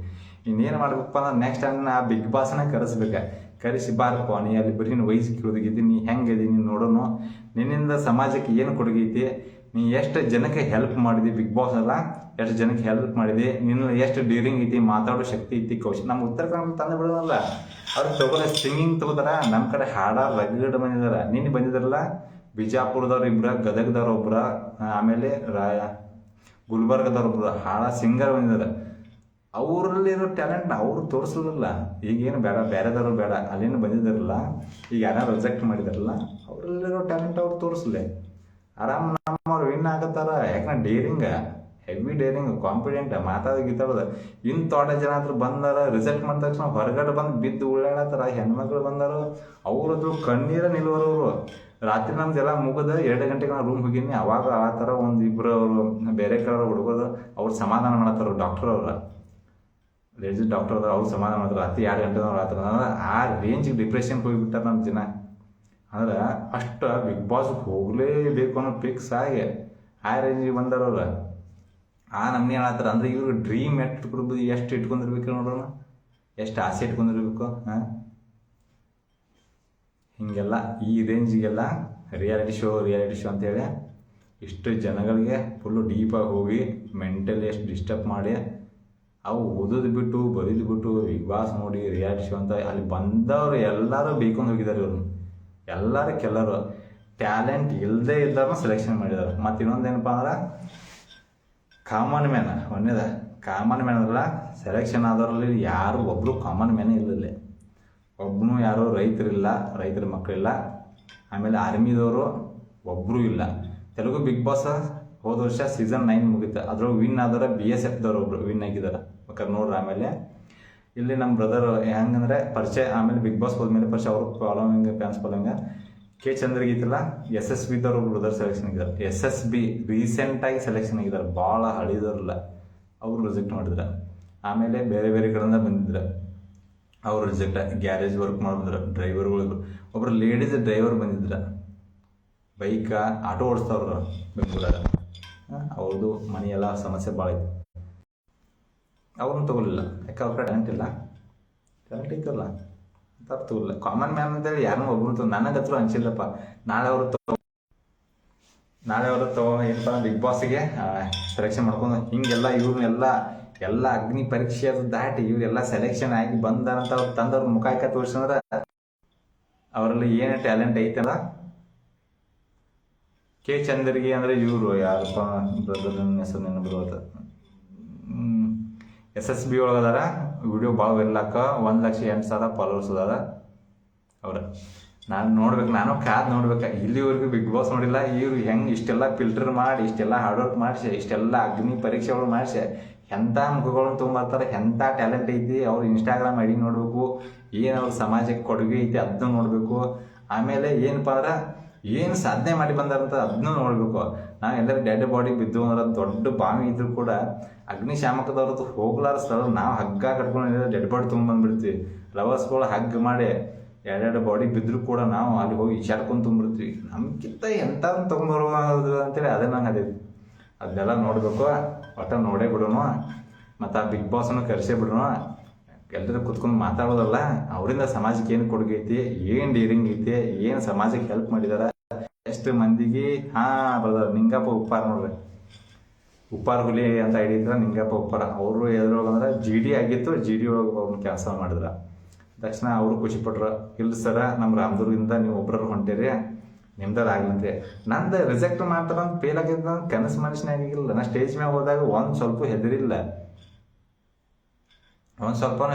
ಇನ್ನೇನು ಮಾಡ್ಬೇಕಪ್ಪ ಅಂದ್ರೆ ನೆಕ್ಸ್ಟ್ ಟೈಮ್ ಆ ಬಿಗ್ ಬಾಸ್ನ ಕರೆಸಿ ಬಾರಪ್ಪ, ನೀ ಅಲ್ಲಿ ಬರೀ ವಯಸ್ಸು ಕೇಳೋದಕ್ಕಿದ್ದಿ, ನೀ ಹೆಂಗಿದ್ದೀನಿ ನೋಡೋನು, ನಿನ್ನಿಂದ ಸಮಾಜಕ್ಕೆ ಏನು ಕೊಡುಗೆ ಐತಿ, ನೀ ಎಷ್ಟು ಜನಕ್ಕೆ ಹೆಲ್ಪ್ ಮಾಡಿದಿ, ಬಿಗ್ ಬಾಸ್ ಅಲ್ಲ ಎಷ್ಟು ಜನಕ್ಕೆ ಹೆಲ್ಪ್ ಮಾಡಿದಿ, ನಿನ್ನ ಎಷ್ಟು ಡೀರಿಂಗ್ ಐತಿ, ಮಾತಾಡೋ ಶಕ್ತಿ ಐತಿ, ಕೌಶಲ. ನಮ್ಮ ಉತ್ತರ ಕನ್ನಡ ತಂದು ಬಿಡೋದಲ್ಲ, ಅವ್ರಿಗೆ ತಗೋಲ್ಲ. ಸಿಂಗಿಂಗ್ ತಗೋತಾರ, ನಮ್ಮ ಕಡೆ ಹಾಡ ರಗಡ್ ಬಂದಿದಾರ. ನಿನ್ನೆ ಬಂದಿದಾರಲ್ಲ ಬಿಜಾಪುರದವ್ರು ಇಬ್ಬರ, ಗದಗದವ್ರು ಒಬ್ಬರ, ಆಮೇಲೆ ಗುಲ್ಬರ್ಗದವ್ರು ಒಬ್ಬರು ಹಾಡ ಸಿಂಗರ್ ಬಂದಿದ್ದಾರೆ. ಅವರಲ್ಲಿರೋ ಟ್ಯಾಲೆಂಟ್ ಅವ್ರು ತೋರಿಸಲಿಲ್ಲ. ಈಗೇನು ಬೇಡ, ಬೇರೆದವರು ಬೇಡ, ಅಲ್ಲೇನು ಬಂದಿದ್ದಾರಲ್ಲ, ಈಗ ಯಾರು ರಿಜೆಕ್ಟ್ ಮಾಡಿದಾರಲ್ಲ, ಅವರಲ್ಲಿರೋ ಟ್ಯಾಲೆಂಟ್ ಅವ್ರು ತೋರಿಸ್ಲಿ. ಆರಾಮ್ ನಮ್ಮವ್ರು ವಿನ್ ಆಗತ್ತಾರ. ಯಾಕಂದ್ರೆ ಡೇರಿಂಗ, ಹೆವಿ ಡೇರಿಂಗ್, ಕಾನ್ಫಿಡೆಂಟ್, ಮಾತಾಡೋದು. ಇನ್ನು ತೋಟ ಜನ ಹತ್ರ ಬಂದಾರ, ರಿಸಲ್ಟ್ ಮಾಡಿದ ತಕ್ಷಣ ಹೊರಗಡೆ ಬಂದು ಬಿದ್ದು ಉಳ್ಳಾಡತ್ತಾರ. ಹೆಣ್ಮಕ್ಳು ಬಂದಾರು, ಅವ್ರದ್ದು ಕಣ್ಣೀರ ನಿಲ್ವರವರು. ರಾತ್ರಿ ನಮ್ದೆಲ್ಲ ಮುಗಿದ 2 ಗಂಟೆಗೆ ನಾನು ರೂಮ್ ಹೋಗಿನಿ. ಅವಾಗ ಆ ಥರ ಒಂದು ಇಬ್ಬರು ಅವರು ಬೇರೆ ಕಡೆ ಹುಡುಗೋದು ಅವ್ರು ಸಮಾಧಾನ ಮಾಡತ್ತಾರ. ಡಾಕ್ಟರ್ ಅವ್ರ ಲೇಡೀಸ್ ಡಾಕ್ಟರ್ ಅದ, ಅವ್ರು ಸಮಾಧಾನ ಮಾಡ್ತಾರೆ. ರಾತ್ರಿ 2 ಗಂಟೆ ರಾತ್ರಿ ಅಂದ್ರೆ ಆ ರೇಂಜಿಗೆ ಡಿಪ್ರೆಷನ್ಗೆ ಹೋಗಿಬಿಟ್ಟಾರ ನಮ್ಮ ಜನ. ಅಂದ್ರೆ ಅಷ್ಟು ಬಿಗ್ ಬಾಸ್ ಹೋಗಲೇಬೇಕು ಅನ್ನೋ ಫಿಕ್ಸ್ ಆಗಿ ಆ ರೇಂಜಿಗೆ ಬಂದಾರವ್ರು. ಆ ನಮ್ನಿ ಹೇಳತ್ತಾರ ಅಂದ್ರೆ ಇವ್ರು ಡ್ರೀಮ್ ಎಷ್ಟು ಇಟ್ಕೊಂಡಿರ್ಬೇಕು ನೋಡೋಣ, ಎಷ್ಟು ಆಸೆ ಇಟ್ಕೊಂಡಿರ್ಬೇಕು. ಹಿಂಗೆಲ್ಲ ಈ ರೇಂಜಿಗೆಲ್ಲ ರಿಯಾಲಿಟಿ ಶೋ ಅಂತೇಳಿ ಇಷ್ಟು ಜನಗಳಿಗೆ ಫುಲ್ಲು ಡೀಪಾಗಿ ಹೋಗಿ ಮೆಂಟಲಿ ಎಷ್ಟು ಡಿಸ್ಟರ್ಬ್ ಮಾಡಿ ಅವು ಓದೋದು ಬಿಟ್ಟು ಬರೀದು ಬಿಟ್ಟು ಬಿಗ್ ಬಾಸ್ ನೋಡಿ ರಿಯಾಲಿಟಿ ಶೋ ಅಂತ ಅಲ್ಲಿ ಬಂದವರು ಎಲ್ಲರೂ ಬೇಯ್ಕೊಂಡು ಹೋಗಿದ್ದಾರೆ. ಇವ್ರನ್ನ ಎಲ್ಲರೂ ಕೆಲವರು ಟ್ಯಾಲೆಂಟ್ ಇಲ್ಲದೆ ಇದ್ದಾರನ್ನ ಸೆಲೆಕ್ಷನ್ ಮಾಡಿದ್ದಾರೆ. ಮತ್ತು ಇನ್ನೊಂದೇನಪ್ಪ ಅಂದ್ರೆ ಕಾಮನ್ ಮ್ಯಾನ್ ಕಾಮನ್ ಮ್ಯಾನ್ ಅಲ್ಲ, ಸೆಲೆಕ್ಷನ್ ಆದವರಲ್ಲಿ ಯಾರು ಒಬ್ಬರು ಕಾಮನ್ ಮ್ಯಾನೇ ಇರಲಿಲ್ಲ. ಒಬ್ಬನು ಯಾರು ರೈತರ ಮಕ್ಕಳಿಲ್ಲ. ಆಮೇಲೆ ಆರ್ಮಿದವರು ಒಬ್ಬರು ಇಲ್ಲ. ತೆಲುಗು ಬಿಗ್ ಬಾಸ್ ಹೋದ ವರ್ಷ ಸೀಸನ್ 9 ಮುಗಿತು. ಅದ್ರೊಳಗೆ ವಿನ್ ಆದವ್ರ BSF ದವ್ರು ಒಬ್ರು ವಿನ್ ಆಗಿದ್ದಾರೆ ಬೇಕಾದ್ರೆ ನೋಡ್ರಿ. ಆಮೇಲೆ ಇಲ್ಲಿ ನಮ್ಮ ಬ್ರದರ್ ಹೆಂಗಂದ್ರೆ ಪರಿಚಯ, ಆಮೇಲೆ ಬಿಗ್ ಬಾಸ್ ಹೋದ್ಮೇಲೆ ಪರಿಚಯ ಅವ್ರ ಫಾಲೋವಿಂಗ್ ಫ್ಯಾನ್ಸ್ ಫಾಲೋವಿಂಗ ಕೆ ಚಂದ್ರಗೀತಲ್ಲ SSB ದವ್ರು ಬ್ರದರ್ ಸೆಲೆಕ್ಷನ್ ಆಗಿದ್ದಾರೆ. SSB ರೀಸೆಂಟಾಗಿ ಸೆಲೆಕ್ಷನ್ ಆಗಿದ್ದಾರೆ, ಭಾಳ ಹಳಿದವ್ರಲ್ಲ, ಅವರು ರಿಜೆಕ್ಟ್ ಮಾಡಿದ್ರು. ಆಮೇಲೆ ಬೇರೆ ಕಡೆಯಿಂದ ಬಂದಿದ್ರು, ಅವ್ರು ರಿಜೆಕ್ಟ್. ಗ್ಯಾರೇಜ್ ವರ್ಕ್ ಮಾಡಿದ್ರು ಡ್ರೈವರ್ಗಳು, ಒಬ್ರು ಲೇಡೀಸ್ ಡ್ರೈವರ್ ಬಂದಿದ್ರು, ಬೈಕ್ ಆಟೋ ಓಡಿಸ್ತಾವ್ರು ಬೆಂಗಳೂರಾಗ. ಅವ್ರದ್ದು ಮನೆ ಎಲ್ಲ ಸಮಸ್ಯೆ ಭಾಳ ಐತಿ, ಅವ್ರನ್ನ ತಗೊಳ್ಳಿಲ್ಲ. ಯಾಕೆ ಅವ್ರ ಟ್ಯಾಲೆಂಟ್ ಇತ್ತಲ್ಲ ಅಂತ ತಗೊಳ್ಳಿಲ್ಲ. ಕಾಮನ್ ಮ್ಯಾನ್ ಅಂತೇಳಿ ಯಾರನ್ನೂ ಒಬ್ಬರು ನನಗೆ ಹತ್ರ ಅನ್ಸಿಲ್ಲಪ್ಪ. ನಾಳೆ ಅವರು ಏನಪ್ಪ ಬಿಗ್ ಬಾಸ್ಗೆ ಸೆಲೆಕ್ಷನ್ ಮಾಡ್ಕೊಂಡು ಹಿಂಗೆಲ್ಲ ಇವ್ರನ್ನೆಲ್ಲ ಅಗ್ನಿ ಪರೀಕ್ಷೆ ಅದು ದಾಟಿ ಇವರೆಲ್ಲ ಸೆಲೆಕ್ಷನ್ ಆಗಿ ಬಂದಾರಂತ ಅವ್ರು ತಂದವ್ರ ಮುಖ ಹಾಕ ತೋರಿಸಿದ್ರೆ ಅವರಲ್ಲಿ ಏನು ಟ್ಯಾಲೆಂಟ್ ಐತಲ್ಲ. ಕೆ ಚಂದ್ರಿಗೆ ಅಂದರೆ ಇವರು ಯಾರಪ್ಪ ಬ್ರದರ್ ಹೆಸರು ನೆನಪಿರೋದು, SSB ಒಳಗದಾರ. ವಿಡಿಯೋ ಭಾಳ ವೈರಲ್ 1,08,000 ಫಾಲೋವರ್ಸ್ ಅದಾರ ಅವ್ರ. ನಾನು ಕಾದ್ ನೋಡ್ಬೇಕು. ಇಲ್ಲಿವರೆಗೂ ಬಿಗ್ ಬಾಸ್ ನೋಡಿಲ್ಲ. ಇವ್ರು ಹೆಂಗೆ ಇಷ್ಟೆಲ್ಲ ಫಿಲ್ಟರ್ ಮಾಡಿ, ಇಷ್ಟೆಲ್ಲ ಹಾರ್ಡ್ ವರ್ಕ್ ಮಾಡಿಸಿ, ಇಷ್ಟೆಲ್ಲ ಅಗ್ನಿ ಪರೀಕ್ಷೆಗಳು ಮಾಡಿಸಿ, ಎಂಥ ಮುಖಗಳನ್ನ ತೊಗೊಂಬರ್ತಾರೆ, ಎಂಥ ಟ್ಯಾಲೆಂಟ್ ಐತಿ. ಅವ್ರು ಇನ್ಸ್ಟಾಗ್ರಾಮ್ ID ನೋಡಬೇಕು, ಏನು ಅವ್ರ ಸಮಾಜಕ್ಕೆ ಕೊಡುಗೆ ಐತಿ ಅದನ್ನ ನೋಡಬೇಕು. ಆಮೇಲೆ ಏನಪ್ಪ ಅಂದ್ರೆ ಏನು ಸಾಧನೆ ಮಾಡಿ ಬಂದಾರಂತ ಅದನ್ನೂ ನೋಡಬೇಕು. ನಾವು ಎಲ್ಲರೂ ಡೆಡ್ ಬಾಡಿ ಬಿದ್ದು ಅಂದ್ರೆ ದೊಡ್ಡ ಬಾವಿ ಇದ್ರೂ ಕೂಡ ಅಗ್ನಿಶಾಮಕದವ್ರದ್ದು ಹೋಗ್ಲಾರ ಸ್ಥಳ ನಾವು ಹಗ್ಗ ಕಟ್ಕೊಂಡು ಡೆಡ್ ಬಾಡಿ ತೊಗೊಂಡ್ಬಂದ್ಬಿಡ್ತೀವಿ. ಲವರ್ಸ್ಗಳು ಹಗ್ಗ ಮಾಡಿ ಎರಡೆರಡು ಬಾಡಿ ಬಿದ್ದರೂ ಕೂಡ ನಾವು ಅಲ್ಲಿ ಹೋಗಿ ಈಶಾಡ್ಕೊಂಡು ತುಂಬಿಡ್ತೀವಿ. ನಮ್ಗಿಂತ ಎಂಥವ್ರನ್ನ ತೊಗೊಂಡ್ಬರೋದು ಅಂತೇಳಿ ಅದೇ ನಂಗೆ ಅದೇ ಅದನ್ನೆಲ್ಲ ನೋಡಬೇಕು. ಒಟ್ಟು ನೋಡೇ ಬಿಡೋಣ. ಮತ್ತು ಆ ಬಿಗ್ ಬಾಸನ್ನು ಕರೆಸೇ ಬಿಡೋಣ. ಎಲ್ಲರೂ ಕುತ್ಕೊಂಡು ಮಾತಾಡೋದಲ್ಲ, ಅವರಿಂದ ಸಮಾಜಕ್ಕೆ ಏನು ಕೊಡುಗೆ ಐತಿ, ಏನು ಡೀರಿಂಗ್ ಐತಿ, ಏನು ಸಮಾಜಕ್ಕೆ ಹೆಲ್ಪ್ ಮಾಡಿದಾರ, ಎಷ್ಟು ಮಂದಿಗೆ. ಬ್ರದರ್ ನಿಂಗಪ್ಪ ಉಪ್ಪಾರ ನೋಡ್ರಿ, ಉಪ್ಪಾರ ಹುಲಿ ಅಂತ ID ಇದ್ರೆ ನಿಂಗಪ್ಪ ಉಪ್ಪಾರ. ಅವರು ಎದ್ರೊಳಗಂದ್ರೆ GD ಆಗಿತ್ತು, GD ಒಳಗೆ ಅವ್ರನ್ನ ಕೆಲಸ ಮಾಡಿದ್ರ ತಕ್ಷಣ ಅವರು ಖುಷಿಪಟ್ರು. ಇಲ್ಲ ಸರ ನಮ್ಮ ರಾಮದುರ್ಗದಿಂದ ನೀವು ಒಬ್ಬರು ಹೊಂಟಿರಿ, ನಿಮ್ದಾರ ಆಗ್ಲಂತೆ. ನಂದು ರಿಜೆಕ್ಟ್ ಮಾಡ್ತಾರ ಅಂತ ಫೇಲ್ ಆಗಿದ್ದ ಕನಸು ಮನುಷ್ಯನೇ ಆಗಿಲ್ಲ. ನಾ ಸ್ಟೇಜ್ ಮ್ಯಾಗ ಹೋದಾಗ ಸ್ವಲ್ಪ ಹೆದರಿಲ್ಲ,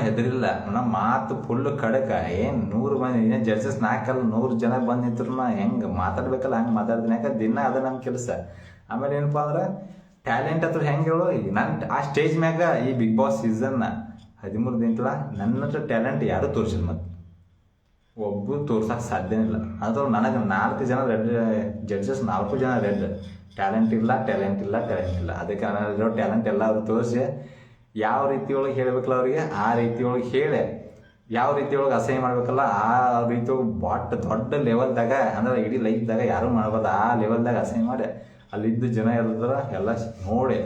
ಹೆದರಿಲ್ಲ. ನಮ್ಮ ಮಾತು ಫುಲ್ ಖಡಕ. ಏನು 100 ಮಂದಿ ಜಡ್ಜಸ್ 100 ಜನ ಬಂದು ನಿಂತ್ರು ಹೆಂಗೆ ಮಾತಾಡ್ಬೇಕಲ್ಲ ಹಂಗೆ ಮಾತಾಡ್ತೀನಿ. ಯಾಕೆ ದಿನ ಅದ ನಮ್ಮ ಕೆಲಸ. ಆಮೇಲೆ ಏನಪ್ಪ ಅಂದ್ರೆ ಟ್ಯಾಲೆಂಟ್ ಹತ್ರ ಹೆಂಗೆ ಹೇಳು, ನನ್ನ ಆ ಸ್ಟೇಜ್ ಮ್ಯಾಗ ಈ ಬಿಗ್ ಬಾಸ್ ಸೀಸನ್ 13 ದಿನಲ್ಲ ನನ್ನ ಹತ್ರ ಟ್ಯಾಲೆಂಟ್ ಯಾರು ತೋರಿಸಿಲ್ಲ. ಮತ್ತು ಒಬ್ಬರು ತೋರ್ಸಕ್ಕೆ ಸಾಧ್ಯನೇ ಇಲ್ಲ. ಅದ್ರ ನನಗೆ 4 ಜನ ರೆಡ್ ಜಡ್ಜಸ್, 4 ಜನ ರೆಡ್. ಟ್ಯಾಲೆಂಟ್ ಇಲ್ಲ. ಅದಕ್ಕೆ ನನ್ನಲ್ಲಿರೋ ಟ್ಯಾಲೆಂಟ್ ಎಲ್ಲ ಅವ್ರು ತೋರಿಸಿ ಯಾವ ರೀತಿ ಒಳಗೆ ಹೇಳಬೇಕಲ್ಲ ಅವ್ರಿಗೆ ಆ ರೀತಿ ಒಳಗೆ ಹೇಳಿ, ಯಾವ ರೀತಿ ಒಳಗೆ ಅಸಹ್ಯ ಮಾಡ್ಬೇಕಲ್ಲ ಆ ರೀತಿ ಒಳಗೆ ದೊಡ್ಡ ಲೆವೆಲ್ದಾಗ ಅಂದ್ರೆ ಇಡೀ ಲೈಫ್ದಾಗ ಯಾರು ಮಾಡ್ಬೋದು ಆ ಲೆವೆಲ್ದಾಗ ಅಸಹ್ಯ ಮಾಡಿ ಅಲ್ಲಿದ್ದು ಜನ ಇರ್ತಾರ ಎಲ್ಲ ನೋಡಿ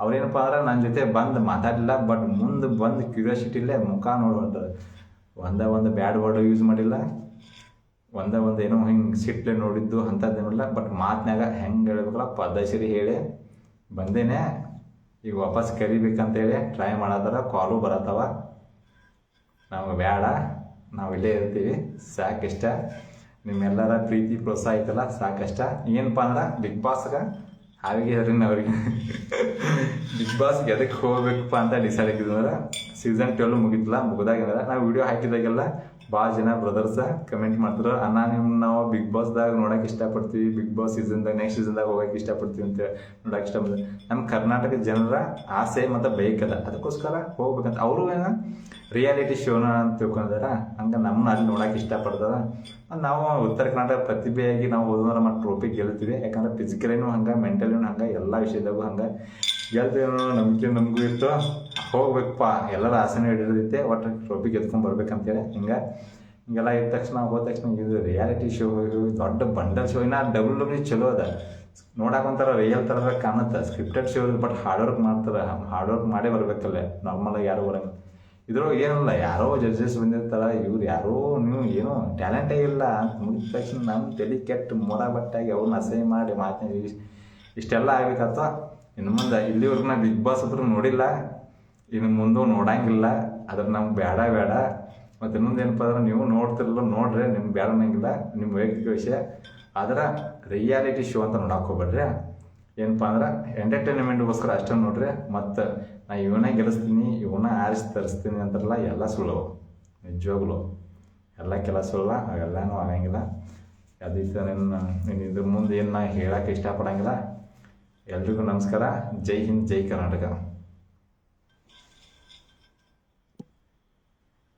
ಅವ್ರೇನಪ್ಪ ಅಂದ್ರೆ ನನ್ನ ಜೊತೆ ಬಂದು ಮಾತಾಡಲಿಲ್ಲ. ಬಟ್ ಮುಂದೆ ಬಂದು ಕ್ಯೂರಿಯಾಸಿಟಿಲೇ ಮುಖ ನೋಡುವಂಥದ್ದು. ಒಂದು ಬ್ಯಾಡ್ ವರ್ಡ್ ಯೂಸ್ ಮಾಡಿಲ್ಲ, ಒಂದು ಏನೋ ಹಿಂಗೆ ಸಿಟ್ಲೆ ನೋಡಿದ್ದು ಅಂಥದ್ದೇನಿಲ್ಲ. ಬಟ್ ಮಾತಿನಾಗ ಹೆಂಗೆ ಹೇಳ್ಬೇಕಲ್ಲ ಪದ್ಧತಿ ಹೇಳಿ ಬಂದೇನೆ. ಈಗ ವಾಪಸ್ ಕರಿಬೇಕಂತೇಳಿ ಟ್ರೈ ಮಾಡತ್ತಾರ. ಕಾಲು ಬರತ್ತವ. ನಮ್ಗೆ ಬೇಡ, ನಾವು ಇಲ್ಲೇ ಇರ್ತೀವಿ, ಸಾಕಿಷ್ಟ. ನಿಮ್ಮೆಲ್ಲರ ಪ್ರೀತಿ ಪ್ರೋತ್ಸಾಹ ಐತಲ್ಲ ಸಾಕಷ್ಟ. ಏನಪ್ಪ ಅಂದ್ರೆ ಬಿಗ್ ಬಾಸ್ಗೆ ಹಾವಿಗೆ ಅವ್ರಿಗೆ ಬಿಗ್ ಬಾಸ್ಗೆ ಎದಕ್ಕೆ ಹೋಗ್ಬೇಕಪ್ಪ ಅಂತ ಡಿಸೈಡ್ ಆಗಿದ್ರೆ ಸೀಸನ್ 12 ಮುಗಿದಾಗಿಂದ್ರೆ ನಾವು ವಿಡಿಯೋ ಹಾಕಿದಾಗೆಲ್ಲ ಭಾಳ ಜನ ಬ್ರದರ್ಸ ಕಮೆಂಟ್ ಮಾಡ್ತಾರೆ, ಅಣ್ಣ ನಾವು ಬಿಗ್ ಬಾಸ್ದಾಗ ನೋಡೋಕೆ ಇಷ್ಟಪಡ್ತೀವಿ, ಬಿಗ್ ಬಾಸ್ ಸೀಸನ್ದಾಗ ನೆಕ್ಸ್ಟ್ ಸೀಸನ್ದಾಗ ಹೋಗೋಕೆ ಇಷ್ಟಪಡ್ತೀವಿ ಅಂತ ನೋಡೋಕೆ ಇಷ್ಟಪಡ್ತೀವಿ. ನಮ್ಮ ಕರ್ನಾಟಕ ಜನರ ಆಸೆ ಮತ್ತು ಬೈಕದ ಅದಕ್ಕೋಸ್ಕರ ಹೋಗ್ಬೇಕಂತ. ಅವರು ಏನೋ ರಿಯಾಲಿಟಿ ಶೋನ ಅಂತ ತಿಳ್ಕೊಂಡಿದಾರ. ಹಂಗೆ ನಮ್ಮನ್ನ ಅಲ್ಲಿ ನೋಡೋಕೆ ಇಷ್ಟಪಡ್ತಾರ. ನಾವು ಉತ್ತರ ಕರ್ನಾಟಕ ಪ್ರತಿಭೆಯಾಗಿ ನಾವು ಹೋದ್ರೆ ಮತ್ತು ಟ್ರೋಫಿ ಗೆಲ್ತೀವಿ. ಯಾಕಂದ್ರೆ ಫಿಸಿಕಲಿನೂ ಹಂಗೆ, ಮೆಂಟಲಿನೂ ಹಂಗೆ, ಎಲ್ಲ ವಿಷಯದಾಗೂ ಹಂಗೆ ಗೆಲ್ತೀವಿ ಅನ್ನೋ ನಂಬಿಕೆ ನಮಗೂ ಇತ್ತು. ಹೋಗ್ಬೇಕಪ್ಪ, ಎಲ್ಲರ ಆಸೆನೂ ಹಿಡಿದೈತೆ, ಒಟ್ಟು ಟ್ರೋಫಿ ಗೆದ್ಕೊಂಡು ಬರ್ಬೇಕಂತೇಳಿ ಹಿಂಗೆಲ್ಲ ಇದ್ದ ತಕ್ಷಣ ಹೋದ ತಕ್ಷಣ ಇದು ರಿಯಾಲಿಟಿ ಶೋ ದೊಡ್ಡ ಬಂಡಲ್ ಶೋ. ಇನ್ನು WWE ಚಲೋ ಅದ, ನೋಡಕ್ಕೆ ಒಂಥರ ರಿಯಲ್ ಥರ ಕಾಣುತ್ತೆ, scripted show but hard work ಮಾಡ್ತಾರೆ, ಹಾರ್ಡ್ ವರ್ಕ್ ಮಾಡೇ ಬರಬೇಕಲ್ಲ, ನಾರ್ಮಲಾಗಿ ಯಾರು ಬರೋಂಗಿಲ್ಲ. ಇದ್ರೊಳಗೆ ಏನಿಲ್ಲ, ಯಾರೋ ಜಡ್ಜಸ್ ಬಂದಿರ್ತಾರೆ, ಇವ್ರು ಯಾರೋ ನೀವು ಏನೋ ಟ್ಯಾಲೆಂಟೇ ಇಲ್ಲ ಅಂತ ಮುಗಿದ ತಕ್ಷಣ ನಮ್ಮ ತಲೆ ಕೆಟ್ಟು ಮೊರ ಬಟ್ಟಾಗಿ ಅವ್ರನ್ನ ಅಸಹ್ಯ ಮಾಡಿ ಮಾತನಾಡಿ ಇಷ್ಟೆಲ್ಲ ಆಗ್ಬೇಕತ್ತ. ಇನ್ನು ಮುಂದೆ ಇಲ್ಲಿವರೆಗೂ ನಾ ಬಿಗ್ ಬಾಸ್ ಹತ್ರ ನೋಡಿಲ್ಲ, ಇನ್ನು ಮುಂದೆ ನೋಡಂಗಿಲ್ಲ, ಅದ್ರ ನಮ್ಗೆ ಬೇಡ. ಮತ್ತು ಇನ್ನೊಂದು ಏನಪ್ಪ ಅಂದ್ರೆ ನೀವು ನೋಡ್ತಿರಲ್ಲ ನೋಡ್ರಿ, ನಿಮ್ಗೆ ಬೇಡ ಅನ್ನಂಗಿಲ್ಲ, ನಿಮ್ಮ ವೈಯಕ್ತಿಕ ವಿಷಯ. ಆದ್ರೆ ರಿಯಾಲಿಟಿ ಶೋ ಅಂತ ನೋಡಕ್ಕೆ ಹೋಗ್ಬೇಡ್ರಿ. ಏನಪ್ಪ ಅಂದ್ರೆ ಎಂಟರ್ಟೈನ್ಮೆಂಟ್ಗೋಸ್ಕರ ಅಷ್ಟೇ ನೋಡ್ರಿ. ಮತ್ತು ನಾ ಇವನೇ ಗೆಲ್ಲಿಸ್ತೀನಿ, ಇವನ್ನ ಆರಿಸಿ ತರಿಸ್ತೀನಿ ಅಂತಾರಲ್ಲ, ಎಲ್ಲ ಸುಳ್ಳು, ನಿಜವಾಗ್ಲು ಎಲ್ಲ ಕೆಲಸ ಸುಳ್ಳ, ಅವೆಲ್ಲನೂ ಆಗಂಗಿಲ್ಲ. ಅದಕ್ಕೆ ನೀನು ಇದ್ರ ಮುಂದೆ ಏನು ನಾ ಹೇಳೋಕ್ಕೆ ಇಷ್ಟಪಡಂಗಿಲ್ಲ. ಎಲ್ರಿಗೂ ನಮಸ್ಕಾರ. ಜೈ ಹಿಂದ್, ಜೈ ಕರ್ನಾಟಕ.